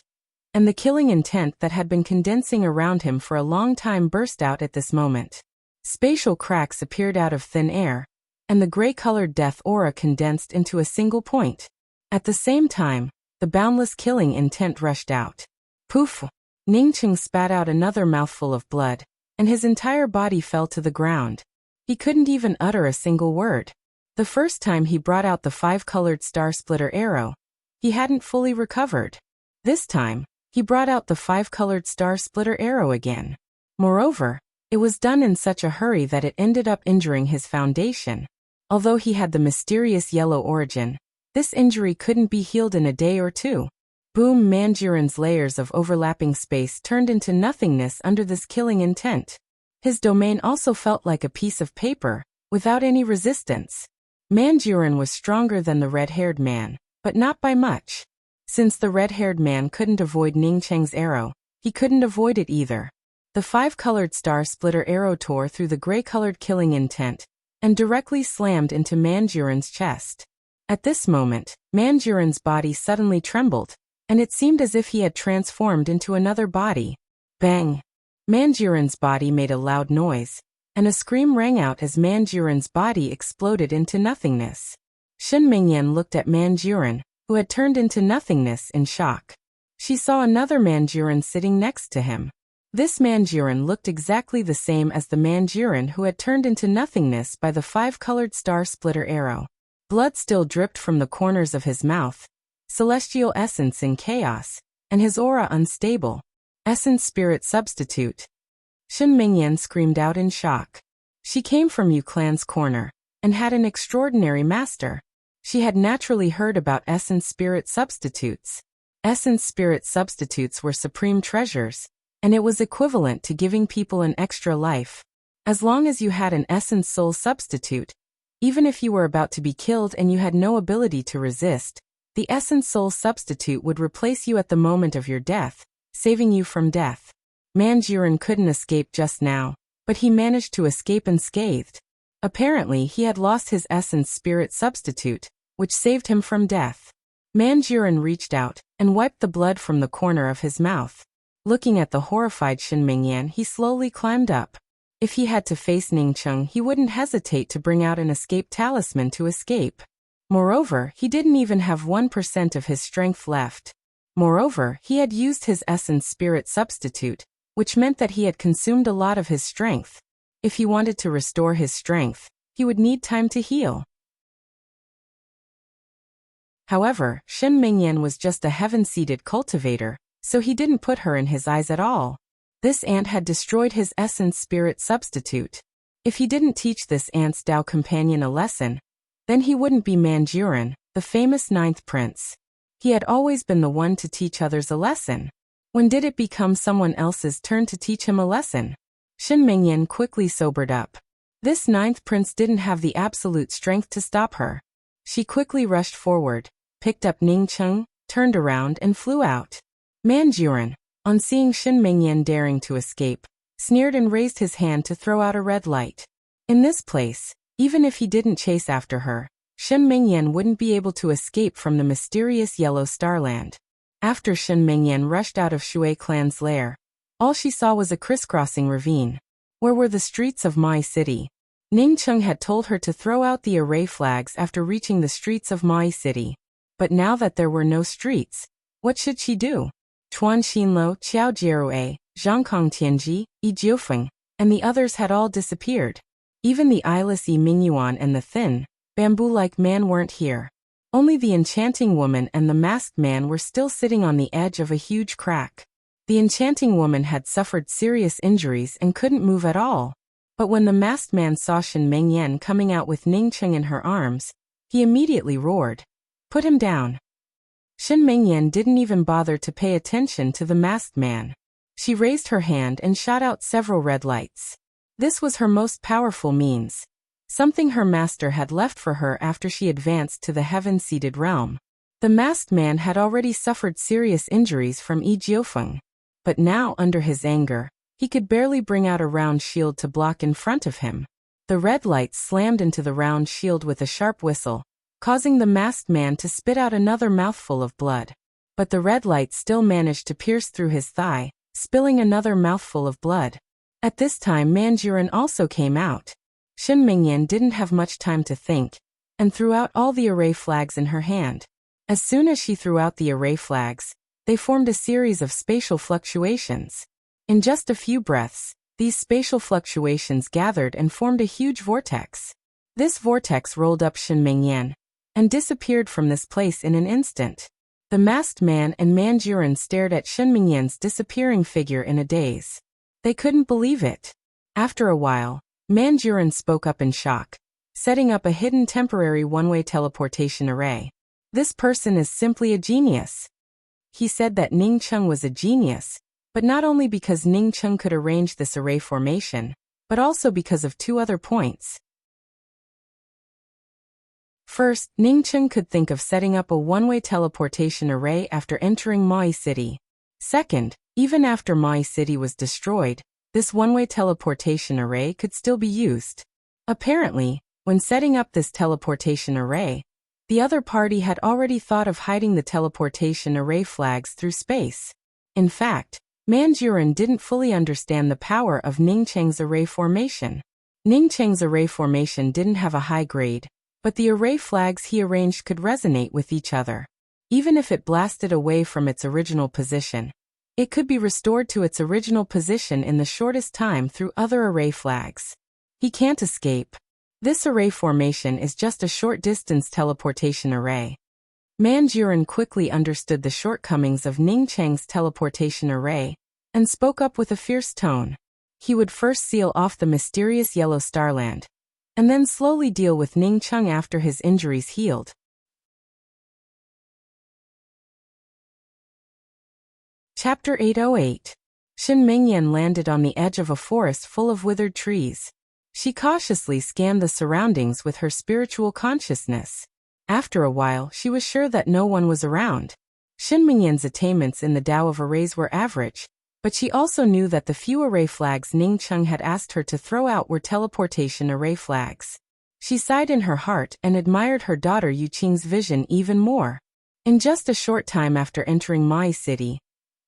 and the killing intent that had been condensing around him for a long time burst out at this moment. Spatial cracks appeared out of thin air, and the gray-colored death aura condensed into a single point. At the same time, the boundless killing intent rushed out. Poof! Ning Cheng spat out another mouthful of blood, and his entire body fell to the ground. He couldn't even utter a single word. The first time he brought out the five-colored star-splitter arrow, he hadn't fully recovered. This time, he brought out the five-colored star-splitter arrow again. Moreover, it was done in such a hurry that it ended up injuring his foundation. Although he had the mysterious yellow origin, this injury couldn't be healed in a day or two. Boom! Manjurin's layers of overlapping space turned into nothingness under this killing intent. His domain also felt like a piece of paper, without any resistance. Manjurin was stronger than the red-haired man, but not by much. Since the red-haired man couldn't avoid Ning Cheng's arrow, he couldn't avoid it either. The five-colored star-splitter arrow tore through the gray-colored killing intent, and directly slammed into Manjurin's chest. At this moment, Manjurin's body suddenly trembled, and it seemed as if he had transformed into another body. Bang! Manjurin's body made a loud noise, and a scream rang out as Manjurin's body exploded into nothingness. Shen Mengyan looked at Manjurin, who had turned into nothingness, in shock. She saw another Manjurin sitting next to him. This Manjurin looked exactly the same as the Manjurin who had turned into nothingness by the five-colored star-splitter arrow. Blood still dripped from the corners of his mouth, celestial essence in chaos, and his aura unstable. Essence spirit substitute. Shen Mengyan screamed out in shock. She came from Yu Clan's corner, and had an extraordinary master. She had naturally heard about essence spirit substitutes. Essence spirit substitutes were supreme treasures, and it was equivalent to giving people an extra life. As long as you had an essence soul substitute, even if you were about to be killed and you had no ability to resist, the essence soul substitute would replace you at the moment of your death, saving you from death. Manjurin couldn't escape just now, but he managed to escape unscathed. Apparently, he had lost his essence spirit substitute, which saved him from death. Manjurin reached out and wiped the blood from the corner of his mouth. Looking at the horrified Shen Mengyan, he slowly climbed up. If he had to face Ning Cheng, he wouldn't hesitate to bring out an escape talisman to escape. Moreover, he didn't even have 1% of his strength left. Moreover, he had used his essence spirit substitute, which meant that he had consumed a lot of his strength. If he wanted to restore his strength, he would need time to heal. However, Shen Mengyan was just a heaven-seated cultivator, so he didn't put her in his eyes at all. This ant had destroyed his essence spirit substitute. If he didn't teach this Ant's Dao companion a lesson, then he wouldn't be Manjuran, the famous ninth prince. He had always been the one to teach others a lesson. When did it become someone else's turn to teach him a lesson? Shin Mingyan quickly sobered up. This ninth prince didn't have the absolute strength to stop her. She quickly rushed forward, picked up Ning Cheng, turned around and flew out. Manjuran, on seeing Shin Mingyan daring to escape, sneered and raised his hand to throw out a red light. In this place, even if he didn't chase after her, Shin Mingyan wouldn't be able to escape from the mysterious yellow starland. After Shin Mingyan rushed out of Shui clan's lair, all she saw was a crisscrossing ravine. Where were the streets of Mai City? Ning Cheng had told her to throw out the array flags after reaching the streets of Mai City. But now that there were no streets, what should she do? Tuan Xinluo, Qiao Jierue, Zhangkong Tianji, Yi Jiufeng, and the others had all disappeared. Even the eyeless Yi Mingyuan and the thin, bamboo-like man weren't here. Only the enchanting woman and the masked man were still sitting on the edge of a huge crack. The enchanting woman had suffered serious injuries and couldn't move at all. But when the masked man saw Shin Mingyan coming out with Ning Cheng in her arms, he immediately roared, "Put him down." Shin Mingyan didn't even bother to pay attention to the masked man. She raised her hand and shot out several red lights. This was her most powerful means, something her master had left for her after she advanced to the heaven-seated realm. The masked man had already suffered serious injuries from Yi Jiufeng. But now, under his anger, he could barely bring out a round shield to block in front of him. The red lights slammed into the round shield with a sharp whistle, causing the masked man to spit out another mouthful of blood. But the red lights still managed to pierce through his thigh, spilling another mouthful of blood. At this time Manjuran also came out. Shin Mingyan didn't have much time to think, and threw out all the array flags in her hand. As soon as she threw out the array flags, they formed a series of spatial fluctuations. In just a few breaths, these spatial fluctuations gathered and formed a huge vortex. This vortex rolled up Shin Mingyan and disappeared from this place in an instant. The masked man and Manjuran stared at Shin Mingyan's disappearing figure in a daze. They couldn't believe it. After a while, Manjuran spoke up in shock, setting up a hidden temporary one-way teleportation array. This person is simply a genius. He said that Ning Cheng was a genius, but not only because Ning Cheng could arrange this array formation, but also because of two other points. First, Ning Cheng could think of setting up a one-way teleportation array after entering Mai City. Second, even after Mai City was destroyed, this one-way teleportation array could still be used. Apparently, when setting up this teleportation array, the other party had already thought of hiding the teleportation array flags through space. In fact, Manjuran didn't fully understand the power of Ning Cheng's array formation. Ning Cheng's array formation didn't have a high grade, but the array flags he arranged could resonate with each other. Even if it blasted away from its original position, it could be restored to its original position in the shortest time through other array flags. He can't escape. This array formation is just a short-distance teleportation array. Manjuran quickly understood the shortcomings of Ning Cheng's teleportation array and spoke up with a fierce tone. He would first seal off the mysterious yellow starland, and then slowly deal with Ning Cheng after his injuries healed. Chapter 808. Shin Mingyan landed on the edge of a forest full of withered trees. She cautiously scanned the surroundings with her spiritual consciousness. After a while, she was sure that no one was around. Shin Mingyan's attainments in the Tao of arrays were average, but she also knew that the few array flags Ning Cheng had asked her to throw out were teleportation array flags. She sighed in her heart and admired her daughter Yu Qing's vision even more. In just a short time after entering Mai City,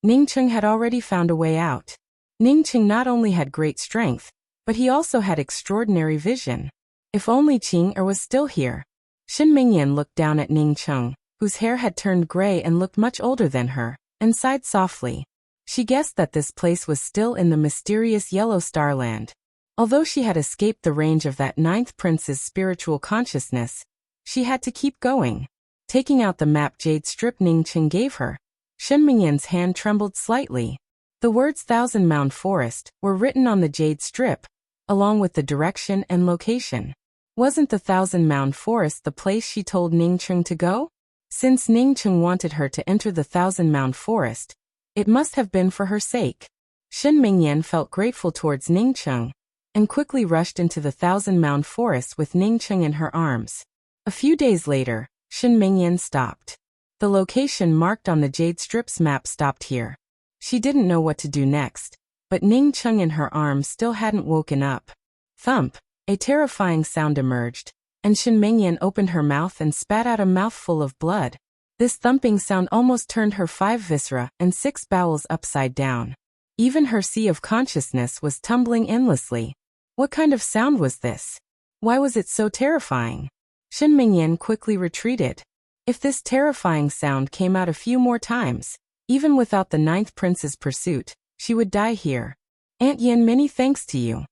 Ning Cheng had already found a way out. Ning Cheng not only had great strength, but he also had extraordinary vision. If only Qing was still here. Shin Mingyan looked down at Ning Cheng, whose hair had turned gray and looked much older than her, and sighed softly. She guessed that this place was still in the mysterious yellow starland. Although she had escaped the range of that ninth prince's spiritual consciousness, she had to keep going. Taking out the map jade strip Ning Cheng gave her, Shin Mingyan's hand trembled slightly. The words Thousand Mound Forest were written on the jade strip, along with the direction and location. Wasn't the Thousand Mound Forest the place she told Ningcheng to go? Since Ningcheng wanted her to enter the Thousand Mound Forest, it must have been for her sake. Shen Mingyan felt grateful towards Ningcheng and quickly rushed into the Thousand Mound Forest with Ningcheng in her arms. A few days later, Shen Mingyan stopped. The location marked on the Jade Strips map stopped here. She didn't know what to do next, but Ningcheng in her arms still hadn't woken up. Thump! A terrifying sound emerged, and Shen Mingyan opened her mouth and spat out a mouthful of blood. This thumping sound almost turned her 5 viscera and 6 bowels upside down. Even her sea of consciousness was tumbling endlessly. What kind of sound was this? Why was it so terrifying? Shen Mingyan quickly retreated. If this terrifying sound came out a few more times, even without the 9th prince's pursuit, she would die here. Aunt Yin, many thanks to you.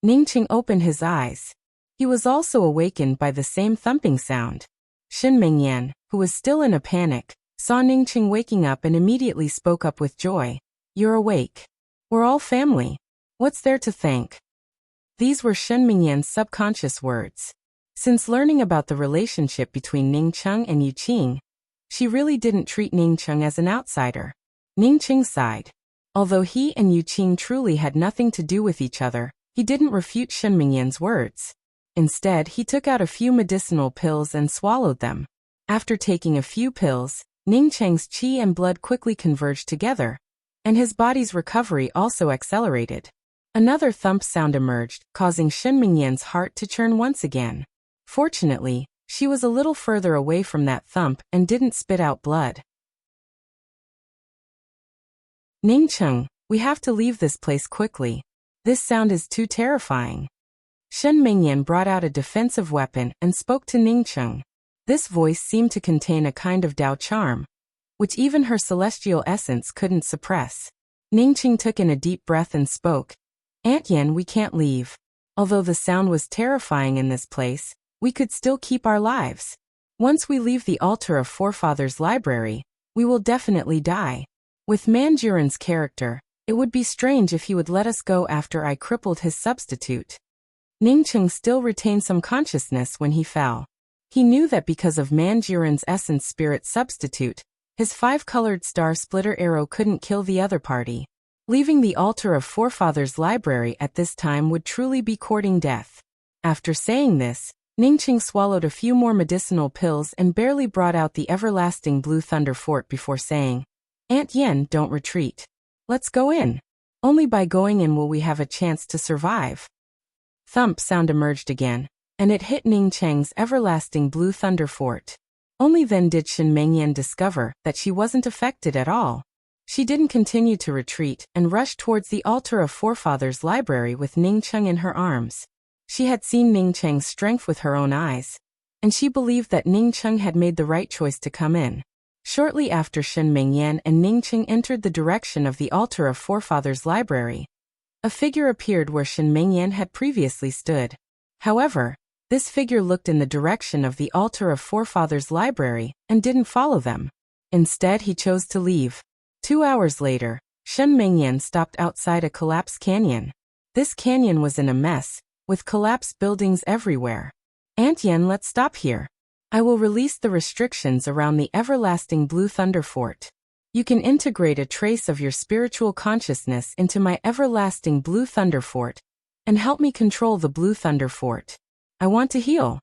Ningcheng opened his eyes. He was also awakened by the same thumping sound. Shen Mingyan, who was still in a panic, saw Ningcheng waking up and immediately spoke up with joy. You're awake. We're all family. What's there to thank? These were Shen Mingyan's subconscious words. Since learning about the relationship between Ningcheng and Yuqing, she really didn't treat Ningcheng as an outsider. Ningcheng sighed. Although he and Yuqing truly had nothing to do with each other, he didn't refute Shen Mingyan's words. Instead, he took out a few medicinal pills and swallowed them. After taking a few pills, Ningcheng's qi and blood quickly converged together, and his body's recovery also accelerated. Another thump sound emerged, causing Shen Mingyan's heart to churn once again. Fortunately, she was a little further away from that thump and didn't spit out blood. Ningcheng, we have to leave this place quickly. This sound is too terrifying. Shen Mingyan brought out a defensive weapon and spoke to Ningcheng. This voice seemed to contain a kind of Dao charm, which even her celestial essence couldn't suppress. Ningcheng took in a deep breath and spoke. Aunt Yin, we can't leave. Although the sound was terrifying in this place, we could still keep our lives. Once we leave the altar of Forefathers' library, we will definitely die. With Manjurin's character, it would be strange if he would let us go after I crippled his substitute. Ningcheng still retained some consciousness when he fell. He knew that because of Manjurin's essence spirit substitute, his 5-colored star splitter arrow couldn't kill the other party. Leaving the altar of Forefathers' library at this time would truly be courting death. After saying this, Ningcheng swallowed a few more medicinal pills and barely brought out the everlasting Blue Thunder Fort before saying, Aunt Yin, don't retreat. Let's go in. Only by going in will we have a chance to survive. Thump sound emerged again, and it hit Ningcheng's everlasting Blue Thunder Fort. Only then did Shen Mingyan discover that she wasn't affected at all. She didn't continue to retreat and rushed towards the altar of Forefathers' library with Ningcheng in her arms. She had seen Ningcheng's strength with her own eyes, and she believed that Ningcheng had made the right choice to come in. Shortly after Shen Mingyan and Ningcheng entered the direction of the altar of Forefathers' library, a figure appeared where Shen Mingyan had previously stood. However, this figure looked in the direction of the altar of Forefathers' library and didn't follow them. Instead, he chose to leave. 2 hours later, Shen Mingyan stopped outside a collapsed canyon. This canyon was in a mess, with collapsed buildings everywhere. Aunt Yin, let's stop here. I will release the restrictions around the everlasting Blue Thunder Fort. You can integrate a trace of your spiritual consciousness into my everlasting Blue Thunder Fort and help me control the Blue Thunder Fort. I want to heal.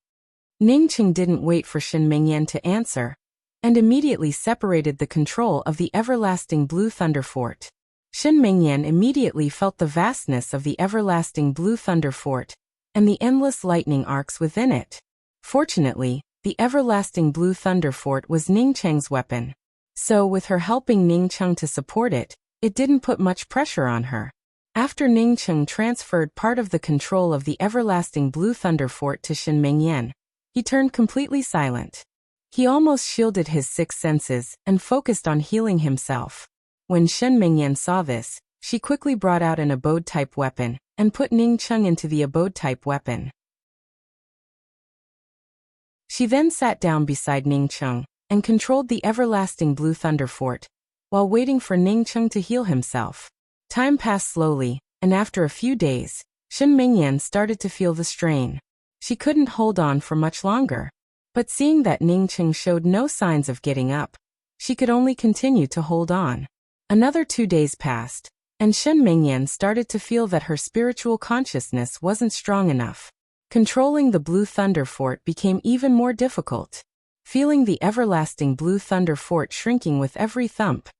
Ningcheng didn't wait for Shen Mingyan to answer and immediately separated the control of the everlasting Blue Thunder Fort. Shen Mingyan immediately felt the vastness of the everlasting Blue Thunder Fort and the endless lightning arcs within it. Fortunately, the everlasting Blue Thunder Fort was Ningcheng's weapon. So with her helping Ningcheng to support it, it didn't put much pressure on her. After Ningcheng transferred part of the control of the everlasting Blue Thunder Fort to Shen Mingyan, he turned completely silent. He almost shielded his 6 senses and focused on healing himself. When Shen Mingyan saw this, she quickly brought out an abode-type weapon and put Ningcheng into the abode-type weapon. She then sat down beside Ningcheng and controlled the everlasting Blue Thunder Fort, while waiting for Ningcheng to heal himself. Time passed slowly, and after a few days, Shen Mingyan started to feel the strain. She couldn't hold on for much longer. But seeing that Ningcheng showed no signs of getting up, she could only continue to hold on. Another 2 days passed, and Shen Mingyan started to feel that her spiritual consciousness wasn't strong enough. Controlling the Blue Thunder Fort became even more difficult. Feeling the everlasting Blue Thunder Fort shrinking with every thump,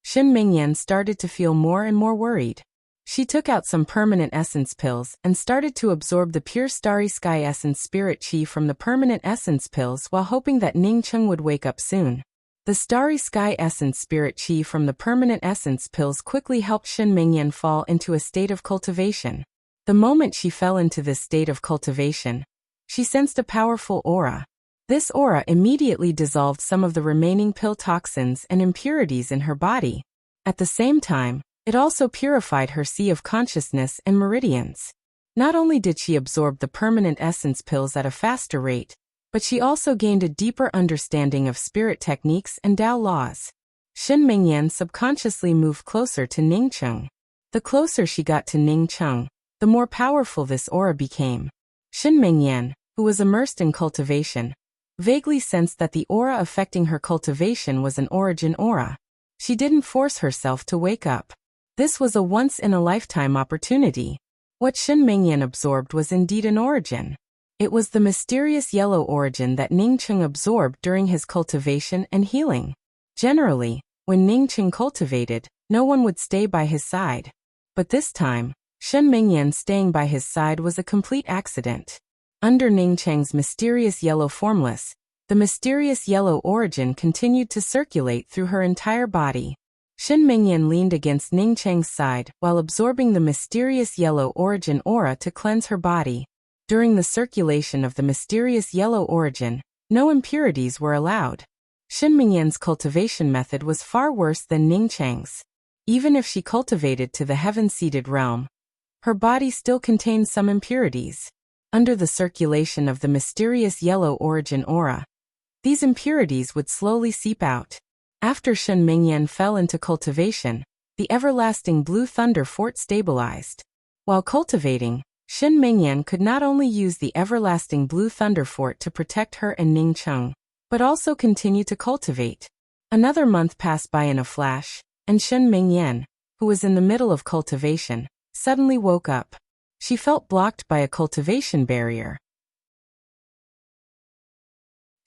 Shen Mingyan started to feel more and more worried. She took out some permanent essence pills and started to absorb the pure starry sky essence spirit chi from the permanent essence pills while hoping that Ningcheng would wake up soon. The starry sky essence spirit chi from the permanent essence pills quickly helped Shen Mingyan fall into a state of cultivation. The moment she fell into this state of cultivation, she sensed a powerful aura. This aura immediately dissolved some of the remaining pill toxins and impurities in her body. At the same time, it also purified her sea of consciousness and meridians. Not only did she absorb the permanent essence pills at a faster rate, but she also gained a deeper understanding of spirit techniques and Tao laws. Shen Mingyan subconsciously moved closer to Ningcheng. The closer she got to Ningcheng, the more powerful this aura became. Shen Mingyan, who was immersed in cultivation, vaguely sensed that the aura affecting her cultivation was an origin aura. She didn't force herself to wake up. This was a once-in-a-lifetime opportunity. What Shen Mingyan absorbed was indeed an origin. It was the mysterious yellow origin that Ningcheng absorbed during his cultivation and healing. Generally, when Ningcheng cultivated, no one would stay by his side. But this time, Shen Mingyan staying by his side was a complete accident. Under Ningcheng's mysterious yellow formless, the mysterious yellow origin continued to circulate through her entire body. Shen Mingyan leaned against Ningcheng's side while absorbing the mysterious yellow origin aura to cleanse her body. During the circulation of the mysterious yellow origin, no impurities were allowed. Shen Mingyan's cultivation method was far worse than Ningcheng's. Even if she cultivated to the heaven-seated realm, her body still contained some impurities. Under the circulation of the mysterious yellow origin aura, these impurities would slowly seep out. After Shen Mingyan fell into cultivation, the everlasting Blue Thunder Fort stabilized. While cultivating, Shen Mingyan could not only use the everlasting Blue Thunder Fort to protect her and Ningcheng, but also continue to cultivate. Another month passed by in a flash, and Shen Mingyan, who was in the middle of cultivation, suddenly woke up. She felt blocked by a cultivation barrier.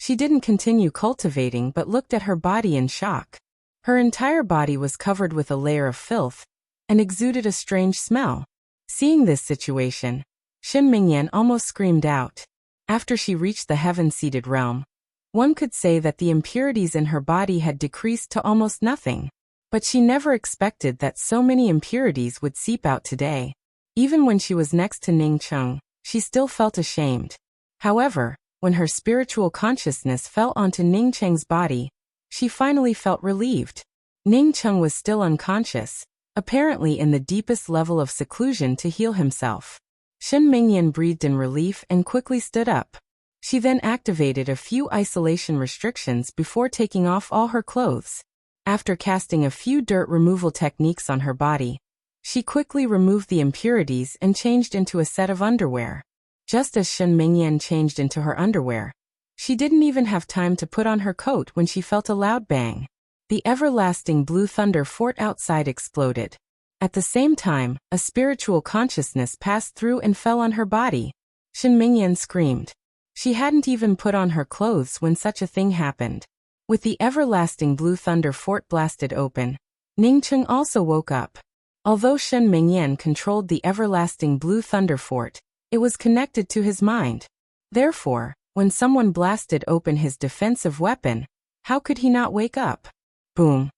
She didn't continue cultivating but looked at her body in shock. Her entire body was covered with a layer of filth and exuded a strange smell. Seeing this situation, Shen Mingyan almost screamed out. After she reached the heaven-seated realm, one could say that the impurities in her body had decreased to almost nothing. But she never expected that so many impurities would seep out today. Even when she was next to Ningcheng, she still felt ashamed. However, when her spiritual consciousness fell onto Ningcheng's body, she finally felt relieved. Ningcheng was still unconscious, apparently in the deepest level of seclusion to heal himself. Shen Mingyan breathed in relief and quickly stood up. She then activated a few isolation restrictions before taking off all her clothes. After casting a few dirt removal techniques on her body, she quickly removed the impurities and changed into a set of underwear. Just as Shen Mingyan changed into her underwear, she didn't even have time to put on her coat when she felt a loud bang. The everlasting Blue Thunder Fort outside exploded. At the same time, a spiritual consciousness passed through and fell on her body. Shen Mingyan screamed. She hadn't even put on her clothes when such a thing happened. With the everlasting Blue Thunder Fort blasted open, Ningcheng also woke up. Although Shen Mingyan controlled the everlasting Blue Thunder Fort, it was connected to his mind. Therefore, when someone blasted open his defensive weapon, how could he not wake up? Boom.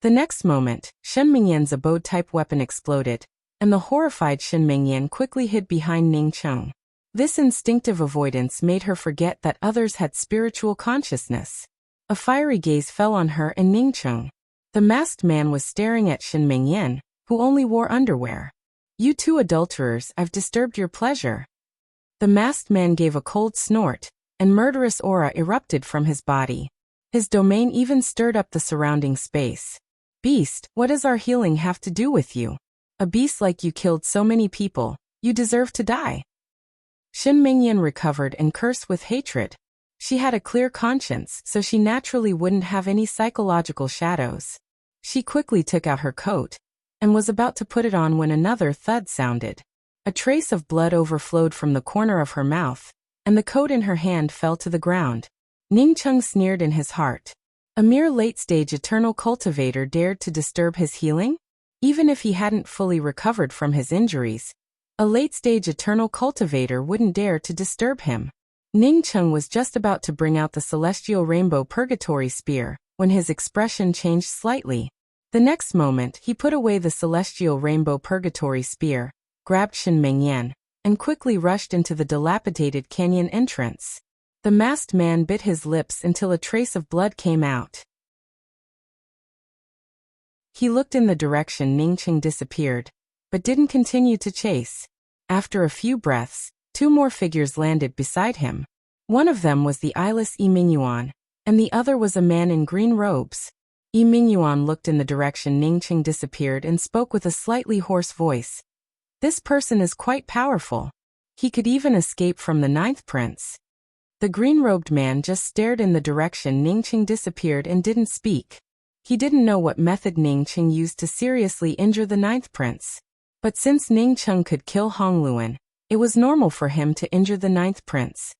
The next moment, Shen Mingyan's abode-type weapon exploded, and the horrified Shen Mingyan quickly hid behind Ningcheng. This instinctive avoidance made her forget that others had spiritual consciousness. A fiery gaze fell on her and Ningcheng. The masked man was staring at Shen Mingyan, who only wore underwear. "You two adulterers, I've disturbed your pleasure." The masked man gave a cold snort, and murderous aura erupted from his body. His domain even stirred up the surrounding space. "Beast, what does our healing have to do with you? A beast like you killed so many people, You deserve to die. Shen Mingyan recovered and cursed with hatred. She had a clear conscience, so she naturally wouldn't have any psychological shadows. She quickly took out her coat and was about to put it on when another thud sounded. A trace of blood overflowed from the corner of her mouth, and the coat in her hand fell to the ground. Ning Cheng sneered in his heart. A mere late-stage eternal cultivator dared to disturb his healing? Even if he hadn't fully recovered from his injuries, a late-stage eternal cultivator wouldn't dare to disturb him. Ning Cheng was just about to bring out the celestial rainbow purgatory spear when his expression changed slightly. The next moment, he put away the celestial rainbow purgatory spear, grabbed Shen Mingyan, and quickly rushed into the dilapidated canyon entrance. The masked man bit his lips until a trace of blood came out. He looked in the direction Ning Cheng disappeared, but didn't continue to chase. After a few breaths, two more figures landed beside him. One of them was the eyeless Yi Mingyuan, and the other was a man in green robes. Yi Mingyuan looked in the direction Ning Cheng disappeared and spoke with a slightly hoarse voice. This person is quite powerful. He could even escape from the ninth prince. The green-robed man just stared in the direction Ning Cheng disappeared and didn't speak. He didn't know what method Ning Cheng used to seriously injure the ninth prince. But since Ning Cheng could kill Hongluan, it was normal for him to injure the ninth prince.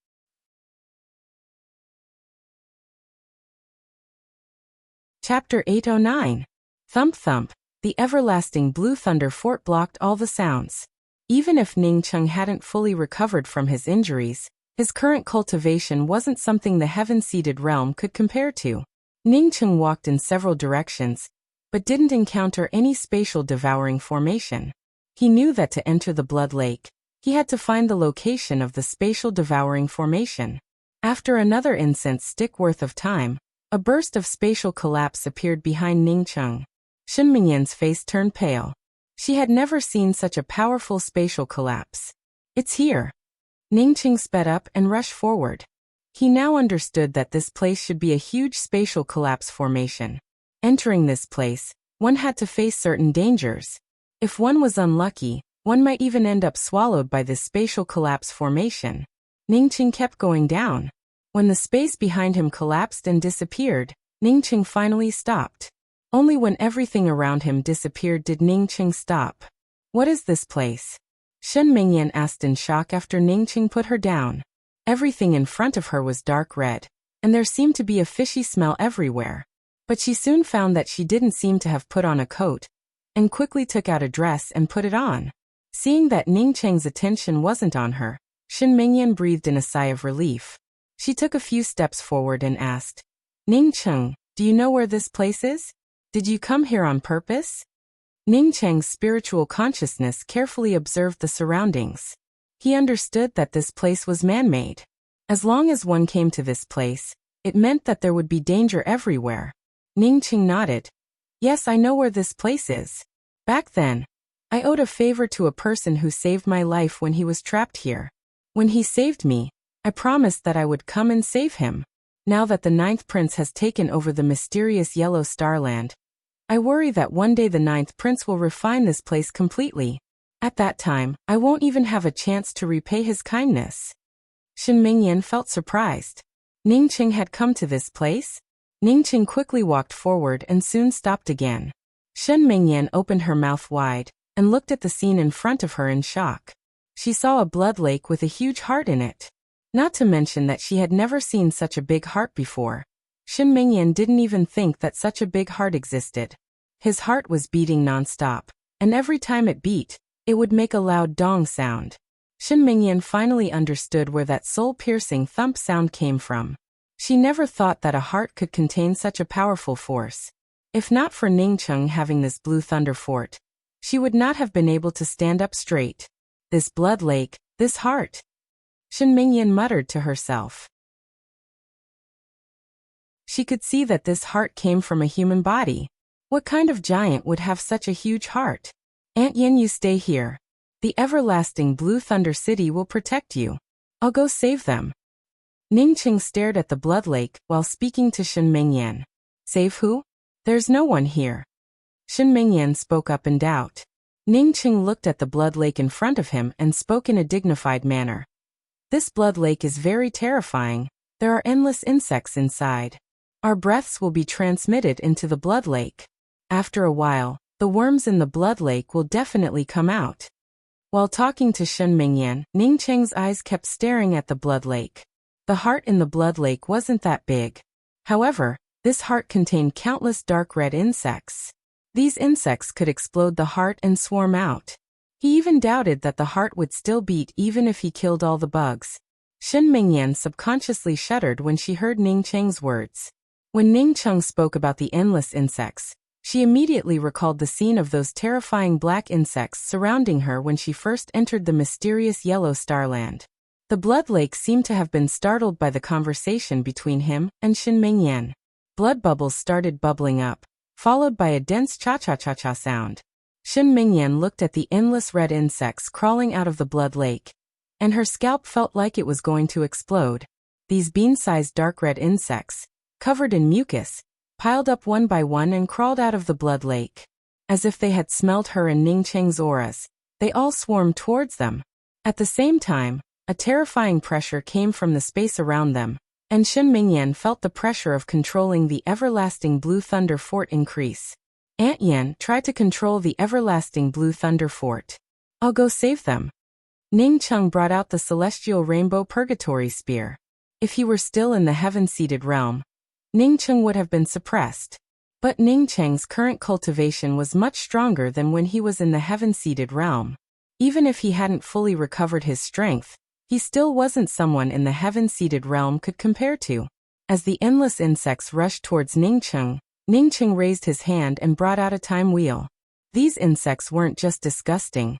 Chapter 809. Thump Thump. The everlasting blue thunder fort blocked all the sounds. Even if Ning Cheng hadn't fully recovered from his injuries, his current cultivation wasn't something the heaven-seated realm could compare to. Ning Cheng walked in several directions, but didn't encounter any spatial devouring formation. He knew that to enter the Blood Lake, he had to find the location of the spatial devouring formation. After another incense stick worth of time, a burst of spatial collapse appeared behind Ning Cheng. Shen Mingyan's face turned pale. She had never seen such a powerful spatial collapse. It's here. Ning Cheng sped up and rushed forward. He now understood that this place should be a huge spatial collapse formation. Entering this place, one had to face certain dangers. If one was unlucky, one might even end up swallowed by this spatial collapse formation. Ning Cheng kept going down. When the space behind him collapsed and disappeared, Ning Cheng finally stopped. Only when everything around him disappeared did Ning Cheng stop. What is this place? Shen Mingyan asked in shock after Ning Cheng put her down. Everything in front of her was dark red, and there seemed to be a fishy smell everywhere. But she soon found that she didn't seem to have put on a coat, and quickly took out a dress and put it on. Seeing that Ning Cheng's attention wasn't on her, Shen Mingyan breathed in a sigh of relief. She took a few steps forward and asked, Ning Cheng, do you know where this place is? Did you come here on purpose? Ning Cheng's spiritual consciousness carefully observed the surroundings. He understood that this place was man-made. As long as one came to this place, it meant that there would be danger everywhere. Ning Cheng nodded. Yes, I know where this place is. Back then, I owed a favor to a person who saved my life when he was trapped here. When he saved me, I promised that I would come and save him. Now that the ninth prince has taken over the mysterious Yellow Starland, I worry that one day the ninth prince will refine this place completely. At that time, I won't even have a chance to repay his kindness. Shen Mingyan felt surprised. Ning Cheng had come to this place? Ning Cheng quickly walked forward and soon stopped again. Shen Mingyan opened her mouth wide and looked at the scene in front of her in shock. She saw a blood lake with a huge heart in it. Not to mention that she had never seen such a big heart before. Shen Mingyan didn't even think that such a big heart existed. His heart was beating non-stop, and every time it beat, it would make a loud dong sound. Shen Mingyan finally understood where that soul-piercing thump sound came from. She never thought that a heart could contain such a powerful force. If not for Ning Cheng having this blue thunder fort, she would not have been able to stand up straight. This blood lake, this heart. Shen Mingyan muttered to herself. She could see that this heart came from a human body. What kind of giant would have such a huge heart? Aunt Yin, you stay here. The everlasting Blue Thunder City will protect you. I'll go save them. Ning Cheng stared at the blood lake while speaking to Shen Mingyan. Save who? There's no one here. Shen Mingyan spoke up in doubt. Ningqing looked at the blood lake in front of him and spoke in a dignified manner. This blood lake is very terrifying. There are endless insects inside. Our breaths will be transmitted into the blood lake. After a while, the worms in the blood lake will definitely come out. While talking to Shen Mingyan, Ningqing's eyes kept staring at the blood lake. The heart in the blood lake wasn't that big. However, this heart contained countless dark red insects. These insects could explode the heart and swarm out. He even doubted that the heart would still beat even if he killed all the bugs. Shen Mingyan subconsciously shuddered when she heard Ningqing's words. When Ningqing spoke about the endless insects, she immediately recalled the scene of those terrifying black insects surrounding her when she first entered the mysterious yellow starland. The blood lake seemed to have been startled by the conversation between him and Shen Mingyan. Blood bubbles started bubbling up, followed by a dense cha-cha-cha-cha sound. Shen Mingyan looked at the endless red insects crawling out of the blood lake, and her scalp felt like it was going to explode. These bean-sized dark red insects, covered in mucus, piled up one by one and crawled out of the blood lake. As if they had smelled her and Ningqing's auras, they all swarmed towards them. At the same time, a terrifying pressure came from the space around them, and Shen Mingyan felt the pressure of controlling the everlasting blue thunder fort increase. Aunt Yan tried to control the everlasting blue thunder fort. I'll go save them. Ningqing brought out the celestial rainbow purgatory spear. If he were still in the heaven-seated realm, Ningqing would have been suppressed. But Ningqing's current cultivation was much stronger than when he was in the heaven-seated realm. Even if he hadn't fully recovered his strength, he still wasn't someone in the heaven-seated realm could compare to. As the endless insects rushed towards Ningqing, Ningqing raised his hand and brought out a time wheel. These insects weren't just disgusting.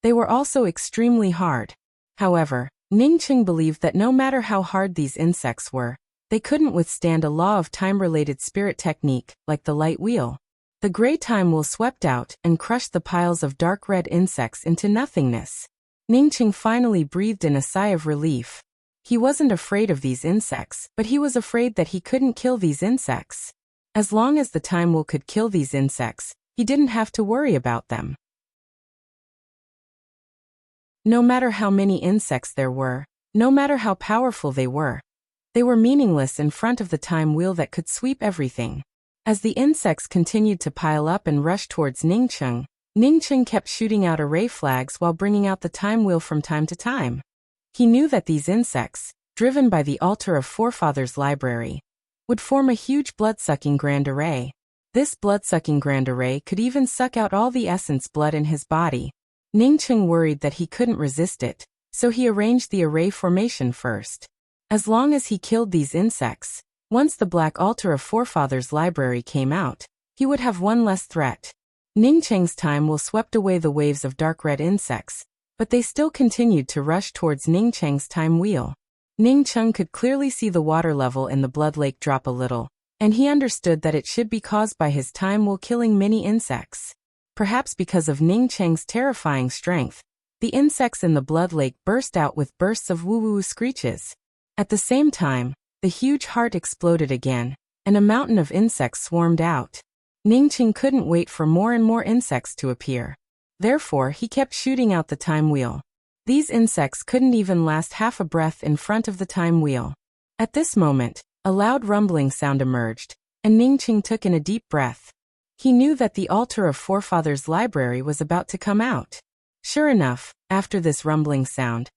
They were also extremely hard. However, Ningqing believed that no matter how hard these insects were, they couldn't withstand a law of time-related spirit technique, like the light wheel. The gray time wheel swept out and crushed the piles of dark red insects into nothingness. Ningqing finally breathed in a sigh of relief. He wasn't afraid of these insects, but he was afraid that he couldn't kill these insects. As long as the time wheel could kill these insects, he didn't have to worry about them. No matter how many insects there were, no matter how powerful they were meaningless in front of the time wheel that could sweep everything. As the insects continued to pile up and rush towards Ningqing, Ningqing kept shooting out array flags while bringing out the time wheel from time to time. He knew that these insects, driven by the altar of Forefathers' library, would form a huge blood-sucking grand array. This blood-sucking grand array could even suck out all the essence blood in his body. Ningqing worried that he couldn't resist it, so he arranged the array formation first. As long as he killed these insects, once the black altar of Forefathers' library came out, he would have one less threat. Ningqing's time wheel swept away the waves of dark red insects, but they still continued to rush towards Ningqing's time wheel. Ningqing could clearly see the water level in the blood lake drop a little, and he understood that it should be caused by his time wheel killing many insects. Perhaps because of Ningqing's terrifying strength, the insects in the blood lake burst out with bursts of woo-woo screeches. At the same time, the huge heart exploded again, and a mountain of insects swarmed out. Ningqing couldn't wait for more and more insects to appear. Therefore, he kept shooting out the time wheel. These insects couldn't even last half a breath in front of the time wheel. At this moment, a loud rumbling sound emerged, and Ningqing took in a deep breath. He knew that the altar of Forefathers' library was about to come out. Sure enough, after this rumbling sound,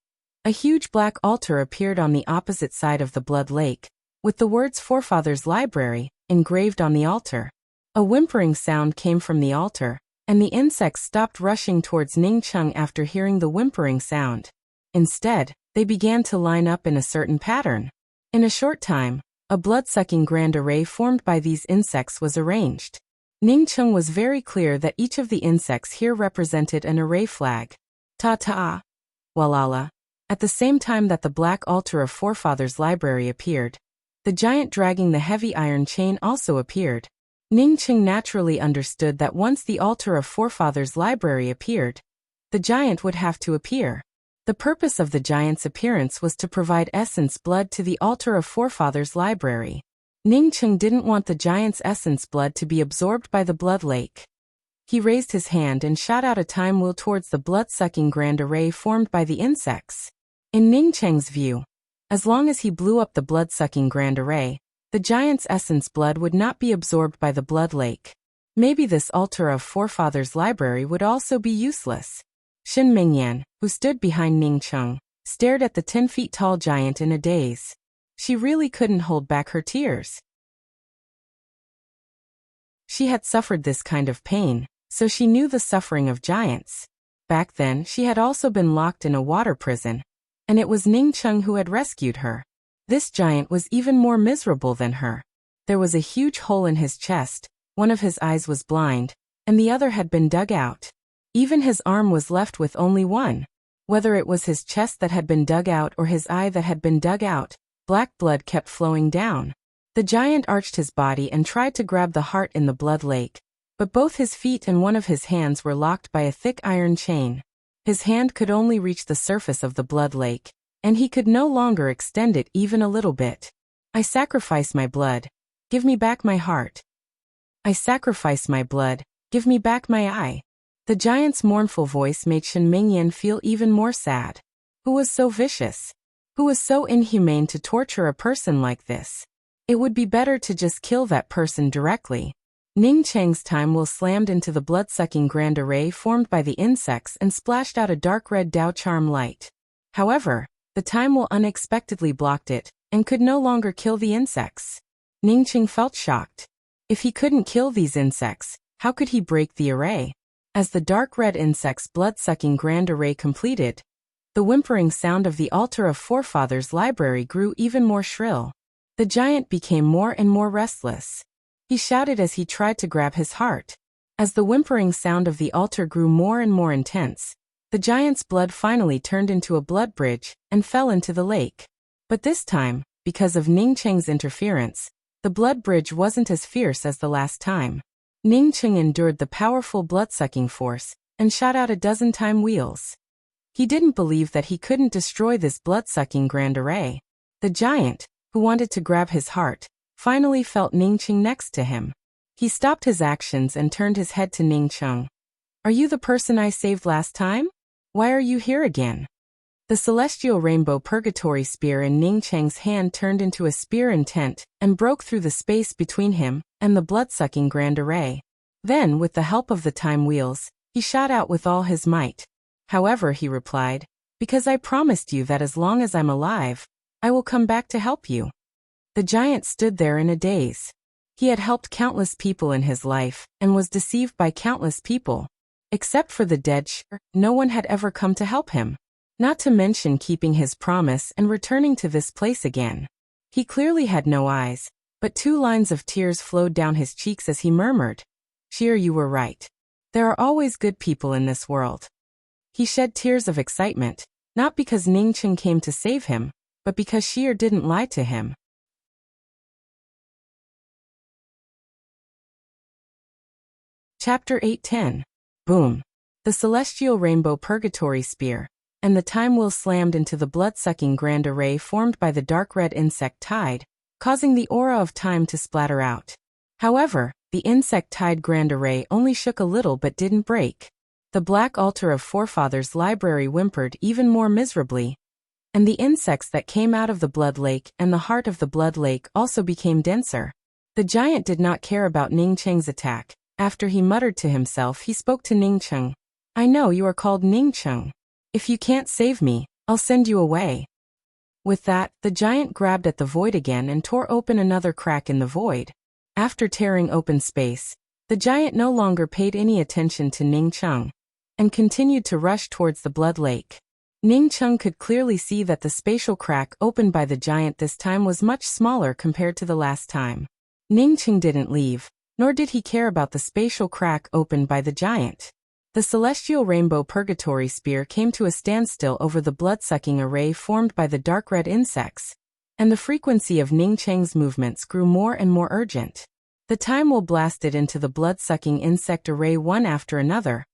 a huge black altar appeared on the opposite side of the blood lake, with the words Forefathers' library engraved on the altar. A whimpering sound came from the altar, and the insects stopped rushing towards Ningqing after hearing the whimpering sound. Instead, they began to line up in a certain pattern. In a short time, a blood-sucking grand array formed by these insects was arranged. Ningqing was very clear that each of the insects here represented an array flag. Ta-ta! Walala! At the same time that the black altar of Forefathers' library appeared, the giant dragging the heavy iron chain also appeared. Ningqing naturally understood that once the altar of Forefathers' library appeared, the giant would have to appear. The purpose of the giant's appearance was to provide essence blood to the altar of Forefathers' library. Ningqing didn't want the giant's essence blood to be absorbed by the blood lake. He raised his hand and shot out a time wheel towards the blood-sucking grand array formed by the insects. In Ning Cheng's view, as long as he blew up the blood-sucking grand array, the giant's essence blood would not be absorbed by the blood lake. Maybe this altar of forefathers' library would also be useless. Shen Mingyan, who stood behind Ning Cheng, stared at the 10-feet-tall giant in a daze. She really couldn't hold back her tears. She had suffered this kind of pain, so she knew the suffering of giants. Back then, she had also been locked in a water prison, and it was Ning Cheng who had rescued her. This giant was even more miserable than her. There was a huge hole in his chest, one of his eyes was blind, and the other had been dug out. Even his arm was left with only one. Whether it was his chest that had been dug out or his eye that had been dug out, black blood kept flowing down. The giant arched his body and tried to grab the heart in the blood lake, but both his feet and one of his hands were locked by a thick iron chain. His hand could only reach the surface of the blood lake, and he could no longer extend it even a little bit. I sacrifice my blood. Give me back my heart. I sacrifice my blood. Give me back my eye. The giant's mournful voice made Shen Mingyan feel even more sad. Who was so vicious? Who was so inhumane to torture a person like this? It would be better to just kill that person directly. Ning Cheng's time wheel slammed into the blood-sucking grand array formed by the insects and splashed out a dark red Dao charm light. However, the time wheel unexpectedly blocked it, and could no longer kill the insects. Ning Cheng felt shocked. If he couldn't kill these insects, how could he break the array? As the dark red insect's blood-sucking grand array completed, the whimpering sound of the altar of forefathers' library grew even more shrill. The giant became more and more restless. He shouted as he tried to grab his heart. As the whimpering sound of the altar grew more and more intense, the giant's blood finally turned into a blood bridge and fell into the lake. But this time, because of Ning Cheng's interference, the blood bridge wasn't as fierce as the last time. Ning Cheng endured the powerful blood-sucking force and shot out a dozen time wheels. He didn't believe that he couldn't destroy this blood-sucking grand array. The giant, who wanted to grab his heart, finally felt Ning Cheng next to him. He stopped his actions and turned his head to Ning Cheng. Are you the person I saved last time? Why are you here again? The celestial rainbow purgatory spear in Ning Cheng's hand turned into a spear intent and broke through the space between him and the blood-sucking grand array. Then, with the help of the time wheels, he shot out with all his might. However, he replied, because I promised you that as long as I'm alive, I will come back to help you. The giant stood there in a daze. He had helped countless people in his life and was deceived by countless people. Except for the dead, no one had ever come to help him. Not to mention keeping his promise and returning to this place again. He clearly had no eyes, but 2 lines of tears flowed down his cheeks as he murmured, Sheer, you were right. There are always good people in this world. He shed tears of excitement, not because Ning Cheng came to save him, but because Sheer didn't lie to him. Chapter 8:10. Boom. The celestial rainbow purgatory spear and the time wheel slammed into the blood-sucking grand array formed by the dark red insect tide, causing the aura of time to splatter out. However, the insect tide grand array only shook a little but didn't break. The black altar of forefathers' library whimpered even more miserably, and the insects that came out of the blood lake and the heart of the blood lake also became denser. The giant did not care about Ning Cheng's attack. After he muttered to himself, he spoke to Ning Cheng. I know you are called Ning Cheng. If you can't save me, I'll send you away. With that, the giant grabbed at the void again and tore open another crack in the void. After tearing open space, the giant no longer paid any attention to Ning Cheng and continued to rush towards the blood lake. Ning Cheng could clearly see that the spatial crack opened by the giant this time was much smaller compared to the last time. Ning Cheng didn't leave, nor did he care about the spatial crack opened by the giant. The celestial rainbow purgatory spear came to a standstill over the blood-sucking array formed by the dark red insects, and the frequency of Ning Cheng's movements grew more and more urgent. The time wheel blasted into the blood-sucking insect array one after another,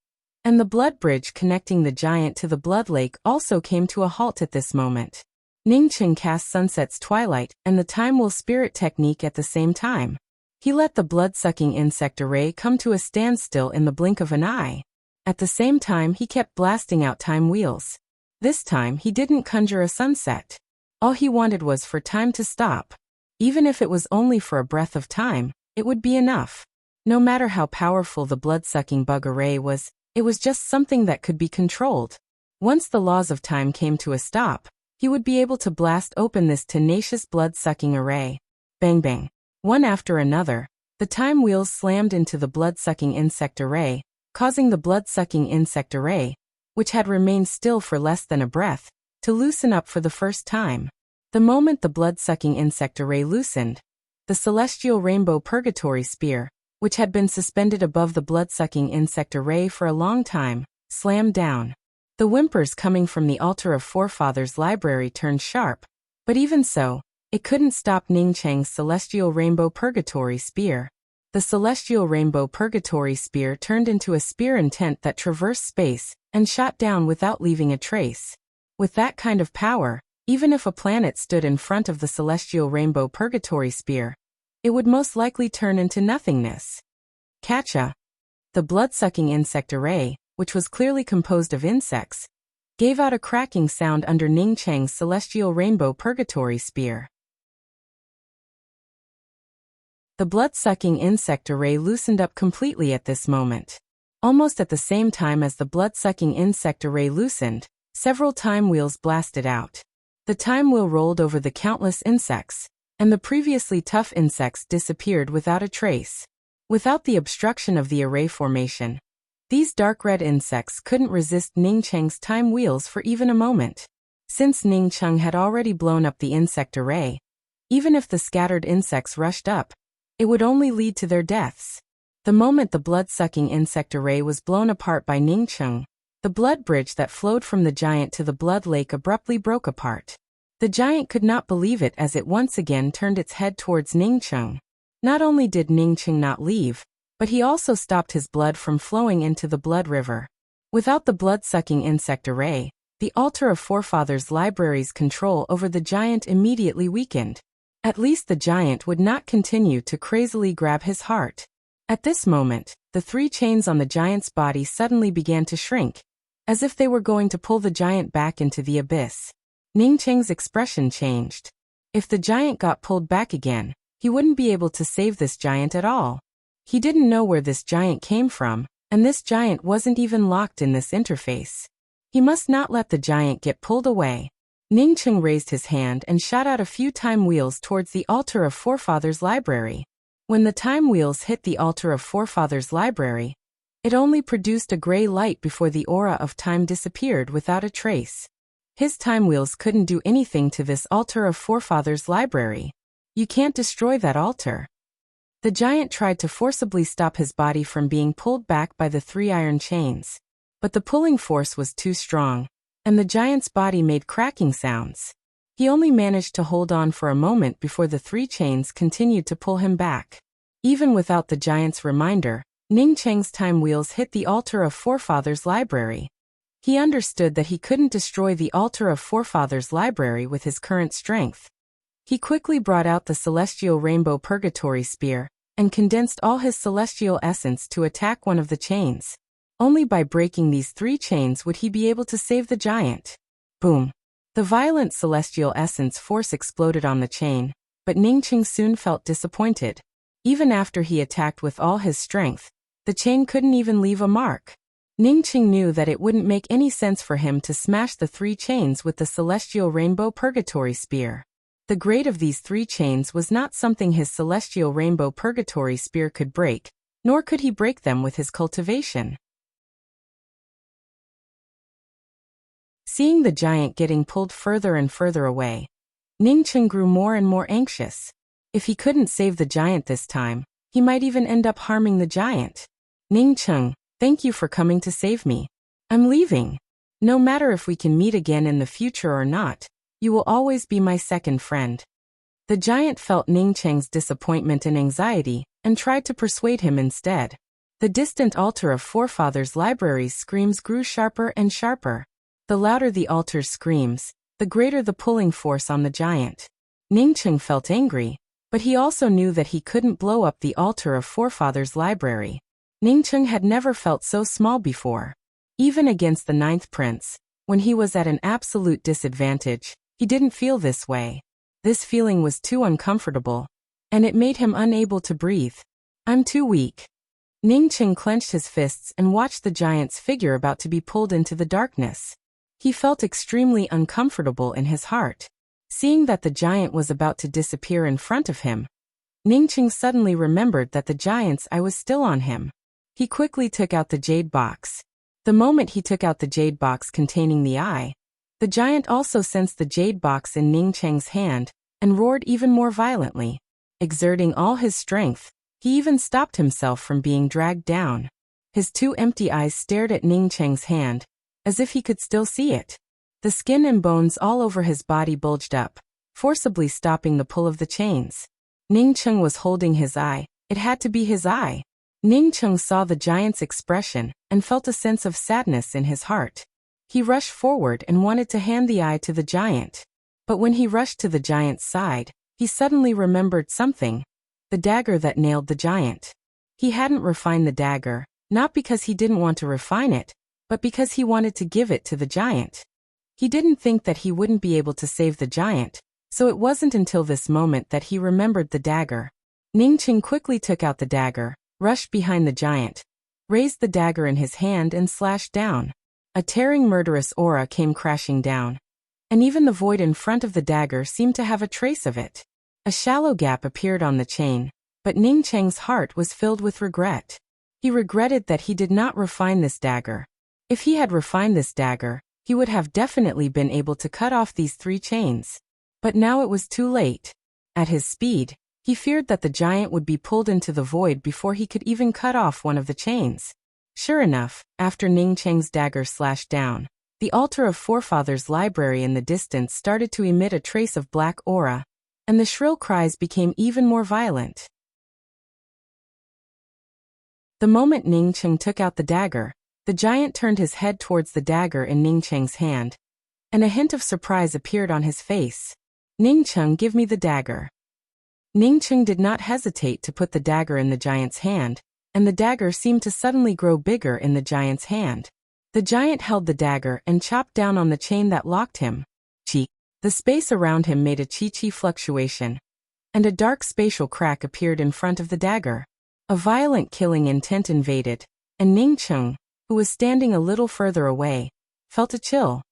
and the blood bridge connecting the giant to the blood lake also came to a halt at this moment. Ning Cheng cast Sunset's Twilight and the time wheel spirit technique at the same time. He let the blood-sucking insect array come to a standstill in the blink of an eye. At the same time, he kept blasting out time wheels. This time, he didn't conjure a sunset. All he wanted was for time to stop. Even if it was only for a breath of time, it would be enough. No matter how powerful the blood-sucking bug array was, it was just something that could be controlled. Once the laws of time came to a stop, he would be able to blast open this tenacious blood-sucking array. Bang bang. One after another, the time wheels slammed into the blood-sucking insect array, causing the blood-sucking insect array, which had remained still for less than a breath, to loosen up for the first time. The moment the blood-sucking insect array loosened, the celestial rainbow purgatory spear, which had been suspended above the blood-sucking insect array for a long time, slammed down. The whimpers coming from the altar of forefathers' library turned sharp, but even so, it couldn't stop Ning Cheng's celestial rainbow purgatory spear. The celestial rainbow purgatory spear turned into a spear intent that traversed space and shot down without leaving a trace. With that kind of power, even if a planet stood in front of the celestial rainbow purgatory spear, it would most likely turn into nothingness. Catcha! The blood-sucking insect array, which was clearly composed of insects, gave out a cracking sound under Ning Cheng's celestial rainbow purgatory spear. The blood-sucking insect array loosened up completely at this moment. Almost at the same time as the blood-sucking insect array loosened, several time wheels blasted out. The time wheel rolled over the countless insects, and the previously tough insects disappeared without a trace. Without the obstruction of the array formation, these dark red insects couldn't resist Ning Cheng's time wheels for even a moment. Since Ning Cheng had already blown up the insect array, even if the scattered insects rushed up, it would only lead to their deaths. The moment the blood-sucking insect array was blown apart by Ning Cheng, the blood bridge that flowed from the giant to the blood lake abruptly broke apart. The giant could not believe it as it once again turned its head towards Ning Cheng. Not only did Ning Cheng not leave, but he also stopped his blood from flowing into the blood river. Without the blood-sucking insect array, the altar of forefathers' library's control over the giant immediately weakened. At least the giant would not continue to crazily grab his heart. At this moment, the three chains on the giant's body suddenly began to shrink, as if they were going to pull the giant back into the abyss. Ning Cheng's expression changed. If the giant got pulled back again, he wouldn't be able to save this giant at all. He didn't know where this giant came from, and this giant wasn't even locked in this interface. He must not let the giant get pulled away. Ning Cheng raised his hand and shot out a few time wheels towards the altar of forefathers' library. When the time wheels hit the altar of forefathers' library, it only produced a gray light before the aura of time disappeared without a trace. His time wheels couldn't do anything to this altar of forefathers' library. You can't destroy that altar. The giant tried to forcibly stop his body from being pulled back by the three iron chains. But the pulling force was too strong, and the giant's body made cracking sounds. He only managed to hold on for a moment before the three chains continued to pull him back. Even without the giant's reminder, Ning Cheng's time wheels hit the altar of forefathers' library. He understood that he couldn't destroy the altar of forefathers' library with his current strength. He quickly brought out the celestial rainbow purgatory spear, and condensed all his celestial essence to attack one of the chains. Only by breaking these three chains would he be able to save the giant. Boom! The violent celestial essence force exploded on the chain, but Ning Cheng soon felt disappointed. Even after he attacked with all his strength, the chain couldn't even leave a mark. Ning Cheng knew that it wouldn't make any sense for him to smash the three chains with the celestial rainbow purgatory spear. The grade of these three chains was not something his celestial rainbow purgatory spear could break, nor could he break them with his cultivation. Seeing the giant getting pulled further and further away, Ning Cheng grew more and more anxious. If he couldn't save the giant this time, he might even end up harming the giant. Ning Cheng, thank you for coming to save me. I'm leaving. No matter if we can meet again in the future or not, you will always be my second friend. The giant felt Ning Cheng's disappointment and anxiety, and tried to persuade him instead. The distant altar of forefathers' library's screams grew sharper and sharper. The louder the altar's screams, the greater the pulling force on the giant. Ning Cheng felt angry. But he also knew that he couldn't blow up the altar of Forefathers' library. Ningcheng had never felt so small before. Even against the ninth prince, when he was at an absolute disadvantage, he didn't feel this way. This feeling was too uncomfortable, and it made him unable to breathe. I'm too weak. Ningcheng clenched his fists and watched the giant's figure about to be pulled into the darkness. He felt extremely uncomfortable in his heart. Seeing that the giant was about to disappear in front of him, Ningcheng suddenly remembered that the giant's eye was still on him. He quickly took out the jade box. The moment he took out the jade box containing the eye, the giant also sensed the jade box in Ningcheng's hand and roared even more violently. Exerting all his strength, he even stopped himself from being dragged down. His two empty eyes stared at Ningcheng's hand, as if he could still see it. The skin and bones all over his body bulged up, forcibly stopping the pull of the chains. Ningcheng was holding his eye. It had to be his eye. Ningcheng saw the giant's expression and felt a sense of sadness in his heart. He rushed forward and wanted to hand the eye to the giant. But when he rushed to the giant's side, he suddenly remembered something. The dagger that nailed the giant. He hadn't refined the dagger, not because he didn't want to refine it, but because he wanted to give it to the giant. He didn't think that he wouldn't be able to save the giant, so it wasn't until this moment that he remembered the dagger. Ningcheng quickly took out the dagger, rushed behind the giant, raised the dagger in his hand and slashed down. A tearing murderous aura came crashing down, and even the void in front of the dagger seemed to have a trace of it. A shallow gap appeared on the chain, but Ningcheng's heart was filled with regret. He regretted that he did not refine this dagger. If he had refined this dagger, he would have definitely been able to cut off these 3 chains. But now it was too late. At his speed, he feared that the giant would be pulled into the void before he could even cut off one of the chains. Sure enough, after Ningcheng's dagger slashed down, the altar of Forefathers' library in the distance started to emit a trace of black aura, and the shrill cries became even more violent. The moment Ningcheng took out the dagger, the giant turned his head towards the dagger in Ningcheng's hand, and a hint of surprise appeared on his face. Ningcheng, give me the dagger. Ningcheng did not hesitate to put the dagger in the giant's hand, and the dagger seemed to suddenly grow bigger in the giant's hand. The giant held the dagger and chopped down on the chain that locked him. Chi. The space around him made a chi-chi fluctuation, and a dark spatial crack appeared in front of the dagger. A violent killing intent invaded, and Ningcheng, who was standing a little further away, felt a chill.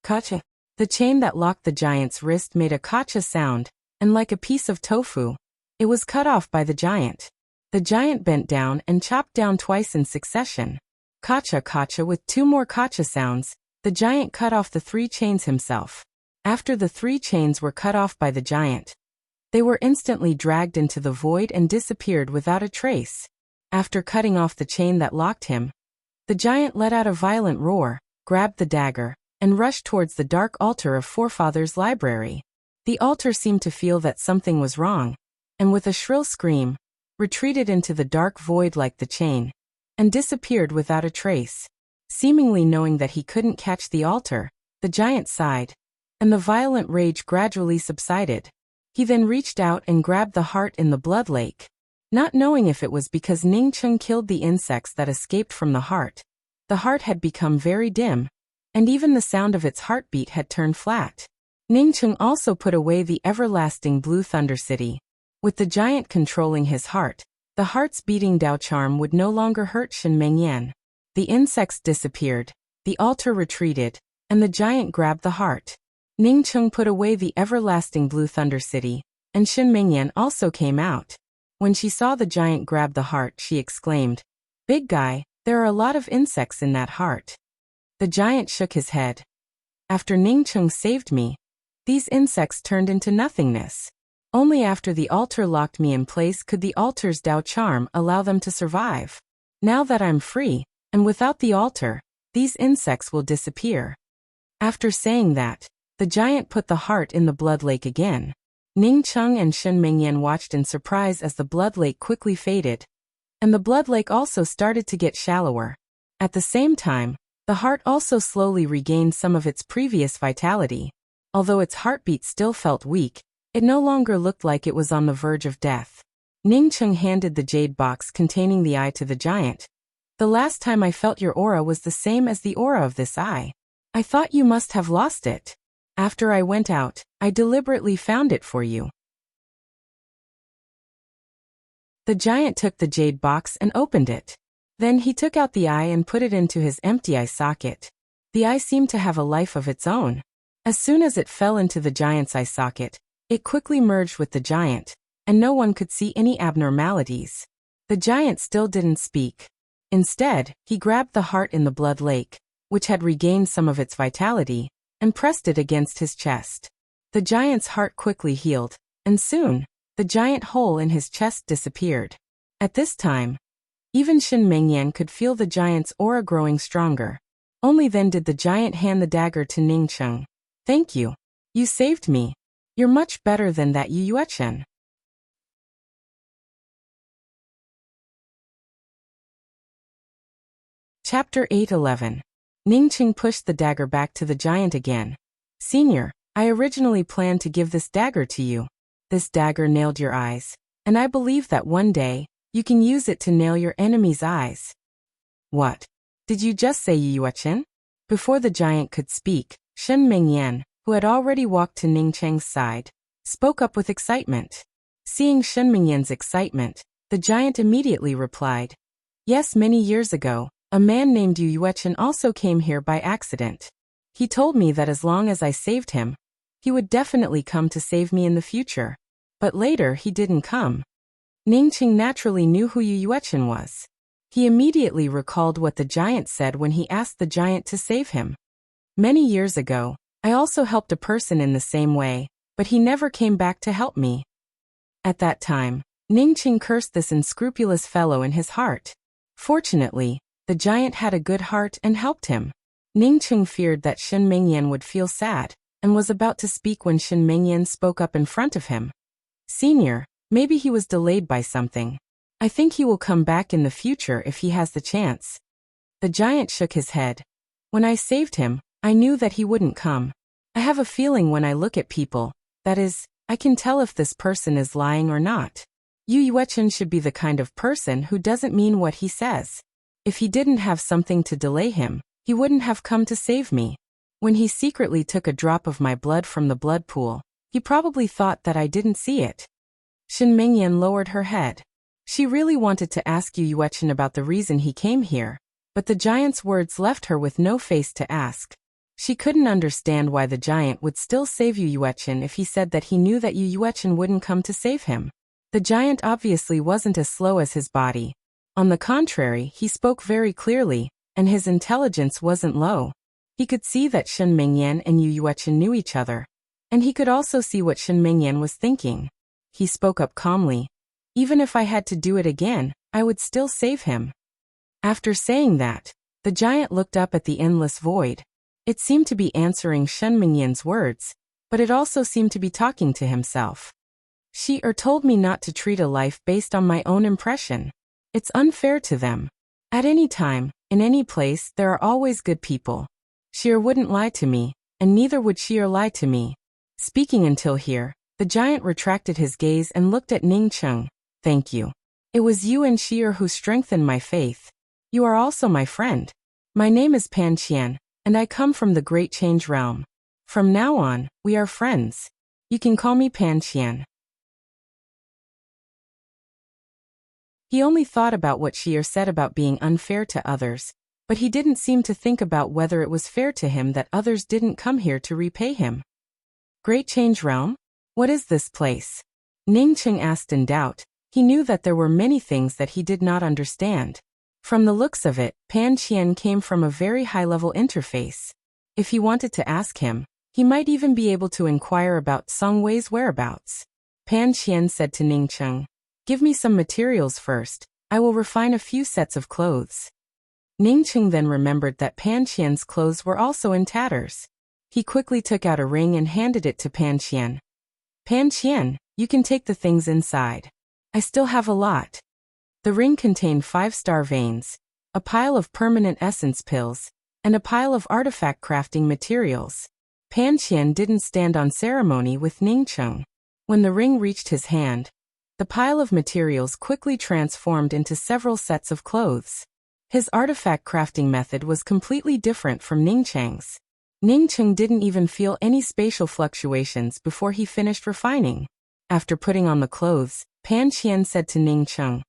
Kacha. The chain that locked the giant's wrist made a kacha sound, and like a piece of tofu, it was cut off by the giant. The giant bent down and chopped down twice in succession. Kacha kacha. With 2 more kacha sounds, the giant cut off the 3 chains himself. After the 3 chains were cut off by the giant, they were instantly dragged into the void and disappeared without a trace. After cutting off the chain that locked him, the giant let out a violent roar, grabbed the dagger, and rushed towards the dark altar of Forefathers' library. The altar seemed to feel that something was wrong, and with a shrill scream, retreated into the dark void like the chain, and disappeared without a trace. Seemingly knowing that he couldn't catch the altar, the giant sighed, and the violent rage gradually subsided. He then reached out and grabbed the heart in the blood lake. Not knowing if it was because Ningcheng killed the insects that escaped from the heart had become very dim, and even the sound of its heartbeat had turned flat. Ningcheng also put away the everlasting blue Thunder City. With the giant controlling his heart, the heart's beating Dao charm would no longer hurt Shen Mengyan. The insects disappeared, the altar retreated, and the giant grabbed the heart. Ningcheng put away the everlasting blue Thunder City, and Shen Mengyan also came out. When she saw the giant grab the heart, she exclaimed, "Big guy, there are a lot of insects in that heart." The giant shook his head. After Ningcheng saved me, these insects turned into nothingness. Only after the altar locked me in place could the altar's Dao charm allow them to survive. Now that I'm free, and without the altar, these insects will disappear. After saying that, the giant put the heart in the blood lake again. Ningcheng and Shen Mengyan watched in surprise as the blood lake quickly faded, and the blood lake also started to get shallower. At the same time, the heart also slowly regained some of its previous vitality. Although its heartbeat still felt weak, It no longer looked like it was on the verge of death. Ning Cheng handed the jade box containing the eye to the giant. The last time I felt your aura was the same as the aura of this eye. I thought you must have lost it. After I went out, I deliberately found it for you. The giant took the jade box and opened it. Then he took out the eye and put it into his empty eye socket. The eye seemed to have a life of its own. As soon as it fell into the giant's eye socket, it quickly merged with the giant, and no one could see any abnormalities. The giant still didn't speak. Instead, he grabbed the heart in the blood lake, which had regained some of its vitality, and pressed it against his chest. The giant's heart quickly healed, and soon, the giant hole in his chest disappeared. At this time, even Shen Mengyan could feel the giant's aura growing stronger. Only then did the giant hand the dagger to Ning Cheng. Thank you. You saved me. You're much better than that Yu Yuechen. Chapter 8:11. Ning Cheng pushed the dagger back to the giant again. Senior, I originally planned to give this dagger to you. This dagger nailed your eyes, and I believe that one day, you can use it to nail your enemy's eyes. What? Did you just say Yu Yuechen? Before the giant could speak, Shen Mengyan, who had already walked to Ning Cheng's side, spoke up with excitement. Seeing Shen Mengyan's excitement, the giant immediately replied, Yes, many years ago, a man named Yu Yuechen also came here by accident. He told me that as long as I saved him, he would definitely come to save me in the future. But later he didn't come. Ning Cheng naturally knew who Yu Yuechen was. He immediately recalled what the giant said when he asked the giant to save him. Many years ago, I also helped a person in the same way, but he never came back to help me. At that time, Ning Cheng cursed this unscrupulous fellow in his heart. Fortunately, the giant had a good heart and helped him. Ning Cheng feared that Shen Mengyan would feel sad, and was about to speak when Shen Mengyan spoke up in front of him. Senior, maybe he was delayed by something. I think he will come back in the future if he has the chance. The giant shook his head. When I saved him, I knew that he wouldn't come. I have a feeling when I look at people, that is, I can tell if this person is lying or not. Yu Yuechen should be the kind of person who doesn't mean what he says. If he didn't have something to delay him, he wouldn't have come to save me. When he secretly took a drop of my blood from the blood pool, he probably thought that I didn't see it. Shen Mengyan lowered her head. She really wanted to ask Yu Yuechen about the reason he came here, but the giant's words left her with no face to ask. She couldn't understand why the giant would still save Yu Yuechen if he said that he knew that Yu Yuechen wouldn't come to save him. The giant obviously wasn't as slow as his body. On the contrary, he spoke very clearly, and his intelligence wasn't low. He could see that Shen Mengyan and Yu Yuechen knew each other, and he could also see what Shen Mengyan was thinking. He spoke up calmly. Even if I had to do it again, I would still save him. After saying that, the giant looked up at the endless void. It seemed to be answering Shen Mengyan's words, but it also seemed to be talking to himself. She told me not to treat a life based on my own impression. It's unfair to them. At any time, in any place, there are always good people. She wouldn't lie to me, and neither would she lie to me. Speaking until here, the giant retracted his gaze and looked at Ning Cheng. Thank you. It was you and Sheer who strengthened my faith. You are also my friend. My name is Pan Qian, and I come from the Great Change Realm. From now on, we are friends. You can call me Pan Qian. He only thought about what Sheer said about being unfair to others, but he didn't seem to think about whether it was fair to him that others didn't come here to repay him. Great Change Realm? What is this place? Ning Cheng asked in doubt. He knew that there were many things that he did not understand. From the looks of it, Pan Qian came from a very high-level interface. If he wanted to ask him, he might even be able to inquire about Song Wei's whereabouts. Pan Qian said to Ning Cheng, Give me some materials first. I will refine a few sets of clothes. Ning Cheng then remembered that Pan Qian's clothes were also in tatters. He quickly took out a ring and handed it to Pan Qian. Pan Qian, you can take the things inside. I still have a lot. The ring contained 5-star veins, a pile of permanent essence pills, and a pile of artifact crafting materials. Pan Qian didn't stand on ceremony with Ning Cheng. When the ring reached his hand, the pile of materials quickly transformed into several sets of clothes. His artifact crafting method was completely different from Ning Cheng's. Ning Cheng didn't even feel any spatial fluctuations before he finished refining. After putting on the clothes, Pan Qian said to Ning Cheng,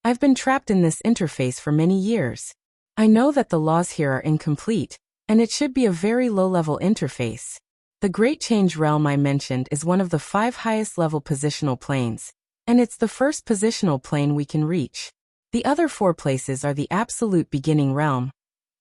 "I've been trapped in this interface for many years. I know that the laws here are incomplete, and it should be a very low-level interface. The Great Change Realm I mentioned is one of the 5 highest-level positional planes, and it's the first positional plane we can reach. The other 4 places are the Absolute Beginning Realm,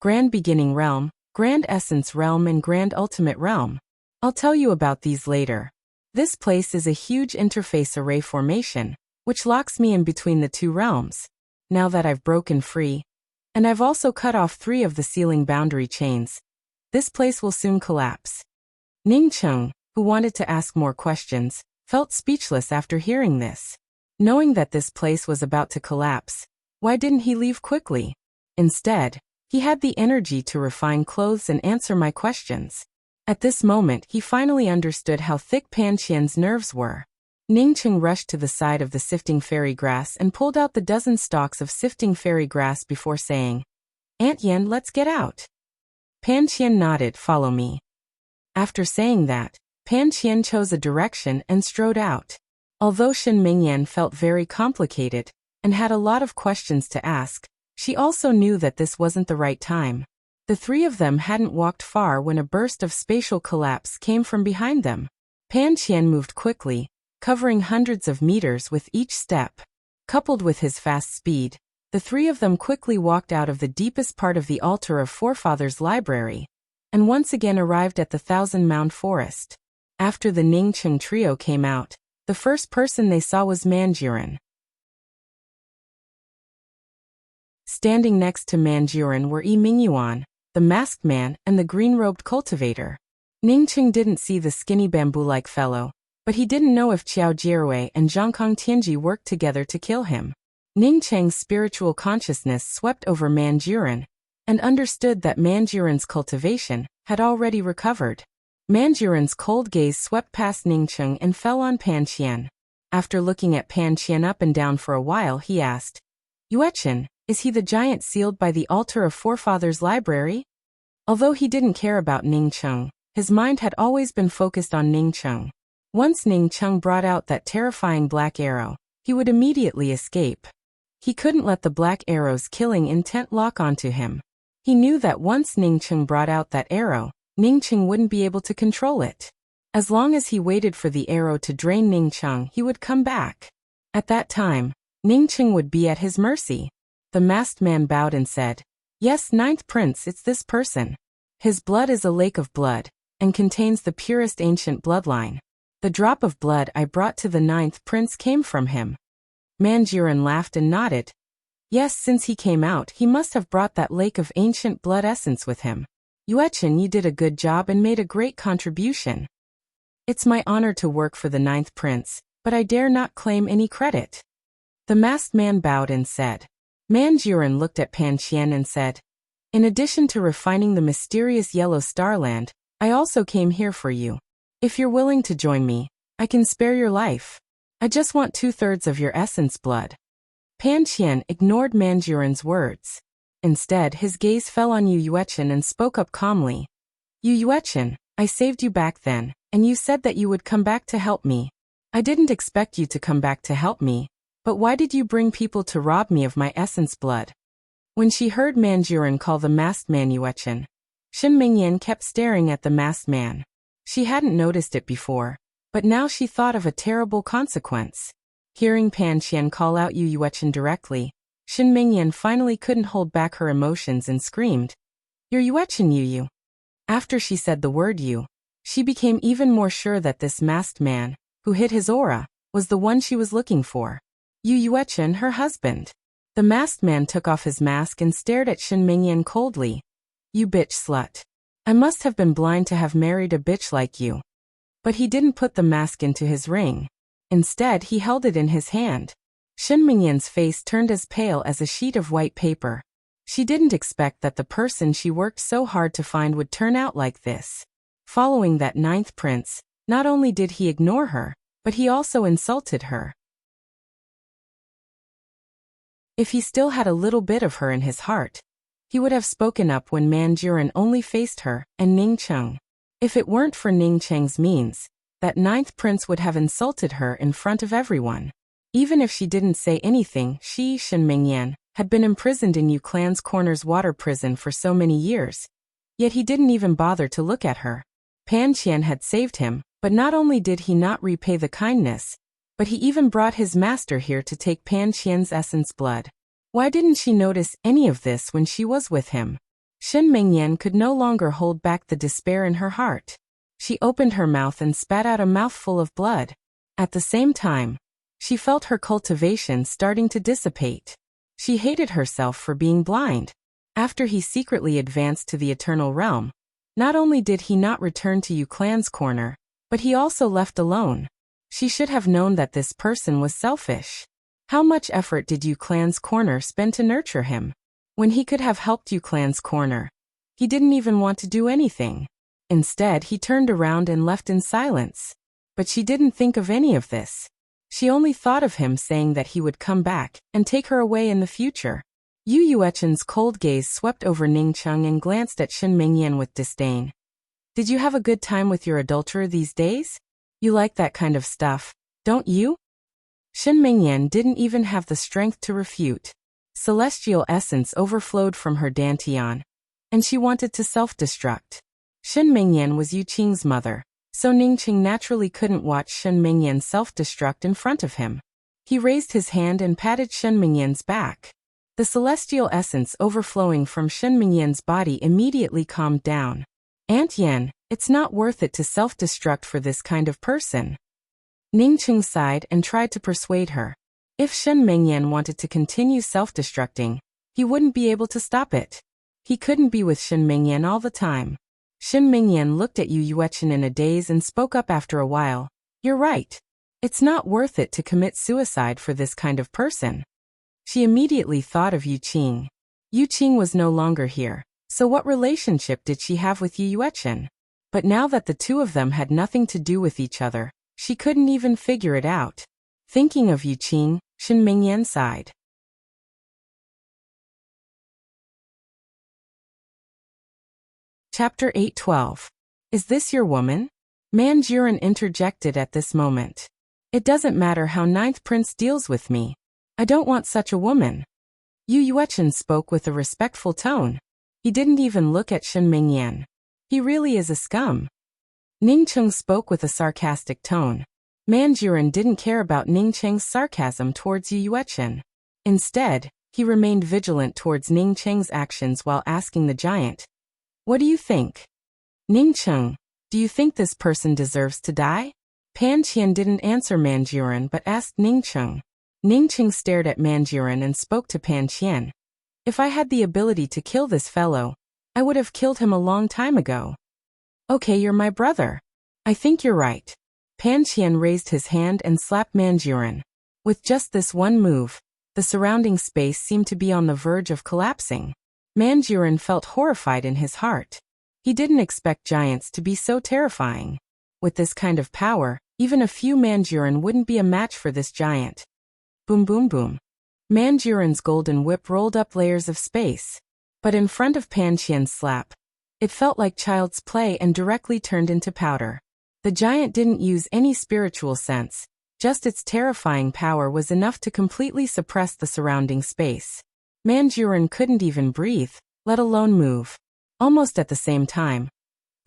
Grand Beginning Realm, Grand Essence Realm and Grand Ultimate Realm. I'll tell you about these later. This place is a huge interface array formation, which locks me in between the 2 realms. Now that I've broken free, and I've also cut off 3 of the ceiling boundary chains, this place will soon collapse." Ning Cheng, who wanted to ask more questions, felt speechless after hearing this. Knowing that this place was about to collapse, why didn't he leave quickly? Instead, he had the energy to refine clothes and answer my questions. At this moment, he finally understood how thick Pan Qian's nerves were. Ning Cheng rushed to the side of the sifting fairy grass and pulled out the dozen stalks of sifting fairy grass before saying, "Aunt Yan, let's get out." Pan Qian nodded, "Follow me." After saying that, Pan Qian chose a direction and strode out. Although Shen Mingyan felt very complicated and had a lot of questions to ask, she also knew that this wasn't the right time. The 3 of them hadn't walked far when a burst of spatial collapse came from behind them. Pan Qian moved quickly, covering hundreds of meters with each step. Coupled with his fast speed, the 3 of them quickly walked out of the deepest part of the Altar of Forefathers Library, and once again arrived at the Thousand Mound Forest. After the Ning Cheng trio came out, the first person they saw was Manjuran. Standing next to Manjuran were Yi Mingyuan, the masked man, and the green-robed cultivator. Ning Cheng didn't see the skinny bamboo-like fellow, but he didn't know if Qiao Jierui and Zhangkong Tianji worked together to kill him. Ning Cheng's spiritual consciousness swept over Manjuran, and understood that Manjuran's cultivation had already recovered. Manjuran's cold gaze swept past Ning Cheng and fell on Pan Qian. After looking at Pan Qian up and down for a while, he asked, "Yuechen, is he the giant sealed by the Altar of Forefathers Library?" Although he didn't care about Ning Cheng, his mind had always been focused on Ning Cheng. Once Ning Cheng brought out that terrifying black arrow, he would immediately escape. He couldn't let the black arrow's killing intent lock onto him. He knew that once Ning Cheng brought out that arrow, Ning Cheng wouldn't be able to control it. As long as he waited for the arrow to drain Ning Cheng, he would come back. At that time, Ning Cheng would be at his mercy. The masked man bowed and said, "Yes, Ninth Prince, it's this person. His blood is a lake of blood, and contains the purest ancient bloodline. The drop of blood I brought to the Ninth Prince came from him." Manjuran laughed and nodded. Yes, since he came out, he must have brought that lake of ancient blood essence with him. "Yuechen, you did a good job and made a great contribution. It's my honor to work for the Ninth Prince, but I dare not claim any credit." The masked man bowed and said. Manjuran looked at Pan Qian and said, "In addition to refining the mysterious yellow starland, I also came here for you. If you're willing to join me, I can spare your life. I just want 2/3 of your essence blood." Pan Qian ignored Manjuran's words. Instead, his gaze fell on Yu Yuechen and spoke up calmly. "Yu Yuechen, I saved you back then, and you said that you would come back to help me. I didn't expect you to come back to help me, but why did you bring people to rob me of my essence blood?" When she heard Manjuran call the masked man Yuechen, Shen Mingyan kept staring at the masked man. She hadn't noticed it before, but now she thought of a terrible consequence. Hearing Pan Qian call out Yu Yuechen directly, Shen Mingyan finally couldn't hold back her emotions and screamed, "You're Yuechen, Yu." After she said the word Yu, she became even more sure that this masked man, who hid his aura, was the one she was looking for. Yu Yuechen, her husband. The masked man took off his mask and stared at Shen Mingyan coldly. "You bitch slut. I must have been blind to have married a bitch like you." But he didn't put the mask into his ring. Instead, he held it in his hand. Shen Mingyan's face turned as pale as a sheet of white paper. She didn't expect that the person she worked so hard to find would turn out like this. Following that Ninth Prince, not only did he ignore her, but he also insulted her. If he still had a little bit of her in his heart, he would have spoken up when Manjuran only faced her and Ning Cheng. If it weren't for Ning Cheng's means, that ninth prince would have insulted her in front of everyone. Even if she didn't say anything, she, Shen Mingyan, had been imprisoned in Yu Clan's Corner's water prison for so many years. Yet he didn't even bother to look at her. Pan Qian had saved him, but not only did he not repay the kindness, but he even brought his master here to take Pan Qian's essence blood. Why didn't she notice any of this when she was with him? Shen Mingyan could no longer hold back the despair in her heart. She opened her mouth and spat out a mouthful of blood. At the same time, she felt her cultivation starting to dissipate. She hated herself for being blind. After he secretly advanced to the Eternal Realm, not only did he not return to Yu Clan's Corner, but he also left alone. She should have known that this person was selfish. How much effort did Yu Clan's Corner spend to nurture him? When he could have helped Yu Clan's Corner, he didn't even want to do anything. Instead, he turned around and left in silence. But she didn't think of any of this. She only thought of him saying that he would come back and take her away in the future. Yu Yuechen's cold gaze swept over Ning Cheng and glanced at Shen Mingyan with disdain. Did you have a good time with your adulterer these days? You like that kind of stuff, don't you? Shen Mingyan didn't even have the strength to refute. Celestial essence overflowed from her dantian, and she wanted to self-destruct. Shen Mingyan was Yu Qing's mother, so Ning Qing naturally couldn't watch Shen Mingyan self-destruct in front of him. He raised his hand and patted Shen Mingyan's back. The celestial essence overflowing from Shen Mingyan's body immediately calmed down. Aunt Yan, it's not worth it to self-destruct for this kind of person. Ning Qing sighed and tried to persuade her. If Shen Mingyan wanted to continue self-destructing, he wouldn't be able to stop it. He couldn't be with Shen Mingyan all the time. Shen Mingyan looked at Yu Yuechen in a daze and spoke up after a while. You're right. It's not worth it to commit suicide for this kind of person. She immediately thought of Yu Qing. Yu Qing was no longer here, so what relationship did she have with Yu Yuechen? But now that the two of them had nothing to do with each other, she couldn't even figure it out. Thinking of Yu Qing, Shen Mingyan sighed. Chapter 8:12. Is this your woman? Manjuran interjected at this moment. It doesn't matter how Ninth Prince deals with me. I don't want such a woman. Yu Yuechen spoke with a respectful tone. He didn't even look at Shen Mingyan. He really is a scum. Ning Cheng spoke with a sarcastic tone. Manjuran didn't care about Ning Cheng's sarcasm towards Yu Yuechen. Instead, he remained vigilant towards Ning Cheng's actions while asking the giant, what do you think? Ning Cheng, do you think this person deserves to die? Pan Qian didn't answer Manjuran but asked Ning Cheng. Ning Cheng stared at Manjuran and spoke to Pan Qian. If I had the ability to kill this fellow, I would have killed him a long time ago. Okay, you're my brother. I think you're right. Pan Qian raised his hand and slapped Manjuran. With just this one move, the surrounding space seemed to be on the verge of collapsing. Manjuran felt horrified in his heart. He didn't expect giants to be so terrifying. With this kind of power, even a few Manjuran wouldn't be a match for this giant. Boom boom boom. Manjuran's golden whip rolled up layers of space. But in front of Pan Qian's slap, it felt like child's play and directly turned into powder. The giant didn't use any spiritual sense, just its terrifying power was enough to completely suppress the surrounding space. Manjuran couldn't even breathe, let alone move. Almost at the same time,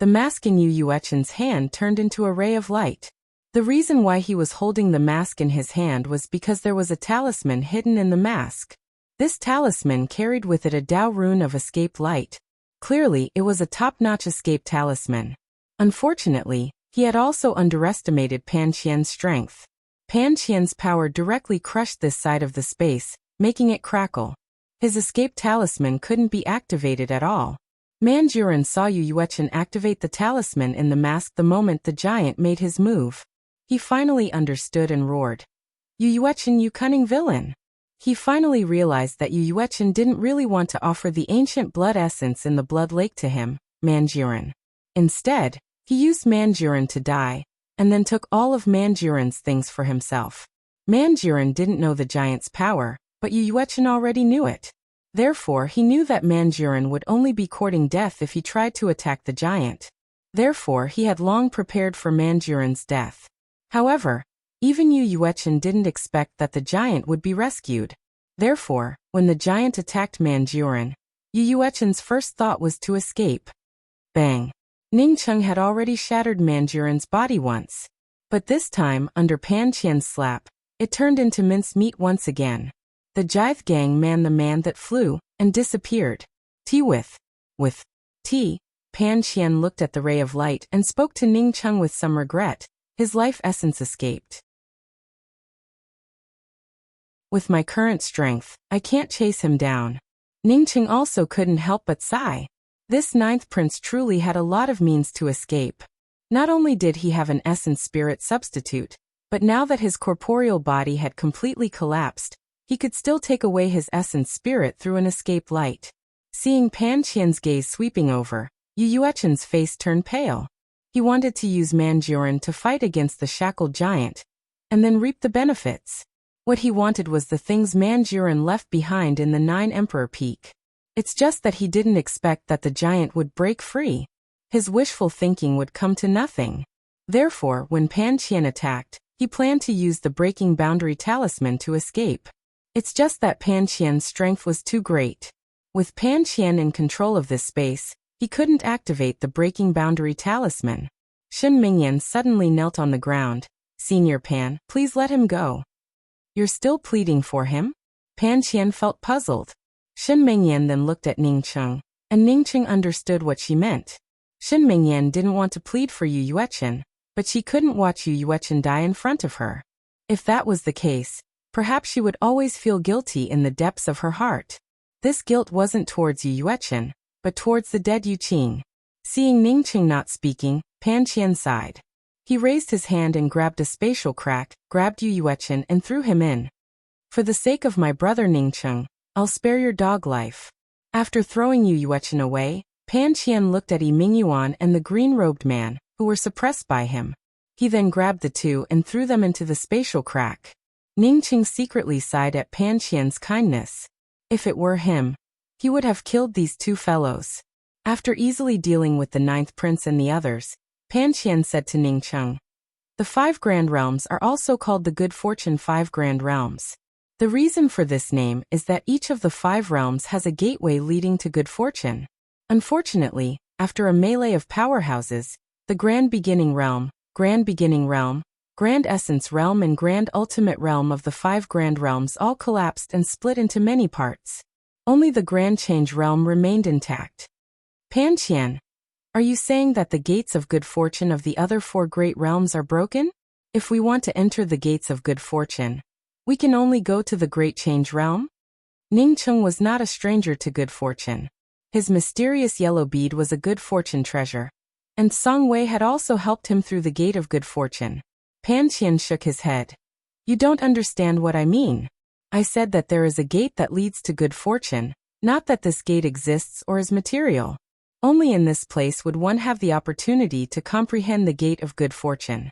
the mask in Yu Yuechen's hand turned into a ray of light. The reason why he was holding the mask in his hand was because there was a talisman hidden in the mask. This talisman carried with it a Dao rune of escape light. Clearly, it was a top-notch escape talisman. Unfortunately, he had also underestimated Pan Qian's strength. Pan Qian's power directly crushed this side of the space, making it crackle. His escape talisman couldn't be activated at all. Manjuran saw Yu Yuechen activate the talisman in the mask the moment the giant made his move. He finally understood and roared. Yu Yuechen, you cunning villain! He finally realized that Yu Yuechen didn't really want to offer the ancient blood essence in the blood lake to him, Manjuran. Instead, he used Manjuran to die, and then took all of Manjurin's things for himself. Manjurin didn't know the giant's power, but Yu Yuechen already knew it. Therefore, he knew that Manjurin would only be courting death if he tried to attack the giant. Therefore, he had long prepared for Manjurin's death. However, even Yu Yuechen didn't expect that the giant would be rescued. Therefore, when the giant attacked Manjurin, Yu Yuechen's first thought was to escape. Bang! Ningcheng had already shattered Manjurin's body once. But this time, under Pan Qian's slap, it turned into mincemeat once again. The Jithe gang the man that flew, and disappeared. With T. Pan Qian looked at the ray of light and spoke to Ningcheng with some regret. His life essence escaped. With my current strength, I can't chase him down. Ningcheng also couldn't help but sigh. This ninth prince truly had a lot of means to escape. Not only did he have an essence spirit substitute, but now that his corporeal body had completely collapsed, he could still take away his essence spirit through an escape light. Seeing Pan Qian's gaze sweeping over, Yu Yuechen's face turned pale. He wanted to use Manjurin to fight against the shackled giant, and then reap the benefits. What he wanted was the things Manjurin left behind in the 9 Emperor Peak. It's just that he didn't expect that the giant would break free. His wishful thinking would come to nothing. Therefore, when Pan Qian attacked, he planned to use the breaking boundary talisman to escape. It's just that Pan Qian's strength was too great. With Pan Qian in control of this space, he couldn't activate the breaking boundary talisman. Shen Mingyan suddenly knelt on the ground. Senior Pan, please let him go. You're still pleading for him? Pan Qian felt puzzled. Shen Mingyan then looked at Ningcheng, and Ningcheng understood what she meant. Shen Mingyan didn't want to plead for Yu Yuechen, but she couldn't watch Yu Yuechen die in front of her. If that was the case, perhaps she would always feel guilty in the depths of her heart. This guilt wasn't towards Yu Yuechen, but towards the dead Yu Qing. Seeing Ningcheng not speaking, Pan Qian sighed. He raised his hand and grabbed a spatial crack, grabbed Yu Yuechen and threw him in. For the sake of my brother Ningcheng, I'll spare your dog life. After throwing Yu Yuechen away, Pan Qian looked at Yi Mingyuan and the green-robed man, who were suppressed by him. He then grabbed the two and threw them into the spatial crack. Ningcheng secretly sighed at Pan Qian's kindness. If it were him, he would have killed these two fellows. After easily dealing with the 9th prince and the others, Pan Qian said to Ningcheng, "The 5 Grand Realms are also called the Good Fortune 5 Grand Realms. The reason for this name is that each of the 5 realms has a gateway leading to good fortune. Unfortunately, after a melee of powerhouses, the Grand Beginning Realm, Grand Essence Realm and Grand Ultimate Realm of the 5 Grand Realms all collapsed and split into many parts. Only the Grand Change Realm remained intact." Pan Qian, are you saying that the gates of good fortune of the other 4 great realms are broken? If we want to enter the gates of good fortune, we can only go to the Great Change Realm? Ningcheng was not a stranger to good fortune. His mysterious yellow bead was a good fortune treasure, and Song Wei had also helped him through the gate of good fortune. Pan Qian shook his head. You don't understand what I mean. I said that there is a gate that leads to good fortune, not that this gate exists or is material. Only in this place would one have the opportunity to comprehend the gate of good fortune.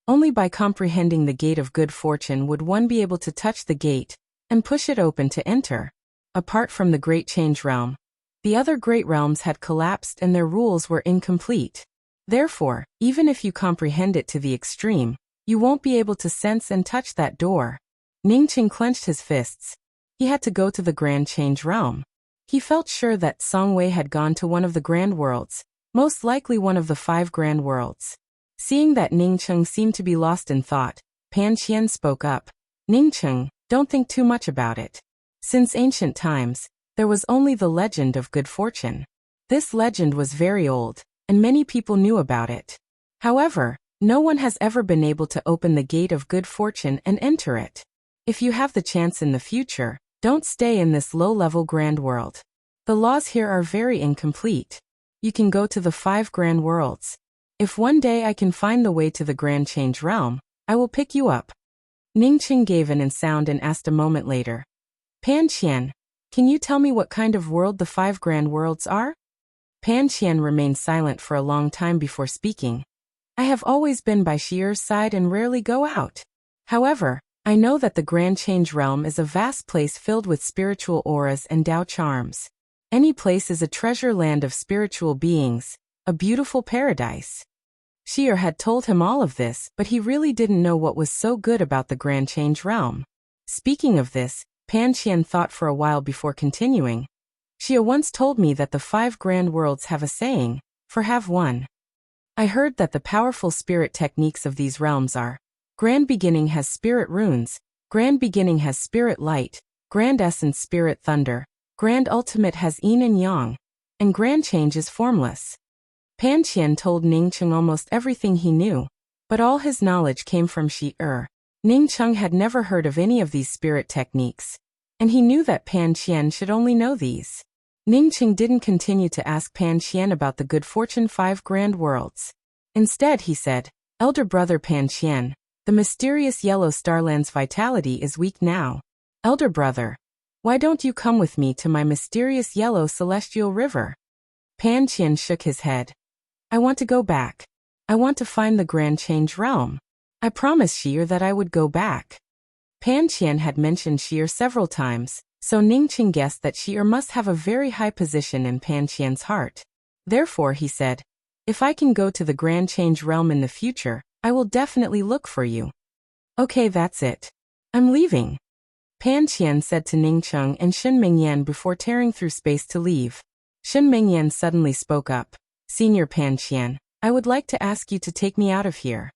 Only by comprehending the gate of good fortune would one be able to touch the gate and push it open to enter. Apart from the Great Change Realm, the other great realms had collapsed and their rules were incomplete. Therefore, even if you comprehend it to the extreme, you won't be able to sense and touch that door. Ningcheng clenched his fists. He had to go to the Grand Change Realm. He felt sure that Song Wei had gone to one of the Grand Worlds, most likely one of the 5 Grand Worlds. Seeing that Ningcheng seemed to be lost in thought, Pan Qian spoke up. Ningcheng, don't think too much about it. Since ancient times, there was only the legend of good fortune. This legend was very old, and many people knew about it. However, no one has ever been able to open the gate of good fortune and enter it. If you have the chance in the future, don't stay in this low-level grand world. The laws here are very incomplete. You can go to the 5 Grand Worlds. If one day I can find the way to the Grand Change Realm, I will pick you up. Ningcheng gave an sound and asked a moment later. Pan Qian, can you tell me what kind of world the 5 Grand Worlds are? Pan Qian remained silent for a long time before speaking. I have always been by Shier's side and rarely go out. However, I know that the Grand Change Realm is a vast place filled with spiritual auras and Dao charms. Any place is a treasure land of spiritual beings, a beautiful paradise. Shier had told him all of this, but he really didn't know what was so good about the Grand Change Realm. Speaking of this, Pan Qian thought for a while before continuing. Xia once told me that the 5 grand worlds have a saying, for have one. I heard that the powerful spirit techniques of these realms are: Grand Beginning has Spirit Runes, Grand Beginning has Spirit Light, Grand Essence Spirit Thunder, Grand Ultimate has Yin and Yang, and Grand Change is Formless. Pan Qian told Ningcheng almost everything he knew, but all his knowledge came from Shi-Er. Ningcheng had never heard of any of these spirit techniques, and he knew that Pan Qian should only know these. Ningcheng didn't continue to ask Pan Qian about the good fortune 5 grand worlds. Instead he said, "Elder brother Pan Qian, the mysterious yellow starland's vitality is weak now. Elder brother, why don't you come with me to my mysterious yellow celestial river?" Pan Qian shook his head. "I want to go back. I want to find the Grand Change Realm. I promised Shier that I would go back." Pan Qian had mentioned Shier several times, so Ningcheng guessed that Shier must have a very high position in Pan Qian's heart. Therefore he said, "If I can go to the Grand Change Realm in the future, I will definitely look for you." "Okay, that's it. I'm leaving," Pan Qian said to Ningcheng and Shen Mingyan before tearing through space to leave. Shen Mingyan suddenly spoke up. "Senior Pan Qian, I would like to ask you to take me out of here."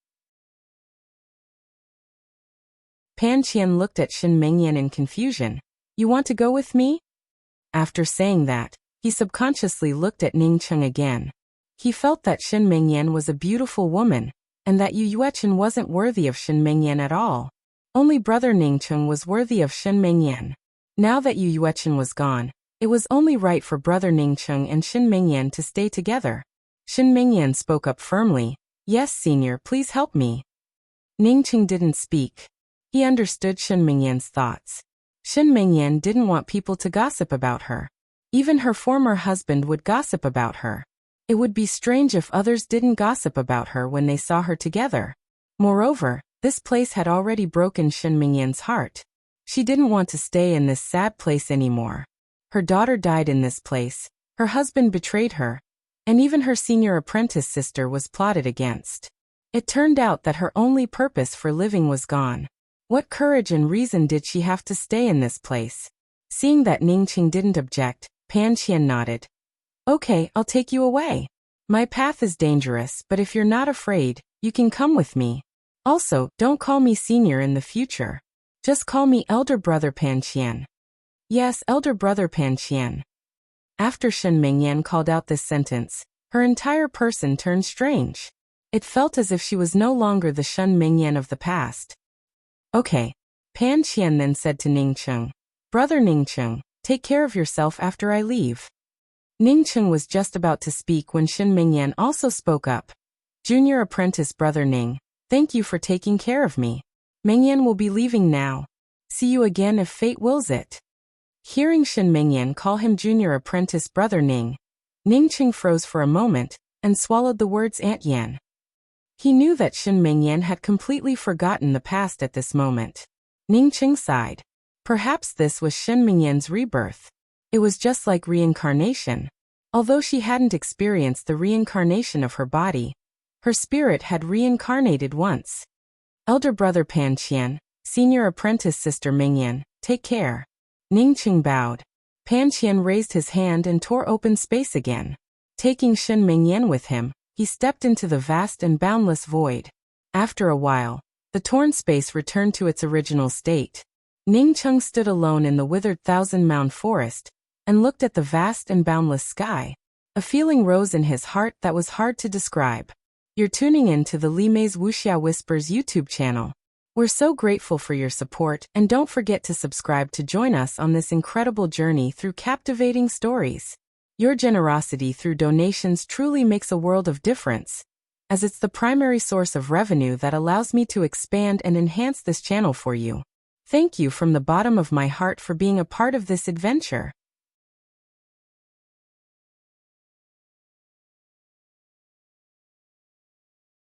Pan Qian looked at Shen Mingyan in confusion. "You want to go with me?" After saying that, he subconsciously looked at Ningcheng again. He felt that Shen Mingyan was a beautiful woman, and that Yu Yuechen wasn't worthy of Shen Mingyan at all. Only brother Ningcheng was worthy of Shen Mingyan. Now that Yu Yuechen was gone, it was only right for brother Ningcheng and Shen Mingyan to stay together. Shen Mingyan spoke up firmly. "Yes, senior, please help me." Ningcheng didn't speak. He understood Shen Mingyan's thoughts. Shen Mingyan didn't want people to gossip about her. Even her former husband would gossip about her. It would be strange if others didn't gossip about her when they saw her together. Moreover, this place had already broken Shen Mingyan's heart. She didn't want to stay in this sad place anymore. Her daughter died in this place, her husband betrayed her, and even her senior apprentice sister was plotted against. It turned out that her only purpose for living was gone. What courage and reason did she have to stay in this place? Seeing that Ningcheng didn't object, Pan Qian nodded. "Okay, I'll take you away. My path is dangerous, but if you're not afraid, you can come with me. Also, don't call me senior in the future. Just call me elder brother Pan Qian." "Yes, elder brother Pan Qian." After Shen Mingyan called out this sentence, her entire person turned strange. It felt as if she was no longer the Shen Mingyan of the past. "Okay." Pan Qian then said to Ningcheng, "Brother Ningcheng, take care of yourself after I leave." Ningcheng was just about to speak when Shen Mingyan also spoke up. "Junior apprentice brother Ning, thank you for taking care of me. Mingyan will be leaving now. See you again if fate wills it." Hearing Shen Mingyan call him junior apprentice brother Ning, Ningcheng froze for a moment and swallowed the words Aunt Yan. He knew that Shen Mingyan had completely forgotten the past at this moment. Ningcheng sighed. Perhaps this was Shen Mingyan's rebirth. It was just like reincarnation. Although she hadn't experienced the reincarnation of her body, her spirit had reincarnated once. "Elder brother Pan Qian, senior apprentice sister Mingyan, take care." Ningcheng bowed. Pan Qian raised his hand and tore open space again. Taking Shen Mingyan with him, he stepped into the vast and boundless void. After a while, the torn space returned to its original state. Ningcheng stood alone in the withered thousand-mound forest and looked at the vast and boundless sky. A feeling rose in his heart that was hard to describe. You're tuning in to the Li Mei's Wuxia Whispers YouTube channel. We're so grateful for your support, and don't forget to subscribe to join us on this incredible journey through captivating stories. Your generosity through donations truly makes a world of difference, as it's the primary source of revenue that allows me to expand and enhance this channel for you. Thank you from the bottom of my heart for being a part of this adventure.